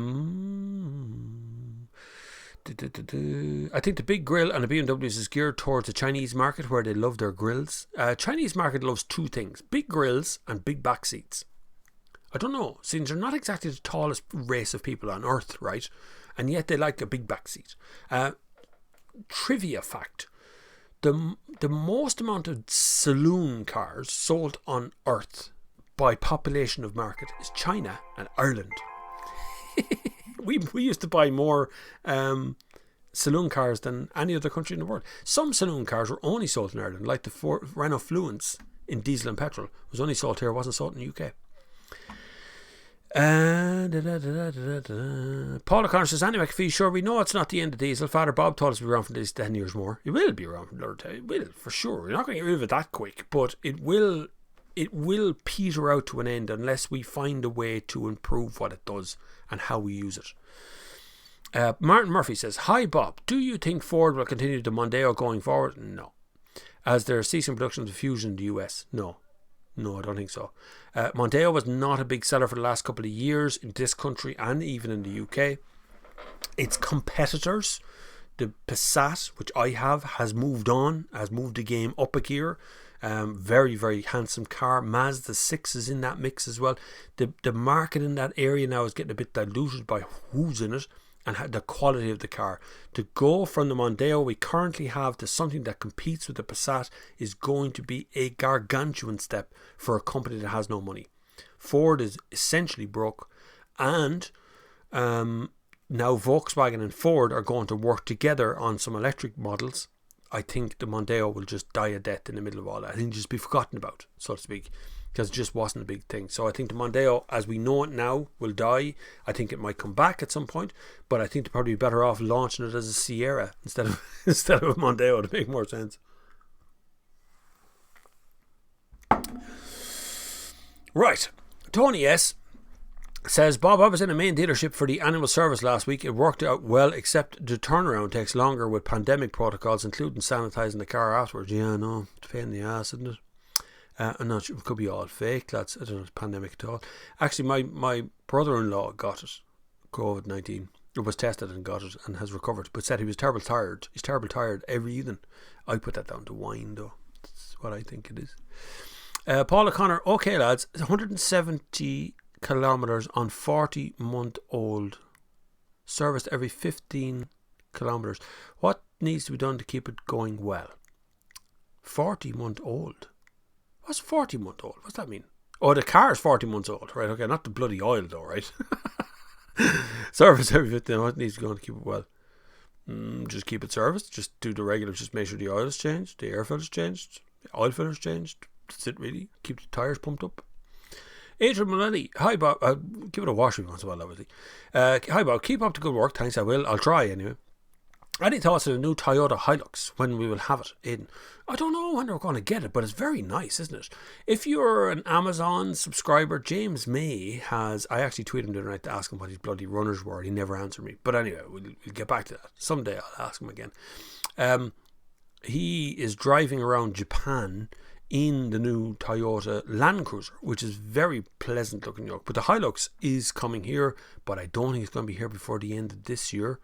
think the big grill and the BMWs is geared towards the Chinese market, where they love their grills. Chinese market loves 2 things: big grills and big back seats. I don't know, since they're not exactly the tallest race of people on earth, right? And yet they like a big back seat. Trivia fact: the most amount of saloon cars sold on earth by population of market is China and Ireland. We used to buy more saloon cars than any other country in the world. Some saloon cars were only sold in Ireland, like the Renault Fluence in diesel and petrol was only sold here, wasn't sold in the UK. Paul O'Connor says, anyway, McAfee, sure, we know it's not the end of diesel. Father Bob told us we'll be around for these 10 years more. It will be around for another 10. It will, for sure. We're not going to get rid of it that quick, but it will peter out to an end unless we find a way to improve what it does and how we use it. Martin Murphy says, hi Bob, do you think Ford will continue the Mondeo going forward? No. As they're ceasing production of the Fusion in the US? No, I don't think so. Mondeo was not a big seller for the last couple of years in this country and even in the UK. Its competitors, the Passat, which I have, has moved the game up a gear. Very, very handsome car. Mazda 6 is in that mix as well. The market in that area now is getting a bit diluted by who's in it and the quality of the car. To go from the Mondeo we currently have to something that competes with the Passat is going to be a gargantuan step for a company that has no money. Ford is essentially broke, and now Volkswagen and Ford are going to work together on some electric models. I think the Mondeo will just die a death in the middle of all that. I think it'll just be forgotten about, so to speak, because it just wasn't a big thing. So I think the Mondeo, as we know it now, will die. I think it might come back at some point, but I think they're probably better off launching it as a Sierra instead of a Mondeo to make more sense. Right. Tony S. says, Bob, I was in a main dealership for the annual service last week. It worked out well, except the turnaround takes longer with pandemic protocols, including sanitising the car afterwards. Yeah, I know. It's a pain in the ass, isn't it? I'm not sure. It could be all fake, lads. I don't know if it's pandemic at all. Actually, my brother-in-law got it, COVID-19. It was tested and got it and has recovered, but said he was terribly tired. He's terribly tired every evening. I put that down to wine, though. That's what I think it is. Paul O'Connor, okay, lads, 170 kilometres on 40-month-old, serviced every 15 kilometres. What needs to be done to keep it going well? 40-month-old? What's 40-month-old? What's that mean? Oh, the car is 40 months old, right? Okay, not the bloody oil, though, right? Service every 15. What needs to go on to keep it well? Just keep it serviced. Just do the regular. Just make sure the oil is changed, the air filter is changed, the oil filter is changed. That's it, really. Keep the tyres pumped up. Adrian Mullally, hi Bob. Give it a wash once in a while, obviously. Hi Bob, keep up the good work. Thanks, I will. I'll try anyway. Any thoughts on the new Toyota Hilux, when we will have it in? I don't know when we're going to get it, but it's very nice, isn't it? If you're an Amazon subscriber, James May has... I actually tweeted him the other night to ask him what his bloody runners were. He never answered me. But anyway, we'll get back to that. Someday I'll ask him again. He is driving around Japan in the new Toyota Land Cruiser, which is very pleasant looking yoke. But the Hilux is coming here, but I don't think it's going to be here before the end of this year.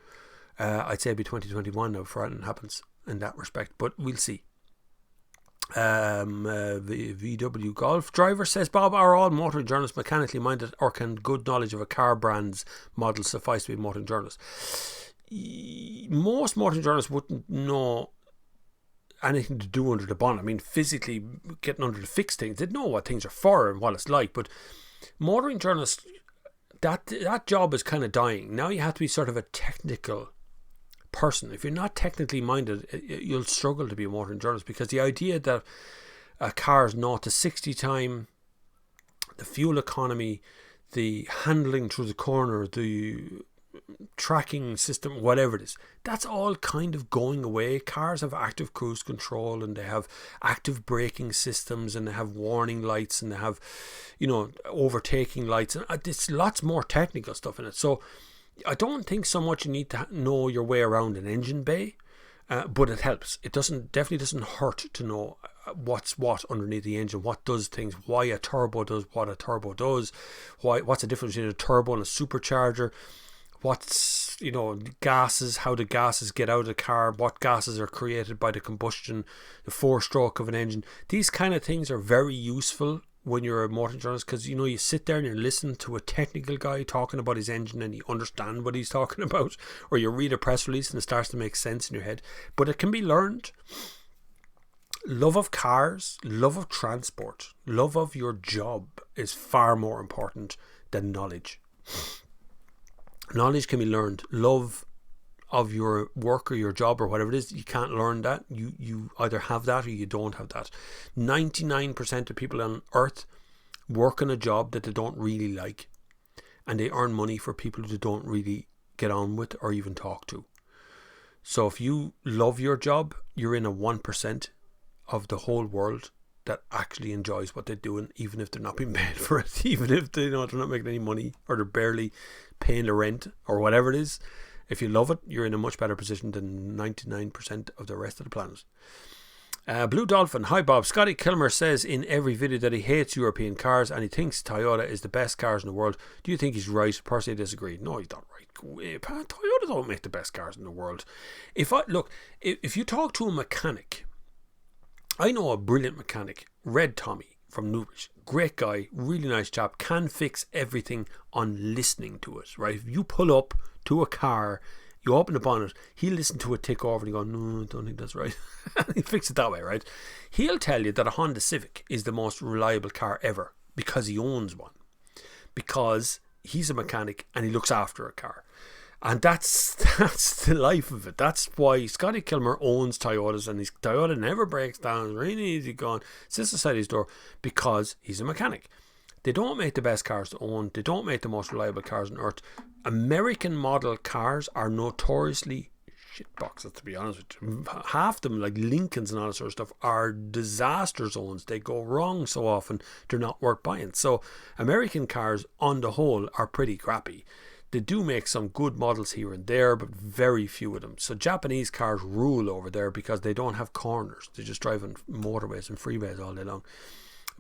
I'd say it'll be 2021 now before anything happens in that respect, but we'll see. VW Golf driver says, Bob, are all motoring journalists mechanically minded, or can good knowledge of a car brand's model suffice to be motoring journalists? Most motoring journalists wouldn't know anything to do under the bonnet. I mean, physically getting under to fix things, they'd know what things are for and what it's like, but motoring journalists, that job is kind of dying. Now you have to be sort of a technical person. If you're not technically minded, you'll struggle to be a motoring journalist, because the idea that a car's 0 to 60 time, the fuel economy, the handling through the corner, the tracking system, whatever it is, that's all kind of going away. Cars have active cruise control, and they have active braking systems, and they have warning lights, and they have, overtaking lights, and it's lots more technical stuff in it. So I don't think so much you need to know your way around an engine bay, but it helps. It definitely doesn't hurt to know what's what underneath the engine, what does things, why a turbo does what a turbo does, what's the difference between a turbo and a supercharger, what's, gases, how the gases get out of the car, what gases are created by the combustion, the four-stroke of an engine. These kind of things are very useful when you're a motor journalist, because you sit there and you listen to a technical guy talking about his engine and you understand what he's talking about, or you read a press release and it starts to make sense in your head. But it can be learned. Love of cars, love of transport, love of your job is far more important than knowledge. Knowledge can be learned. Love of your work or your job or whatever it is, you can't learn that. You either have that or you don't have that. 99% of people on earth work on a job that they don't really like, and they earn money for people who they don't really get on with or even talk to. So if you love your job, you're in a 1% of the whole world that actually enjoys what they're doing, even if they're not being paid for it, even if they're not making any money, or they're barely paying the rent or whatever it is. If you love it, you're in a much better position than 99% of the rest of the planet. Blue Dolphin, hi Bob. Scotty Kilmer says in every video that he hates European cars and he thinks Toyota is the best cars in the world. Do you think he's right? Personally, I disagree. No, he's not right. Toyota don't make the best cars in the world. If you talk to a mechanic, I know a brilliant mechanic, Red Tommy from Newbridge, great guy, really nice chap, can fix everything on listening to it, right? If you pull up to a car, you open the bonnet, he'll listen to it tick over and go, no, I don't think that's right. He'll fix it that way, right? He'll tell you that a Honda Civic is the most reliable car ever because he owns one, because he's a mechanic and he looks after a car. And that's the life of it. That's why Scotty Kilmer owns Toyotas, and his Toyota never breaks down. It's really easy going. Sits beside his door because he's a mechanic. They don't make the best cars to own. They don't make the most reliable cars on earth. American model cars are notoriously shit boxes, to be honest with you. Half them, like Lincolns and all that sort of stuff, are disaster zones. They go wrong so often, they're not worth buying. So American cars, on the whole, are pretty crappy. They do make some good models here and there, but very few of them. So Japanese cars rule over there because they don't have corners. They just drive on motorways and freeways all day long.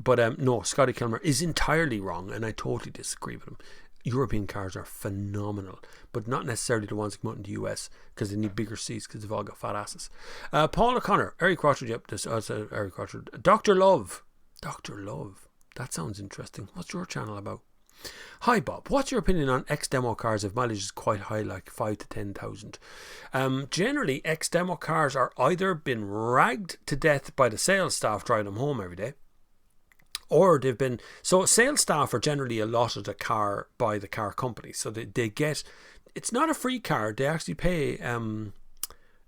But no, Scotty Kilmer is entirely wrong, and I totally disagree with him. European cars are phenomenal, but not necessarily the ones that come out in the US, because they need bigger seats because they've all got fat asses. Paul O'Connor, Eric Quattro, yep, this Eric Quattro. Dr. Love, that sounds interesting. What's your channel about? Hi Bob, what's your opinion on ex-demo cars if mileage is quite high, like 5 to 10,000? Generally, ex-demo cars are either been ragged to death by the sales staff driving them home every day, or they've been, so sales staff are generally allotted a car by the car company, so they get, it's not a free car, they actually pay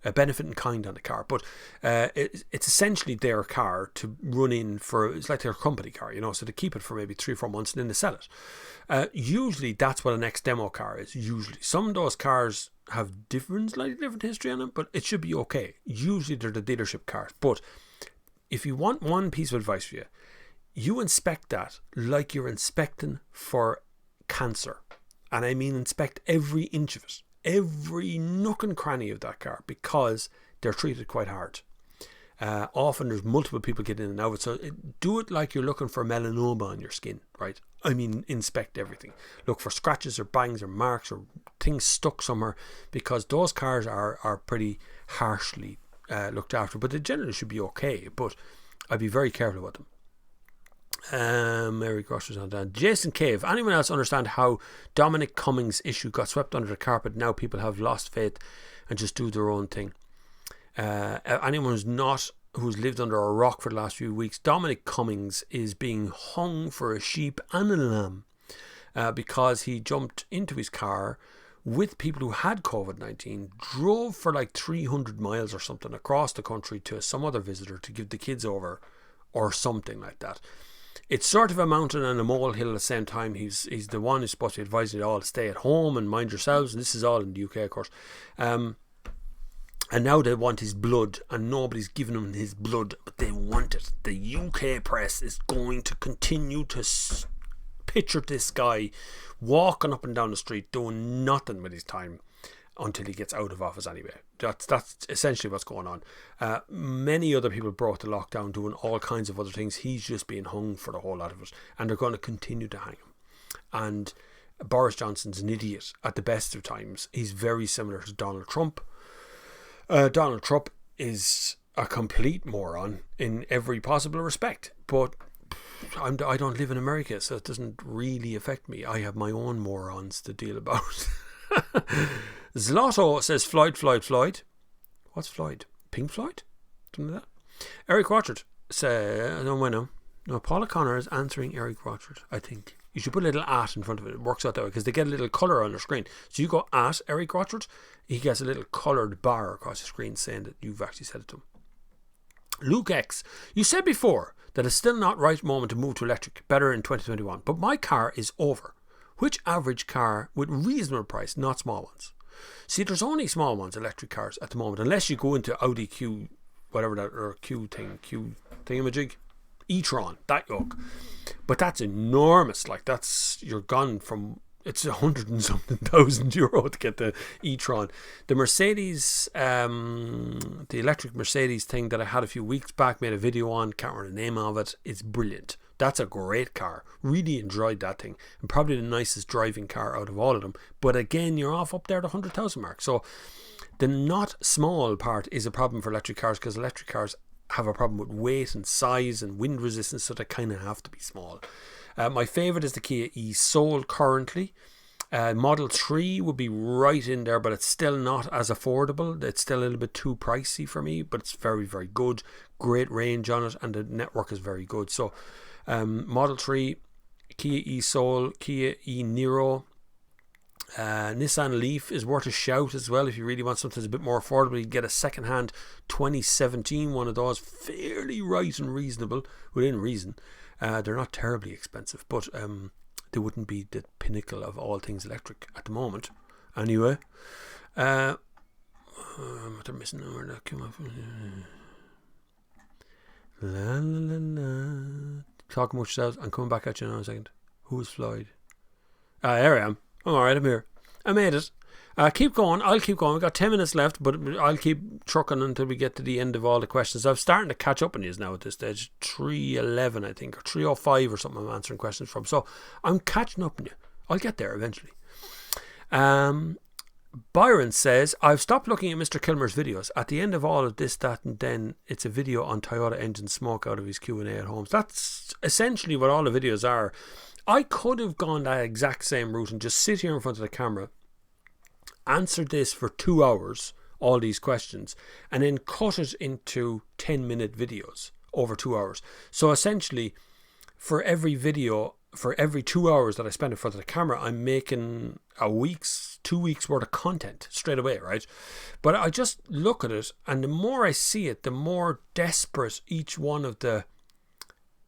a benefit in kind on the car, but it's essentially their car to run in for. It's like their company car, so they keep it for maybe 3 or 4 months and then they sell it. Usually that's what an ex-demo car is. Usually some of those cars have slightly different history on them, but it should be okay. Usually they're the dealership cars. But if you want one piece of advice for you, you inspect that like you're inspecting for cancer. And I mean inspect every inch of it, every nook and cranny of that car, because they're treated quite hard. Often there's multiple people getting in and out. So do it like you're looking for melanoma on your skin, right? I mean, inspect everything. Look for scratches or bangs or marks or things stuck somewhere, because those cars are pretty harshly looked after. But they generally should be okay, but I'd be very careful about them. Mary Grosh's on that. Jason Cave. Anyone else understand how Dominic Cummings' issue got swept under the carpet? Now people have lost faith and just do their own thing. Anyone who's lived under a rock for the last few weeks, Dominic Cummings is being hung for a sheep and a lamb because he jumped into his car with people who had COVID-19, drove for like 300 miles or something across the country to some other visitor to give the kids over or something like that. It's sort of a mountain and a molehill at the same time. He's the one who's supposed to be advising you all to stay at home and mind yourselves. And this is all in the UK, of course. And now they want his blood, and nobody's giving him his blood, but they want it. The UK press is going to continue to picture this guy walking up and down the street doing nothing with his time until he gets out of office anyway. That's essentially what's going on. Many other people broke the lockdown doing all kinds of other things. He's just being hung for the whole lot of it, and they're going to continue to hang him. And Boris Johnson's an idiot at the best of times. He's very similar to Donald Trump. Donald Trump is a complete moron in every possible respect, but I don't live in America, so it doesn't really affect me. I have my own morons to deal about. Zlotto says Floyd. What's Floyd? Pink Floyd? Something like that. Eric Watchard says, no, Paul O'Connor is answering Eric Watchard, I think. You should put a little at in front of it. It works out that way because they get a little colour on their screen. So you go at Eric Watchard, he gets a little coloured bar across the screen saying that you've actually said it to him. Luke X, you said before that it's still not right moment to move to electric, better in 2021, but my car is over. Which average car with reasonable price, not small ones? See, there's only small ones, electric cars at the moment, unless you go into Audi Q, whatever that, or Q thingamajig, e-tron, that yoke. But that's enormous. Like, you're gone from, it's 100 and something thousand euro to get the e-tron. The Mercedes, the electric Mercedes thing that I had a few weeks back, made a video on, can't remember the name of it. It's brilliant. That's a great car. Really enjoyed that thing. And probably the nicest driving car out of all of them. But again, you're off up there at the 100,000 mark. So the not small part is a problem for electric cars, because electric cars have a problem with weight and size and wind resistance, so they kind of have to be small. My favourite is the Kia e-Soul currently. Model 3 would be right in there, but it's still not as affordable. It's still a little bit too pricey for me, but it's very, very good. Great range on it, and the network is very good. So Model 3, Kia e-Soul, Kia e-Niro, Nissan Leaf is worth a shout as well if you really want something that's a bit more affordable. You get a second-hand 2017 one of those, fairly right and reasonable, within reason. They're not terribly expensive, but they wouldn't be the pinnacle of all things electric at the moment. Anyway, what they're missing over that came up. La la la la. Talking much yourselves. I'm coming back at you in a second. Who's Floyd? There I am. I'm alright, I'm here. I made it. Keep going. I'll keep going. We've got 10 minutes left, but I'll keep trucking until we get to the end of all the questions. I'm starting to catch up on you now at this stage. 3:11, I think, or 3:05 or something I'm answering questions from. So I'm catching up on you. I'll get there eventually. Byron says, I've stopped looking at Mr. Kilmer's videos. At the end of all of this, that, and then it's a video on Toyota engine smoke out of his Q&A at home. So that's essentially what all the videos are. I could have gone that exact same route and just sit here in front of the camera, answer this for 2 hours, all these questions, and then cut it into 10-minute videos over 2 hours. So essentially, for every video, for every 2 hours that I spend in front of the camera, I'm making 2 weeks worth of content straight away, right? But I just look at it, and the more I see it, the more desperate each one of the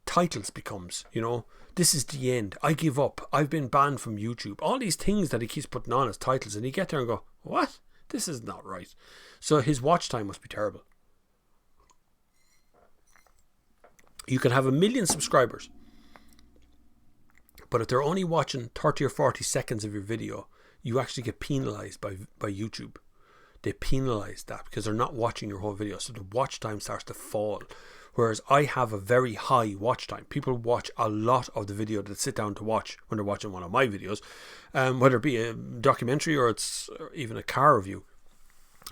titles becomes, you know. This is the end. I give up. I've been banned from YouTube. All these things that he keeps putting on as titles, and you get there and go, what? This is not right. So his watch time must be terrible. You can have 1 million subscribers, but if they're only watching 30 or 40 seconds of your video, you actually get penalized by YouTube. They penalize that because they're not watching your whole video. So the watch time starts to fall. Whereas I have a very high watch time. People watch a lot of the video that sit down to watch when they're watching one of my videos, whether it be a documentary or it's even a car review.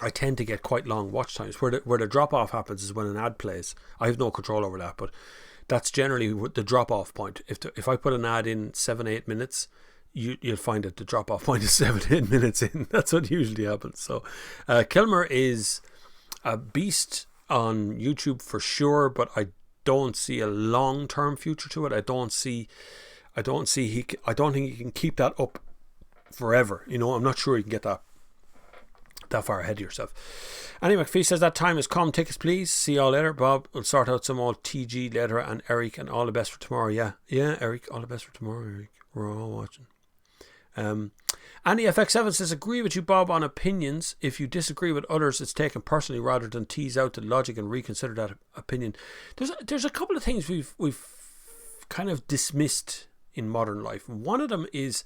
I tend to get quite long watch times. Where the drop off happens is when an ad plays. I have no control over that, but that's generally the drop off point. If I put an ad in 7-8 minutes, you'll find that the drop off point is 7-8 minutes in. That's what usually happens. So Kilmer is a beast on YouTube for sure, but I don't see a long-term future to it. I don't think he can keep that up forever. You know, I'm not sure you can get that far ahead of yourself. Anyway, McPhee says that time has come. Tickets, please. See y'all later. Bob will sort out some old TG later, and Eric, and all the best for tomorrow. Yeah, Eric, all the best for tomorrow, Eric. We're all watching. Andy FX7 says, agree with you, Bob, on opinions. If you disagree with others, it's taken personally rather than tease out the logic and reconsider that opinion. There's a couple of things we've kind of dismissed in modern life. One of them is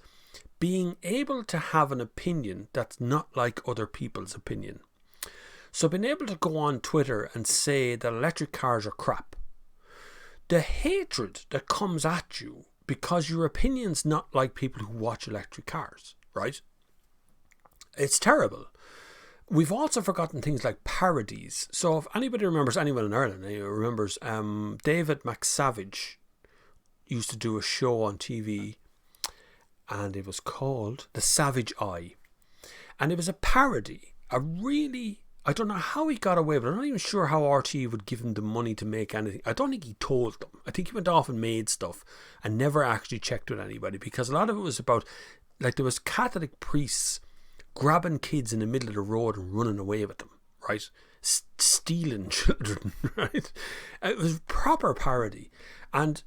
being able to have an opinion that's not like other people's opinion. So being able to go on Twitter and say that electric cars are crap. The hatred that comes at you because your opinion's not like people who watch electric cars, right? It's terrible. We've also forgotten things like parodies. So if anybody remembers, anyone in Ireland remembers, David McSavage used to do a show on TV, and it was called The Savage Eye. And it was a parody, I don't know how he got away with it. I'm not even sure how RTE would give him the money to make anything. I don't think he told them. I think he went off and made stuff and never actually checked with anybody, because a lot of it was about, like, there was Catholic priests grabbing kids in the middle of the road and running away with them, right? Stealing children, right? It was proper parody. And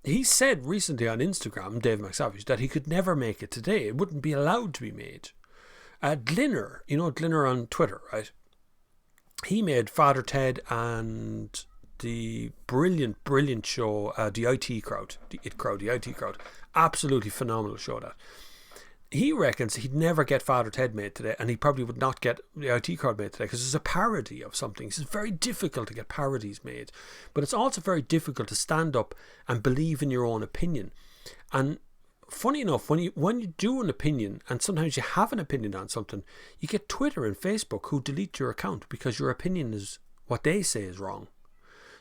he said recently on Instagram, Dave McSavage, that he could never make it today. It wouldn't be allowed to be made. Glinner, you know Glinner on Twitter, right? He made Father Ted and the brilliant show, the IT Crowd. Absolutely phenomenal show, that. He reckons he'd never get Father Ted made today, and he probably would not get the IT Crowd made today, because it's a parody of something. It's very difficult to get parodies made, but it's also very difficult to stand up and believe in your own opinion. And funny enough, when you do an opinion, and sometimes you have an opinion on something, you get Twitter and Facebook who delete your account because your opinion is what they say is wrong.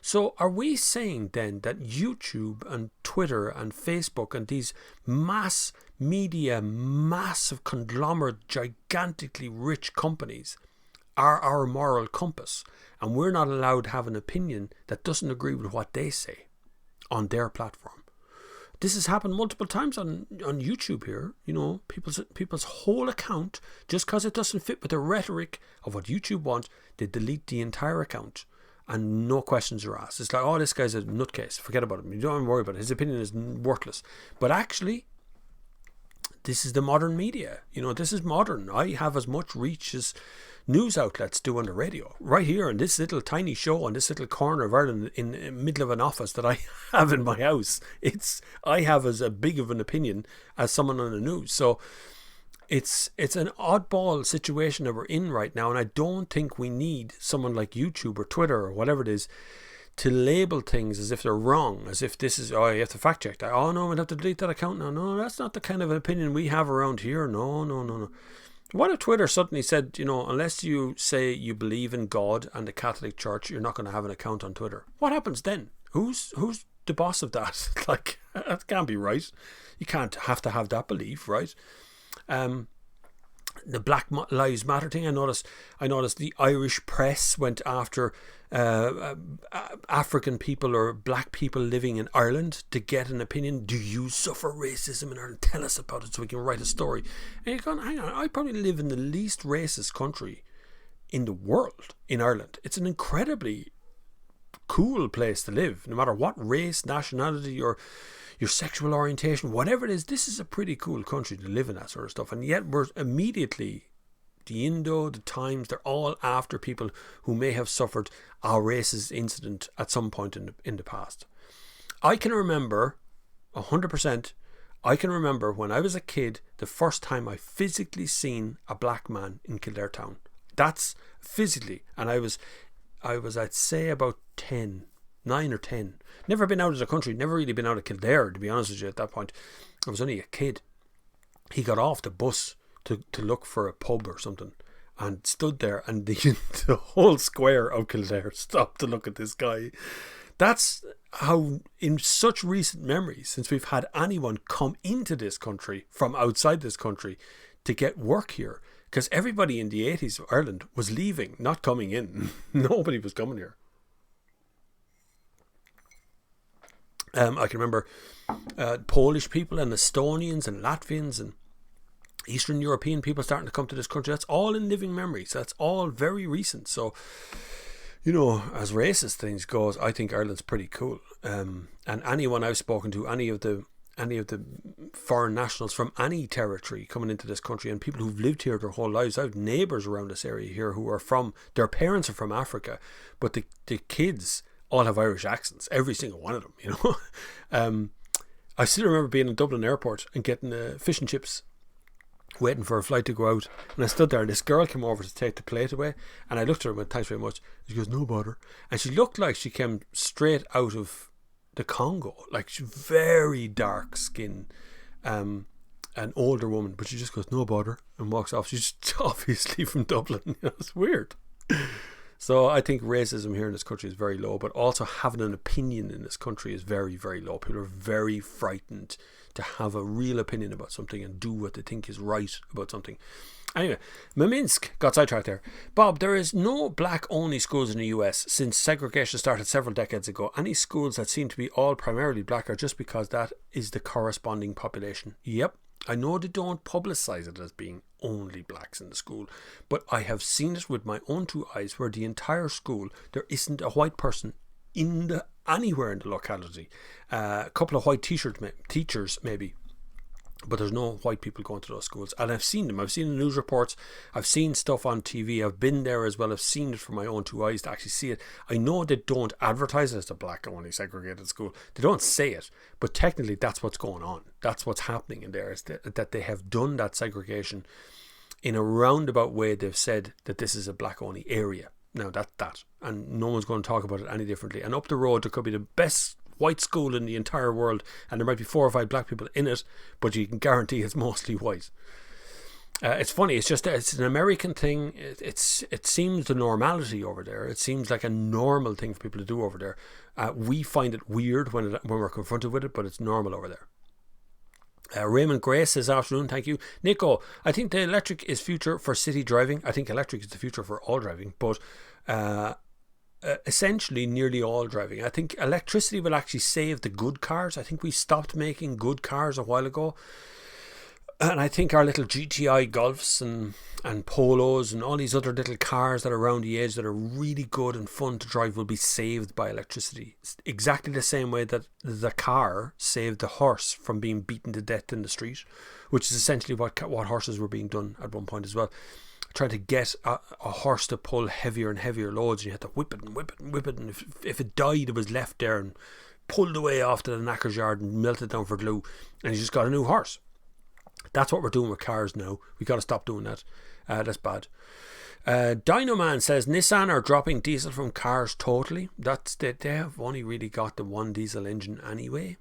So are we saying then that YouTube and Twitter and Facebook and these mass media, massive conglomerate, gigantically rich companies are our moral compass, and we're not allowed to have an opinion that doesn't agree with what they say on their platform? This has happened multiple times on YouTube here. You know, people's whole account, just because it doesn't fit with the rhetoric of what YouTube wants, they delete the entire account and no questions are asked. It's like, oh, this guy's a nutcase, forget about him, you don't even worry about it, his opinion is worthless. But actually, this is the modern media. You know, this is modern. I have as much reach as news outlets do on the radio. Right here in this little tiny show on this little corner of Ireland in the middle of an office that I have in my house, I have as a big of an opinion as someone on the news. So it's an oddball situation that we're in right now, and I don't think we need someone like YouTube or Twitter or whatever it is to label things as if they're wrong, as if this is, oh, you have to fact check that. Oh no, we'll have to delete that account now. No, that's not the kind of an opinion we have around here. No. What if Twitter suddenly said, unless you say you believe in God and the Catholic Church, you're not going to have an account on Twitter? What happens then? Who's the boss of that? Like, that can't be right. You can't have to have that belief, right? The Black Lives Matter thing, I noticed the Irish press went after African people or black people living in Ireland to get an opinion. Do you suffer racism in Ireland? Tell us about it so we can write a story. And you're going, hang on, I probably live in the least racist country in the world, in Ireland. It's an incredibly cool place to live, no matter what race, nationality, or your sexual orientation, whatever it is. This is a pretty cool country to live in, that sort of stuff. And yet we're immediately, the Indo, the Times, they're all after people who may have suffered a racist incident at some point in the past. I can remember 100%, I can remember when I was a kid, the first time I physically seen a black man in Kildare town. That's physically. And I was I'd say about 9 or 10. Never been out of the country, never really been out of Kildare, to be honest with you, at that point. I was only a kid. He got off the bus to look for a pub or something and stood there, and the whole square of Kildare stopped to look at this guy. That's how, in such recent memory, since we've had anyone come into this country from outside this country to get work here, because everybody in the 80s of Ireland was leaving, not coming in. Nobody was coming here. I can remember Polish people and Estonians and Latvians and Eastern European people starting to come to this country. That's all in living memory. So that's all very recent. So, as racist things goes, I think Ireland's pretty cool. And anyone I've spoken to, any of the foreign nationals from any territory coming into this country, and people who've lived here their whole lives. I have neighbours around this area here who are their parents are from Africa, but the kids all have Irish accents, every single one of them, I still remember being in Dublin airport and getting fish and chips, waiting for a flight to go out, and I stood there and this girl came over to take the plate away, and I looked at her and went, thanks very much. She goes, no bother. And she looked like she came straight out of the Congo, like very dark skin, an older woman, but she just goes, no bother, and walks off. She's obviously from Dublin. It's weird. So I think racism here in this country is very low, but also having an opinion in this country is very, very low. People are very frightened to have a real opinion about something and do what they think is right about something. Anyway, Maminsk got sidetracked there. Bob, there is no black-only schools in the US since segregation started several decades ago. Any schools that seem to be all primarily black are just because that is the corresponding population. Yep, I know they don't publicise it as being only blacks in the school, but I have seen it with my own two eyes where the entire school, there isn't a white person anywhere in the locality. A couple of white teachers maybe, but there's no white people going to those schools. And I've seen them. I've seen the news reports. I've seen stuff on TV. I've been there as well. I've seen it from my own two eyes to actually see it. I know they don't advertise it as a black-only segregated school. They don't say it, but technically that's what's going on. That's what's happening in there, is that they have done that segregation in a roundabout way. They've said that this is a black-only area. Now that's that. And no one's going to talk about it any differently. And up the road, there could be the best white school in the entire world, and there might be 4 or 5 black people in it, but you can guarantee it's mostly white. It's funny, it's an American thing. It seems the normality over there. It seems like a normal thing for people to do over there. We find it weird when we're confronted with it, but it's normal over there. Raymond Gray says, afternoon, thank you. Nico, I think the electric is future for city driving. I think electric is the future for all driving, but essentially nearly all driving. I think electricity will actually save the good cars. I think we stopped making good cars a while ago, and I think our little GTI Golfs and Polos and all these other little cars that are around the edge that are really good and fun to drive will be saved by electricity. It's exactly the same way that the car saved the horse from being beaten to death in the street, which is essentially what horses were being done at one point as well. trying to get a horse to pull heavier and heavier loads, and you had to whip it and whip it and whip it, and if it died, it was left there and pulled away off to the knacker's yard and melted down for glue, and you just got a new horse. That's what we're doing with cars now. We got to stop doing that. That's bad. Dino Man says Nissan are dropping diesel from cars totally. They have only really got the one diesel engine anyway,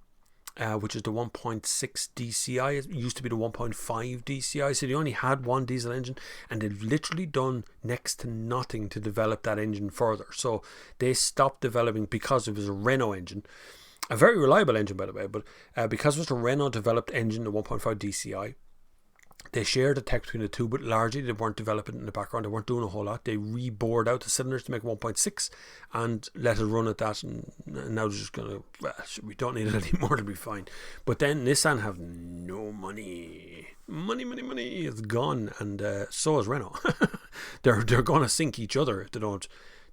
which is the 1.6 DCI. It used to be the 1.5 DCI, so they only had one diesel engine, and they've literally done next to nothing to develop that engine further. So they stopped developing because it was a Renault engine, a very reliable engine by the way, but because it was a Renault developed engine, the 1.5 DCI, they shared the tech between the two, but largely they weren't developing in the background. They weren't doing a whole lot. They rebored out the cylinders to make 1.6 and let it run at that, and now they're just going to, we don't need it anymore, to be fine. But then Nissan have no money. Money. It's gone, and so is Renault. They're going to sink each other if they don't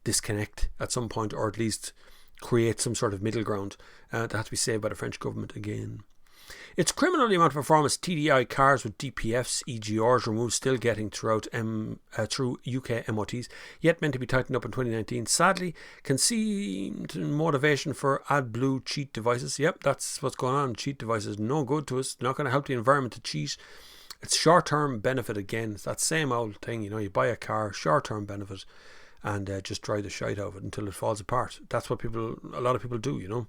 disconnect at some point, or at least create some sort of middle ground. That has to be saved by the French government again. It's criminal the amount of performance TDI cars with DPFs, EGRs removed still getting through UK MOTs, yet meant to be tightened up in 2019. Sadly, can see motivation for AdBlue cheat devices. Yep, that's what's going on. Cheat devices, no good to us. Not going to help the environment to cheat. It's short-term benefit again. It's that same old thing, you know, you buy a car, short-term benefit, and just dry the shite out of it until it falls apart. That's what a lot of people do, you know.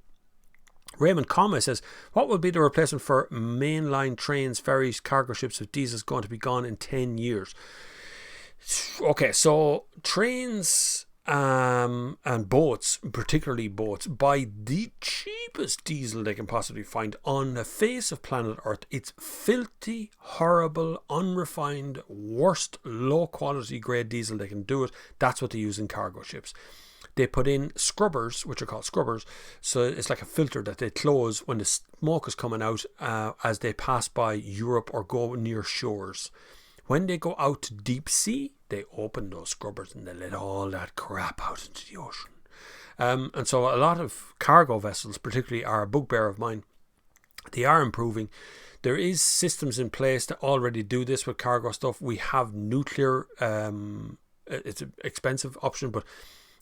Raymond Comma says, what will be the replacement for mainline trains, ferries, cargo ships if diesel is going to be gone in 10 years? Okay, so trains and boats, particularly boats, buy the cheapest diesel they can possibly find on the face of planet Earth. It's filthy, horrible, unrefined, worst, low quality grade diesel they can do it. That's what they use in cargo ships. They put in scrubbers, which are called scrubbers, so it's like a filter that they close when the smoke is coming out as they pass by Europe or go near shores. When they go out to deep sea, they open those scrubbers and they let all that crap out into the ocean. And so a lot of cargo vessels, particularly, are a bugbear of mine. They are improving. There is systems in place to already do this with cargo stuff. We have nuclear. It's an expensive option, but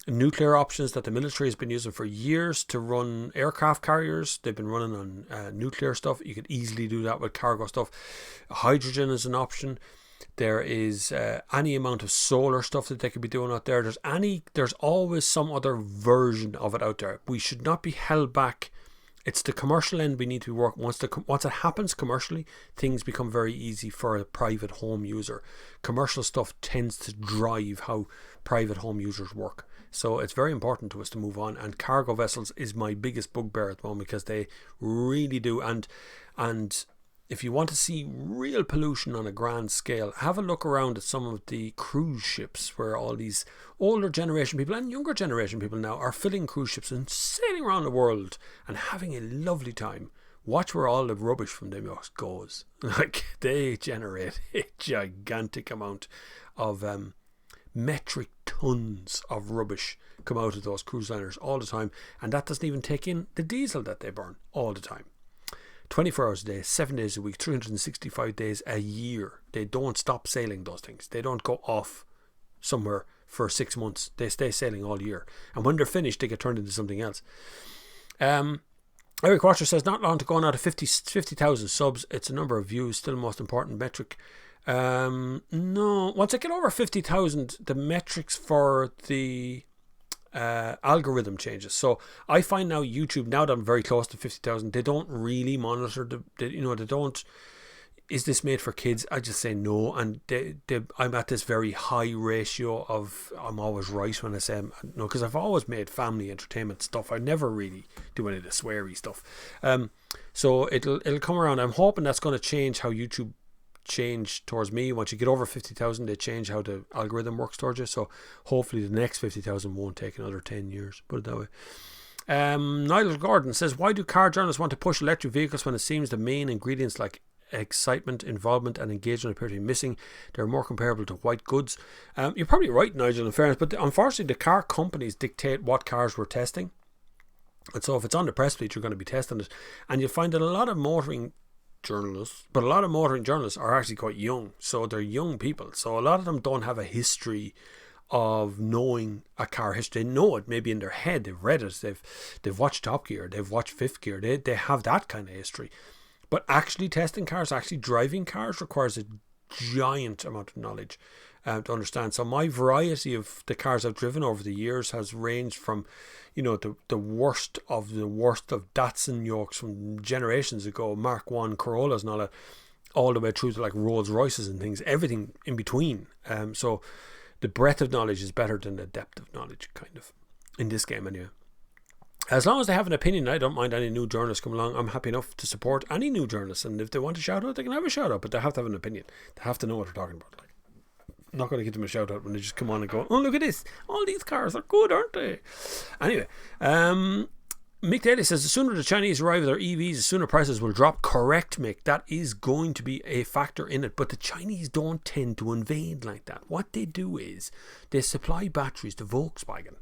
nuclear options that the military has been using for years to run aircraft carriers. They've been running on nuclear stuff. You could easily do that with cargo stuff. Hydrogen is an option. There is any amount of solar stuff that they could be doing out there. There's always some other version of it out there. We should not be held back. It's the commercial end we need to work. Once it happens commercially, things become very easy for a private home user. Commercial stuff tends to drive how private home users work. So it's very important to us to move on, and cargo vessels is my biggest bugbear at the moment because they really do. And if you want to see real pollution on a grand scale, have a look around at some of the cruise ships where all these older generation people and younger generation people now are filling cruise ships and sailing around the world and having a lovely time. Watch where all the rubbish from them goes. Like, they generate a gigantic amount of metric tons of rubbish come out of those cruise liners all the time, and that doesn't even take in the diesel that they burn all the time. 24 hours a day, 7 days a week, 365 days a year. They don't stop sailing those things. They don't go off somewhere for 6 months. They stay sailing all year, and when they're finished they get turned into something else. Eric Watcher says, not long to go now to 50,000 subs. It's a number of views, still the most important metric. No, once I get over 50,000, the metrics for the algorithm changes. So I find now YouTube, now that I'm very close to 50,000, they don't really monitor they don't, is this made for kids? I just say no, and I'm at this very high ratio of I'm always right when I say no, because I've always made family entertainment stuff. I never really do any of the sweary stuff. So it'll come around. I'm hoping that's going to change how YouTube change towards me. Once you get over 50,000, they change how the algorithm works towards you. So hopefully the next 50,000 won't take another 10 years, put it that way. Nigel Gordon says, why do car journalists want to push electric vehicles when it seems the main ingredients like excitement, involvement and engagement appear to be missing? They're more comparable to white goods. You're probably right, Nigel, in fairness, but unfortunately the car companies dictate what cars we're testing, and so if it's on the press release you're going to be testing it, and you'll find that a lot of motoring journalists, but a lot of motoring journalists are actually quite young. So they're young people. So a lot of them don't have a history of knowing a car history. They know it maybe in their head. They've read it. They've watched Top Gear. They've watched Fifth Gear. They have that kind of history. But actually testing cars, actually driving cars requires a giant amount of knowledge to understand. So my variety of the cars I've driven over the years has ranged from, the worst of Datsun yokes from generations ago, Mark 1 Corollas and all the way through to like Rolls Royces and things, everything in between. So the breadth of knowledge is better than the depth of knowledge, kind of, in this game anyway. As long as they have an opinion, I don't mind any new journalists come along. I'm happy enough to support any new journalists, and if they want a shout out, they can have a shout out, but they have to have an opinion. They have to know what they're talking about. Like, I'm not going to give them a shout out when they just come on and go, oh, look at this, all these cars are good, aren't they? Anyway, Mick Daly says the sooner the Chinese arrive with their EVs, the sooner prices will drop. Correct, Mick. That is going to be a factor in it. But the Chinese don't tend to invade like that. What they do is they supply batteries to Volkswagen.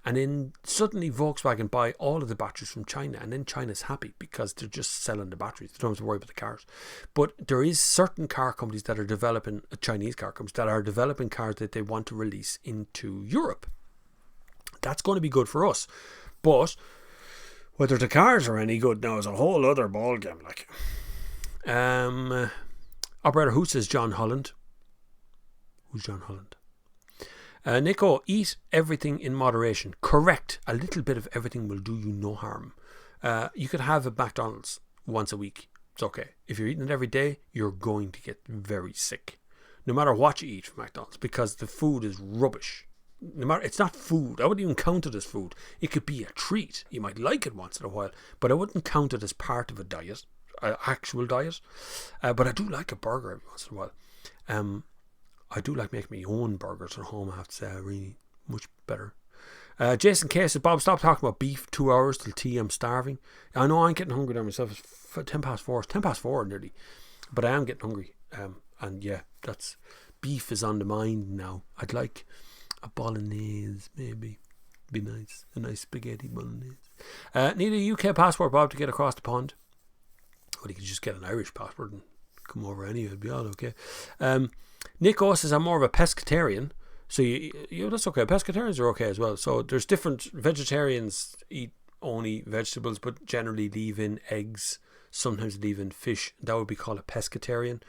And then suddenly Volkswagen buy all of the batteries from China, and then China's happy because they're just selling the batteries. They don't have to worry about the cars. But there is certain car companies that are developing, Chinese car companies, that are developing cars that they want to release into Europe. That's going to be good for us. But whether the cars are any good now is a whole other ballgame. Like, Operator Who says John Holland. Who's John Holland? Nico, eat everything in moderation. Correct. A little bit of everything will do you no harm. You could have a McDonald's once a week. It's okay. If you're eating it every day, you're going to get very sick. No matter what you eat from McDonald's, because the food is rubbish. It's not food. I wouldn't even count it as food. It could be a treat. You might like it once in a while, but I wouldn't count it as part of a diet, an actual diet. But I do like a burger every once in a while. I do like making my own burgers at home. I have to say, really much better. Jason K says, Bob, stop talking about beef. 2 hours till tea. I'm starving. I know I'm getting hungry there myself. It's 10 past 4. It's 10 past 4 nearly. But I am getting hungry. And yeah, that's beef is on the mind now. I'd like a bolognese, maybe. Be nice. A nice spaghetti bolognese. Need a UK passport, Bob, to get across the pond. Well, you could just get an Irish passport and come over anyway. It'd be all okay. Nico says I'm more of a pescatarian, so that's okay. Pescatarians are okay as well. So there's different vegetarians eat only vegetables, but generally leave in eggs. Sometimes leave in fish. That would be called a pescatarian.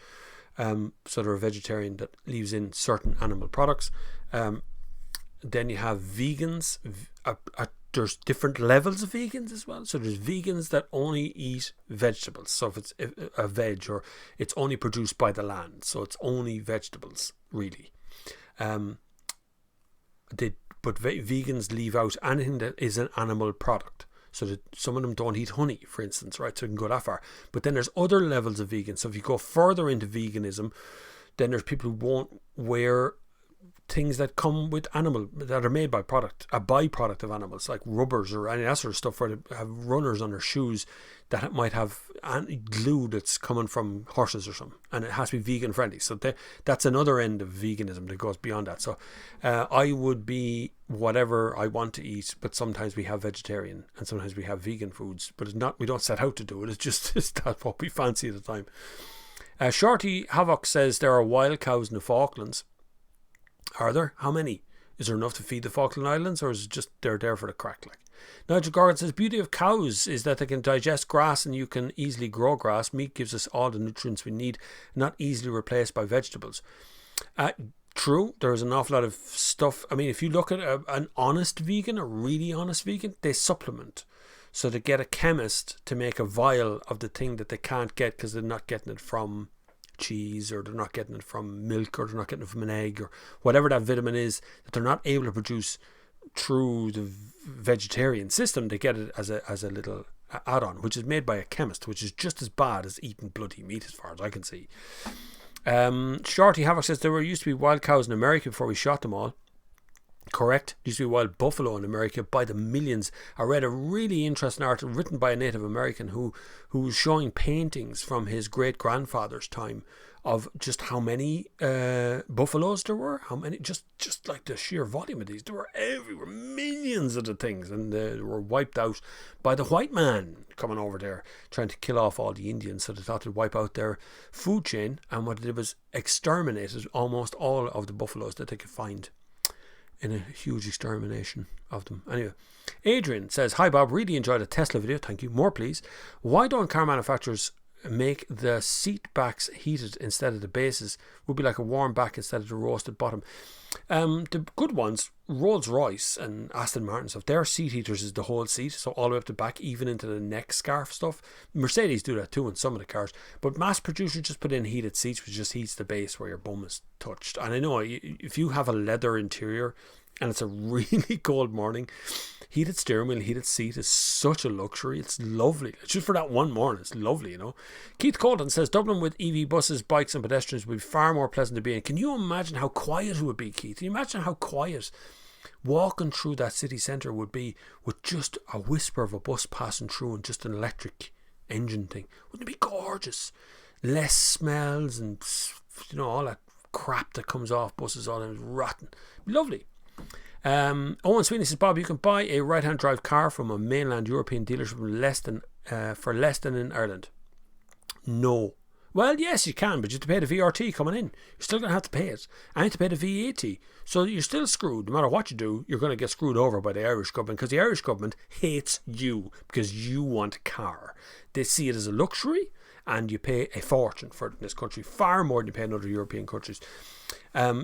So they're a vegetarian that leaves in certain animal products. Then you have vegans. There's different levels of vegans as well. So there's vegans that only eat vegetables. So if it's a veg, or it's only produced by the land, so it's only vegetables really. But vegans leave out anything that is an animal product. So that some of them don't eat honey, for instance, right? So you can go that far. But then there's other levels of vegan. So if you go further into veganism, then there's people who won't wear things that come with animal, that are made by a byproduct of animals, like rubbers or any that sort of stuff, where they have runners on their shoes that might have glue that's coming from horses or something, and it has to be vegan friendly. So that's another end of veganism that goes beyond that. So I would be whatever I want to eat, but sometimes we have vegetarian and sometimes we have vegan foods, but it's not, we don't set out to do it. It's just that's what we fancy at the time. Shorty Havoc says there are wild cows in the Falklands. Are there? How many? Is there enough to feed the Falkland Islands, or is it just they're there for the crack? Like Nigel Gorgon says, beauty of cows is that they can digest grass and you can easily grow grass. Meat gives us all the nutrients we need, not easily replaced by vegetables. True, there's an awful lot of stuff. I mean, if you look at an honest vegan, a really honest vegan, they supplement. So they get a chemist to make a vial of the thing that they can't get because they're not getting it from cheese, or they're not getting it from milk, or they're not getting it from an egg, or whatever that vitamin is that they're not able to produce through the vegetarian system. They get it as a little add-on, which is made by a chemist, which is just as bad as eating bloody meat as far as I can see. Shorty Havoc says there used to be wild cows in America before we shot them all. Correct. There used to be wild buffalo in America by the millions. I read a really interesting article written by a Native American who was showing paintings from his great grandfather's time of just how many buffaloes there were. How many? Just like the sheer volume of these. There were everywhere, millions of the things, and they were wiped out by the white man coming over there trying to kill off all the Indians. So they thought they'd wipe out their food chain, and what they did was exterminated almost all of the buffaloes that they could find in a huge extermination of them. Anyway, Adrian says, hi Bob, really enjoyed the Tesla video, thank you, more please. Why don't car manufacturers make the seat backs heated instead of the bases? Would be like a warm back instead of the roasted bottom. The good ones, Rolls-Royce and Aston Martin stuff, their seat heaters is the whole seat, so all the way up the back, even into the neck scarf stuff. Mercedes do that too in some of the cars, but mass producers just put in heated seats, which just heats the base where your bum is touched. And I know if you have a leather interior and it's a really cold morning, heated steering wheel, heated seat is such a luxury. It's lovely. Just for that one morning, it's lovely, you know. Keith Colton says, Dublin with EV buses, bikes and pedestrians would be far more pleasant to be in. Can you imagine how quiet it would be, Keith? Can you imagine how quiet walking through that city centre would be with just a whisper of a bus passing through and just an electric engine thing? Wouldn't it be gorgeous? Less smells and, you know, all that crap that comes off buses, all that is rotten. Lovely. Owen Sweeney says, Bob, you can buy a right-hand drive car from a mainland European dealership for less than in Ireland. No. Well, yes, you can, but you have to pay the VRT coming in. You're still going to have to pay it. And you have to pay the VAT. So you're still screwed. No matter what you do, you're going to get screwed over by the Irish government, because the Irish government hates you because you want a car. They see it as a luxury, and you pay a fortune for it in this country, far more than you pay in other European countries.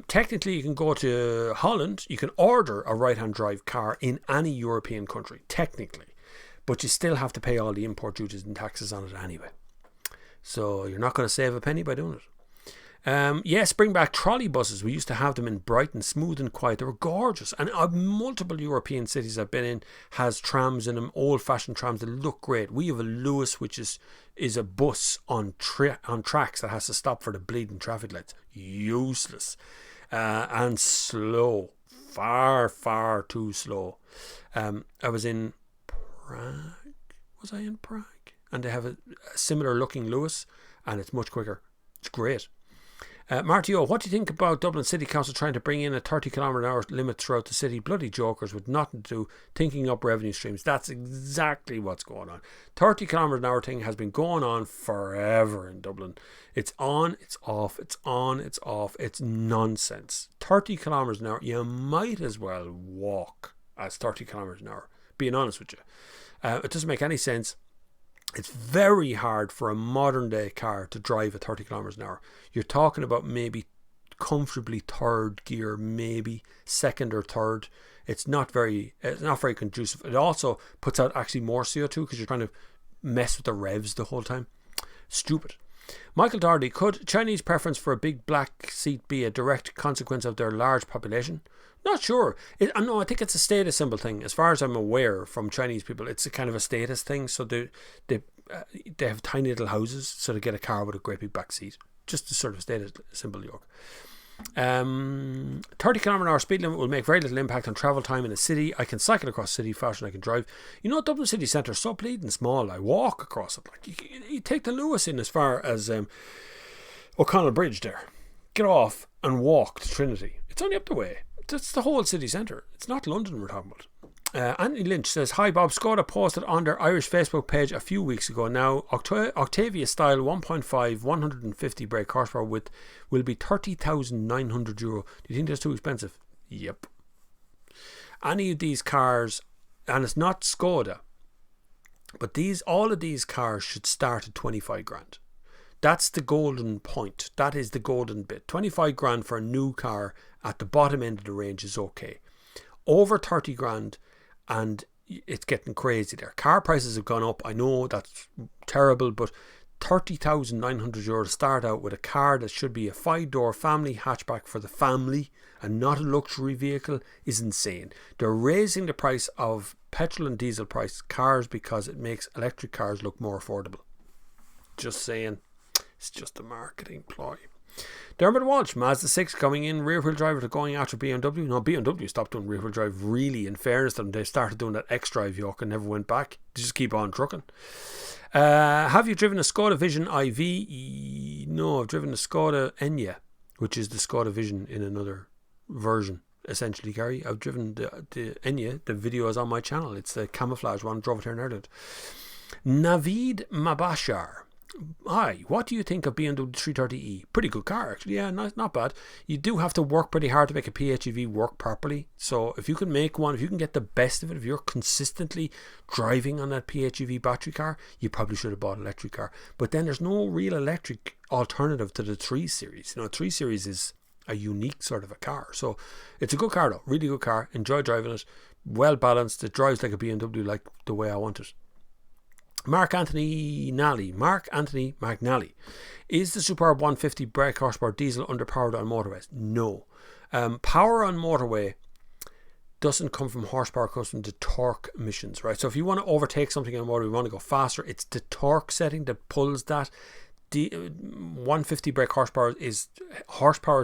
Technically, you can go to Holland, you can order a right-hand drive car in any European country, technically, but you still have to pay all the import duties and taxes on it anyway. So you're not going to save a penny by doing it. Yes, bring back trolley buses. We used to have them in Brighton, smooth and quiet. They were gorgeous. And multiple European cities I've been in has trams in them, old-fashioned trams that look great. We have a Lewis, which is a bus on tracks that has to stop for the bleeding traffic lights. Useless. And slow. Far, far too slow. I was in Prague. Was I in Prague? And they have a similar looking Lewis, and it's much quicker. It's great. Marty O, what do you think about Dublin City Council trying to bring in a 30km/h limit throughout the city? Bloody jokers with nothing to do, thinking up revenue streams. That's exactly what's going on. 30km/h thing has been going on forever in Dublin. It's on, it's off, it's on, it's off. It's nonsense. 30km/h, you might as well walk as 30km/h, being honest with you. It doesn't make any sense. It's very hard for a modern day car to drive at 30km/h. You're talking about maybe comfortably third gear, maybe second or third. It's not very conducive. It also puts out actually more CO2 because you're trying to mess with the revs the whole time. Stupid. Michael Doherty, could Chinese preference for a big black seat be a direct consequence of their large population? Not sure. No, I think it's a status symbol thing. As far as I'm aware from Chinese people, it's a kind of a status thing. So they have tiny little houses, so they get a car with a great big back seat. Just a sort of status symbol, York. 30km/h speed limit will make very little impact on travel time in a city. I can cycle across the city faster than I can drive. You know, Dublin city centre is so bleeding small. I walk across it. Like you take the Lewis in as far as O'Connell Bridge there. Get off and walk to Trinity. It's only up the way. That's the whole city centre. It's not London we're talking about. Anthony Lynch says, hi Bob, Skoda posted on their Irish Facebook page a few weeks ago. Now, Octavia style 1.5 150 brake horsepower with will be €30,900. Do you think that's too expensive? Yep. Any of these cars, and it's not Skoda, but all of these cars should start at 25 grand. That's the golden point. That is the golden bit. 25 grand for a new car at the bottom end of the range is okay. Over 30 grand and it's getting crazy there. Car prices have gone up. I know that's terrible, but €30,900 to start out with a car that should be a 5-door family hatchback for the family and not a luxury vehicle is insane. They're raising the price of petrol and diesel price cars because it makes electric cars look more affordable. Just saying. It's just a marketing ploy. Dermot Walsh, Mazda 6 coming in rear-wheel drive to going after BMW. No, BMW stopped doing rear-wheel drive, really, in fairness to them. They started doing that X-Drive yoke and never went back. They just keep on trucking. Have you driven a Skoda Vision IV? No, I've driven a Skoda Enya, which is the Skoda Vision in another version, essentially, Gary. I've driven the Enya. The video is on my channel. It's the camouflage one. I drove it here in Ireland. Naveed Mabashar. Hi, what do you think of BMW 330e? Pretty good car, actually. Yeah, not bad. You do have to work pretty hard to make a PHEV work properly. So if you can make one, if you can get the best of it, if you're consistently driving on that PHEV battery car, you probably should have bought an electric car. But then there's no real electric alternative to the 3 Series. 3 Series is a unique sort of a car. So it's a good car though. Really good car. Enjoy driving it. Well balanced. It drives like a BMW, like the way I want it. Mark Anthony McNally. Is the superb 150 brake horsepower diesel underpowered on motorways? No. Power on motorway doesn't come from horsepower, it comes from the torque emissions, right? So if you want to overtake something on motorway, you want to go faster, it's the torque setting that pulls that. The 150 brake horsepower is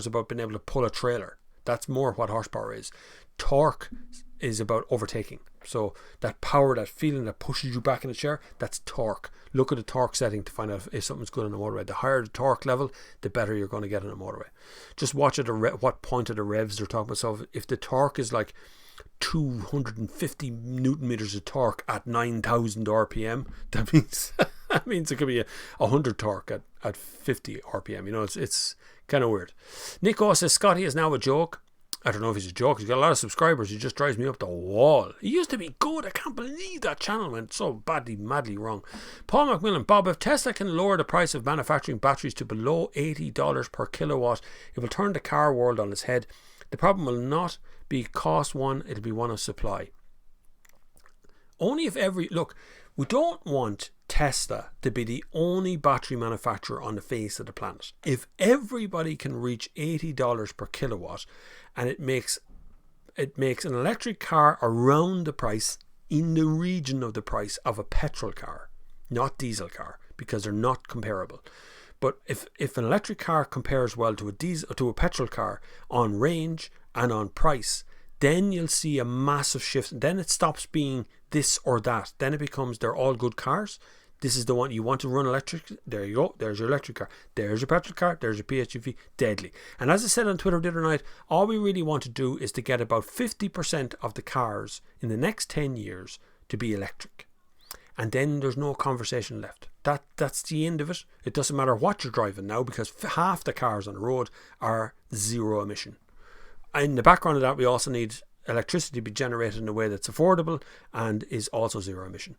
about being able to pull a trailer. That's more what horsepower is. Torque is about overtaking. So that power, that feeling that pushes you back in the chair, that's torque. Look at the torque setting to find out if something's good on a motorway. The higher the torque level, the better you're going to get on a motorway. Just watch at what point of the revs they're talking about. So if the torque is like 250 newton meters of torque at 9,000 RPM, that means it could be 100 torque at 50 RPM. It's kind of weird. Nikola says Scotty is now a joke. I don't know if he's a joke. He's got a lot of subscribers. He just drives me up the wall. He used to be good. I can't believe that channel went so madly wrong. Paul McMillan. Bob, if Tesla can lower the price of manufacturing batteries to below $80 per kilowatt, it will turn the car world on its head. The problem will not be cost one, it'll be one of supply. Only if look, we don't want Tesla to be the only battery manufacturer on the face of the planet. If everybody can reach $80 per kilowatt, and it makes an electric car around the price, in the region of the price of a petrol car, not diesel car, because they're not comparable. But if an electric car compares well to a petrol car on range and on price, then you'll see a massive shift. Then it stops being this or that. Then it becomes they're all good cars. This is the one you want to run electric. There you go. There's your electric car. There's your petrol car. There's your PHEV. Deadly. And as I said on Twitter the other night, all we really want to do is to get about 50% of the cars in the next 10 years to be electric. And then there's no conversation left. That's the end of it. It doesn't matter what you're driving now, because half the cars on the road are zero emission. In the background of that, we also need electricity to be generated in a way that's affordable and is also zero emission.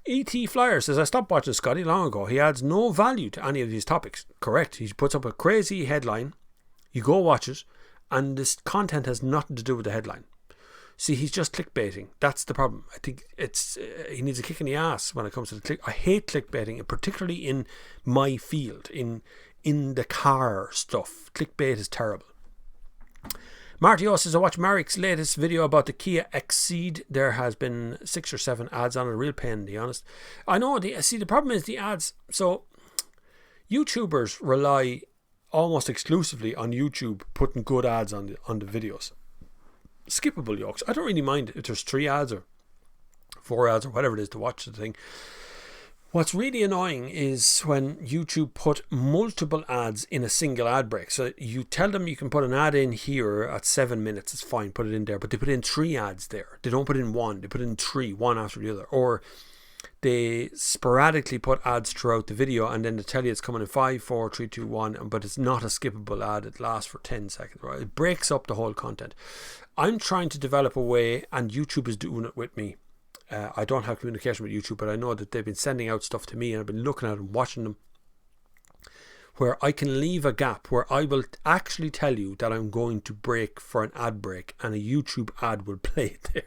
E.T. Flyer says, I stopped watching Scotty long ago. He adds no value to any of these topics. Correct. He puts up a crazy headline. You go watch it, and this content has nothing to do with the headline. See, he's just clickbaiting. That's the problem. I think he needs a kick in the ass when it comes to the click. I hate clickbaiting, particularly in my field, in the car stuff. Clickbait is terrible. Marty O says, I watched Marek's latest video about the Kia Exceed. There has been 6 or 7 ads on it. A real pain, to be honest. I know. The problem is the ads. So YouTubers rely almost exclusively on YouTube putting good ads on the videos. Skippable yokes. I don't really mind if there's 3 ads or 4 ads or whatever it is to watch the thing. What's really annoying is when YouTube put multiple ads in a single ad break. So you tell them you can put an ad in here at 7 minutes, it's fine, put it in there. But they put in 3 ads there. They don't put in 1, they put in 3, one after the other. Or they sporadically put ads throughout the video, and then they tell you it's coming in 5, 4, 3, 2, 1, but it's not a skippable ad. It lasts for 10 seconds. Right? It breaks up the whole content. I'm trying to develop a way, and YouTube is doing it with me. I don't have communication with YouTube, but I know that they've been sending out stuff to me, and I've been looking at them, watching them, where I can leave a gap where I will actually tell you that I'm going to break for an ad break, and a YouTube ad will play there.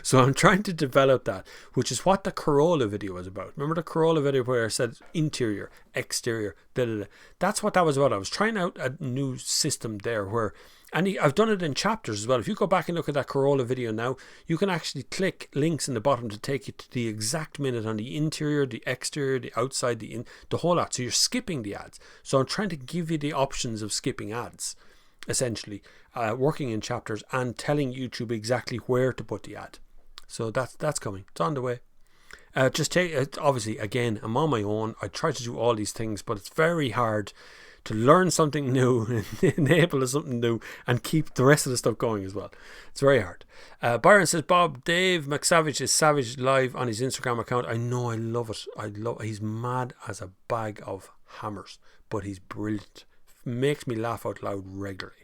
So I'm trying to develop that, which is what the Corolla video was about. Remember the Corolla video where I said interior, exterior, da, da, da. That's what that was about. I was trying out a new system there where And I've done it in chapters as well. If you go back and look at that Corolla video now, you can actually click links in the bottom to take you to the exact minute on the interior, the exterior, the outside, the whole lot. So you're skipping the ads. So I'm trying to give you the options of skipping ads, essentially, working in chapters and telling YouTube exactly where to put the ad. So that's coming. It's on the way. Just take obviously, again, I'm on my own. I try to do all these things, but it's very hard to learn something new and enable something new and keep the rest of the stuff going as well. It's very hard. Byron says, Bob, Dave McSavage is savage live on his Instagram account. I know, I love it. He's mad as a bag of hammers, but he's brilliant. Makes me laugh out loud regularly.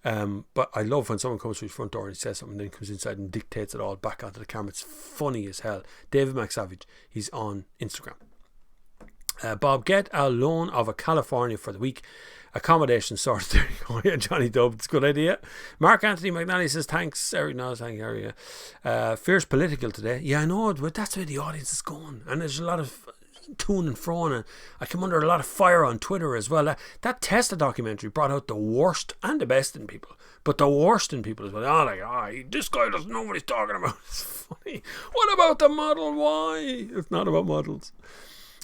But I love when someone comes to his front door and he says something, then comes inside and dictates it all back onto the camera. It's funny as hell. David McSavage, he's on Instagram. Bob, get a loan of a California for the week. Accommodation sorted. Oh yeah, Johnny Dub, it's a good idea. Mark Anthony McNally says, thanks, Eric. No, thank you, Eric. Fierce political today. Yeah, I know, but that's where the audience is going. And there's a lot of to and fro, and I come under a lot of fire on Twitter as well. That Tesla documentary brought out the worst and the best in people, but the worst in people as well. This guy doesn't know what he's talking about. It's funny. What about the Model Y? It's not about models.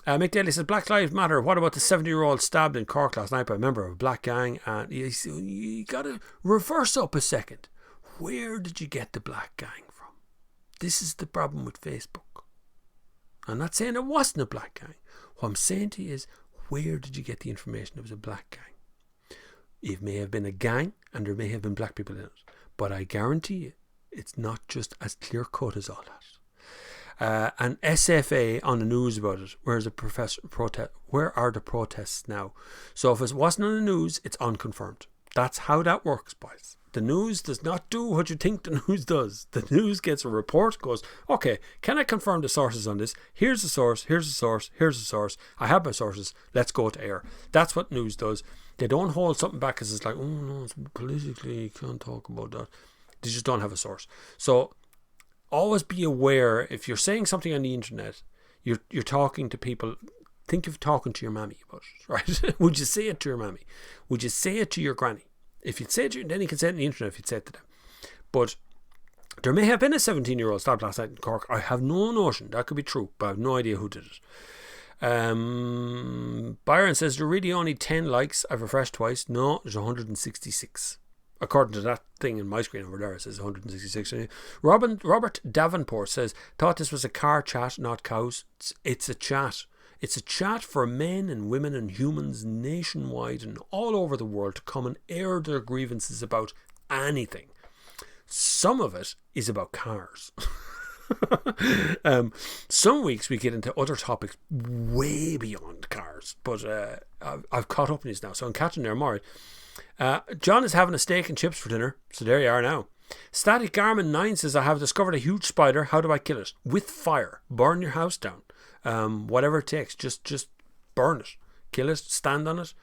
Mick Daly says, Black Lives Matter. What about the 70-year-old stabbed in Cork last night by a member of a black gang? And you got to reverse up a second. Where did you get the black gang from? This is the problem with Facebook. I'm not saying it wasn't a black gang. What I'm saying to you is, where did you get the information it was a black gang? It may have been a gang and there may have been black people in it. But I guarantee you, it's not just as clear cut as all that. And SFA on the news about it. Where are the protests now? So if it wasn't on the news, it's unconfirmed. That's how that works, boys. The news does not do what you think the news does. The news gets a report, goes, okay, can I confirm the sources on this? Here's the source, here's the source, here's the source. I have my sources, let's go to air. That's what news does. They don't hold something back because it's like, oh no, it's politically, you can't talk about that. They just don't have a source. So always be aware, if you're saying something on the internet, you're talking to people. Think of talking to your mammy about it, right? Would you say it to your mammy? Would you say it to your granny? If you'd say it to you, then you can say it on the internet if you'd say it to them. But there may have been a 17-year-old stabbed last night in Cork. I have no notion. That could be true, but I have no idea who did it. Byron says, there are really only 10 likes. I've refreshed twice. No, there's 166. According to that thing in my screen over there, it says 166. Robert Davenport says, thought this was a car chat, not cows. It's a chat. It's a chat for men and women and humans nationwide and all over the world to come and air their grievances about anything. Some of it is about cars. Some weeks we get into other topics way beyond cars, but I've caught up in this now, so I'm catching there more. John is having a steak and chips for dinner, so there you are now. Static Garmin 9 says, I have discovered a huge spider. How do I kill it? With fire. Burn your house down. Whatever it takes, just burn it, kill it, stand on it,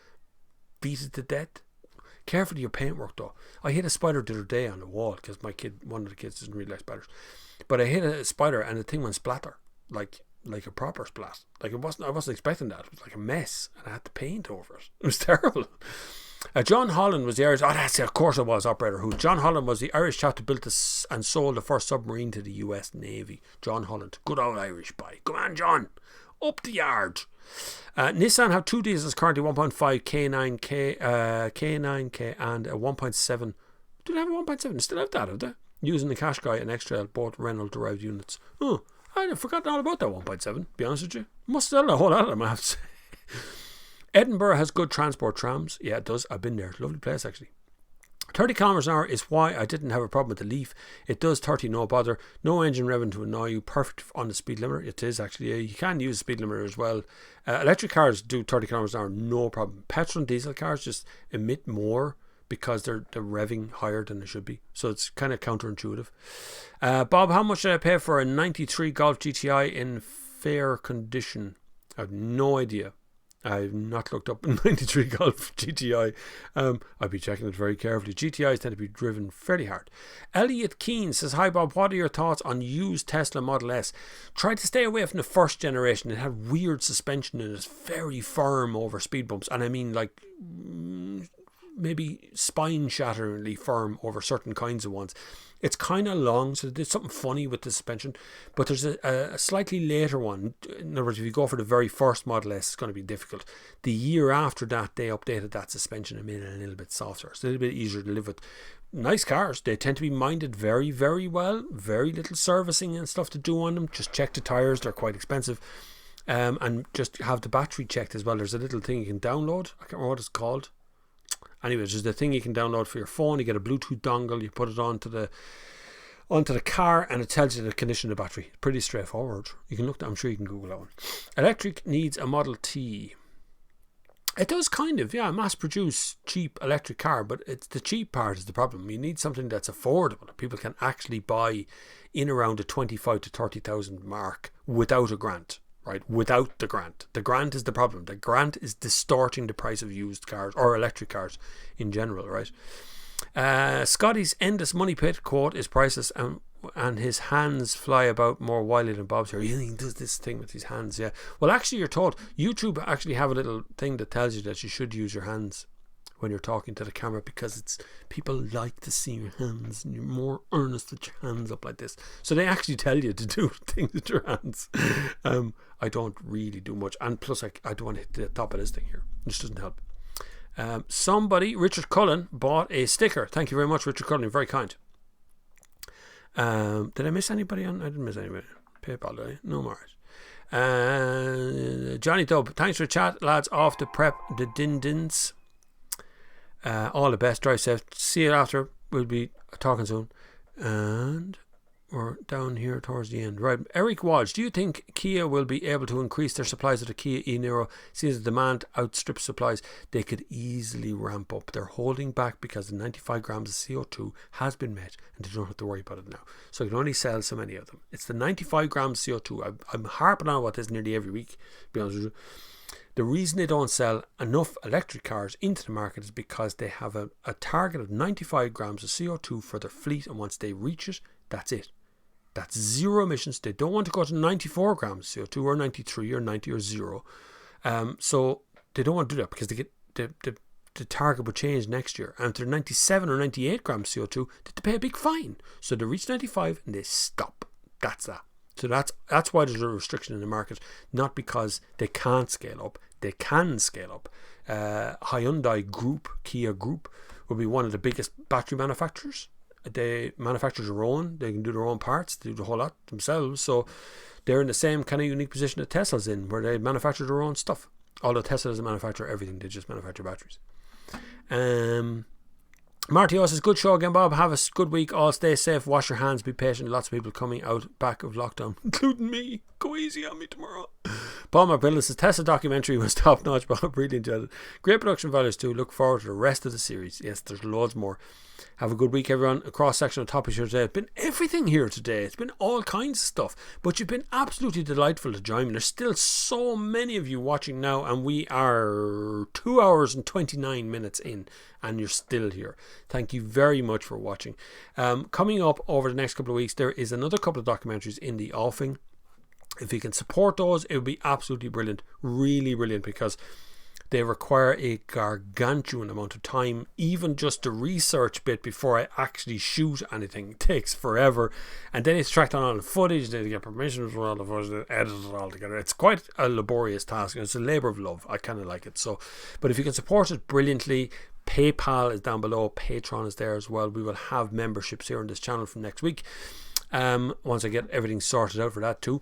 beat it to death. Careful of your paintwork though. I hit a spider the other day on the wall because one of the kids doesn't really like spiders, but I hit a spider and the thing went splatter, like a proper splat. Like I wasn't expecting that. It was like a mess, and I had to paint over it. It was terrible. John Holland was the Irish. Of course it was, operator who. John Holland was the Irish chap that built and sold the first submarine to the US Navy. John Holland, good old Irish boy. Come on, John, up the yard. Nissan have two diesels currently, 1.5 K9K and a 1.7. Do they have a 1.7? They still have that, have they? Using the Qashqai and X-Trail, both Renault derived units. Oh, I'd forgotten all about that 1.7. Be honest with you, must sell a whole lot of them, I have to say. Edinburgh has good transport trams. Yeah, it does. I've been there. Lovely place, actually. 30 kilometers an hour is why I didn't have a problem with the Leaf. It does 30, no bother. No engine revving to annoy you. Perfect on the speed limiter. It is, actually. You can use the speed limiter as well. Electric cars do 30 kilometers an hour, no problem. Petrol and diesel cars just emit more because they're revving higher than they should be. So it's kind of counterintuitive. Bob, how much did I pay for a 93 Golf GTI in fair condition? I have no idea. I've not looked up a 93 Golf GTI. I'll be checking it very carefully. GTIs tend to be driven fairly hard. Elliot Keane says, hi Bob, what are your thoughts on used Tesla Model S? Try to stay away from the first generation. It had weird suspension and it's very firm over speed bumps. And I mean like maybe spine-shatteringly firm over certain kinds of ones. It's kind of long, so there's something funny with the suspension. But there's a slightly later one. In other words, if you go for the very first Model S, it's going to be difficult. The year after that, they updated that suspension and made it a little bit softer. It's a little bit easier to live with. Nice cars. They tend to be minded very, very well. Very little servicing and stuff to do on them. Just check the tyres. They're quite expensive. And just have the battery checked as well. There's a little thing you can download. I can't remember what it's called. Anyway, there's a thing you can download for your phone. You get a Bluetooth dongle. You put it onto the car, and it tells you the condition of the battery. Pretty straightforward. You can look. I'm sure you can Google that one. Electric needs a Model T. It does kind of, yeah, mass produce cheap electric car, but it's the cheap part is the problem. You need something that's affordable that people can actually buy in around the 25 to 30,000 mark without a grant. Right, without the grant. The grant is the problem. The grant is distorting the price of used cars or electric cars in general, right? Scotty's endless money pit quote is priceless, and his hands fly about more wildly than Bob's here. He does this thing with his hands, yeah. Well, actually, you're told YouTube actually have a little thing that tells you that you should use your hands when you're talking to the camera, because it's people like to see your hands and you're more earnest with your hands up like this. So they actually tell you to do things with your hands. I don't really do much, and plus I don't want to hit the top of this thing here. This doesn't help. Somebody, Richard Cullen, bought a sticker. Thank you very much, Richard Cullen. You're very kind. Did I miss anybody on? I didn't miss anybody. PayPal, did I? No more. Johnny Dub, thanks for the chat, lads. Off to prep the din-dins. All the best, drive safe. See you after. We'll be talking soon. And we're down here towards the end. Right, Eric Wadge, do you think Kia will be able to increase their supplies of the Kia e-Niro? Since the demand outstrips supplies, they could easily ramp up. They're holding back because the 95 grams of CO2 has been met, and they don't have to worry about it now. So you can only sell so many of them. It's the 95 grams CO2. I'm harping on about this nearly every week, to be honest with you. The reason they don't sell enough electric cars into the market is because they have a target of 95 grams of CO2 for their fleet, and once they reach it, that's it. That's zero emissions. They don't want to go to 94 grams CO2 or 93 or 90 or zero. So they don't want to do that because they get the target will change next year. And if they're 97 or 98 grams CO2, they have to pay a big fine. So they reach 95 and they stop. That's that. So that's why there's a restriction in the market, not because they can't scale up. They can scale up. Hyundai Group, Kia Group, will be one of the biggest battery manufacturers. They manufacture their own. They can do their own parts. They do the whole lot themselves. So they're in the same kind of unique position that Tesla's in, where they manufacture their own stuff. Although Tesla doesn't manufacture everything, they just manufacture batteries. Marty O says, good show again, Bob. Have a good week. All stay safe. Wash your hands. Be patient. Lots of people coming out back of lockdown, including me. Go easy on me tomorrow. Paul McBillis says, Tesla documentary was top notch, Bob. Really enjoyed it. Great production values too. Look forward to the rest of the series. Yes, there's loads more. Have a good week, everyone. A cross section of topics here today. It's been everything here today. It's been all kinds of stuff. But you've been absolutely delightful to join me. There's still so many of you watching now, and we are 2 hours and 29 minutes in, and you're still here. Thank you very much for watching. Coming up over the next couple of weeks, there is another couple of documentaries in the offing. If you can support those, it would be absolutely brilliant. Really brilliant, because they require a gargantuan amount of time. Even just the research bit before I actually shoot anything takes forever. And then it's tracked on all the footage, then you get permission for all the footage, then edit it all together. It's quite a laborious task. It's a labour of love. I kind of like it. So, but if you can support it brilliantly, PayPal is down below. Patreon is there as well. We will have memberships here on this channel from next week. Once I get everything sorted out for that too.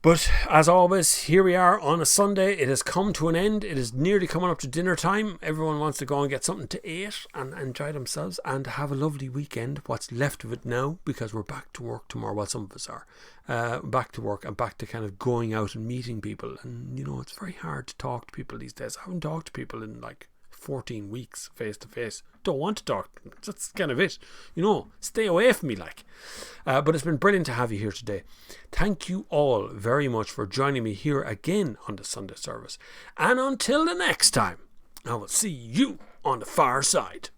But as always, here we are on a Sunday. It has come to an end. It is nearly coming up to dinner time. Everyone wants to go and get something to eat and enjoy themselves and have a lovely weekend. What's left of it now, because we're back to work tomorrow. Well, some of us are back to work and back to kind of going out and meeting people. And, you know, it's very hard to talk to people these days. I haven't talked to people in like 14 weeks face to face. Don't want to talk. That's kind of it. You know, stay away from me like. But it's been brilliant to have you here today. Thank you all very much for joining me here again on the Sunday service. And until the next time, I will see you on the far side.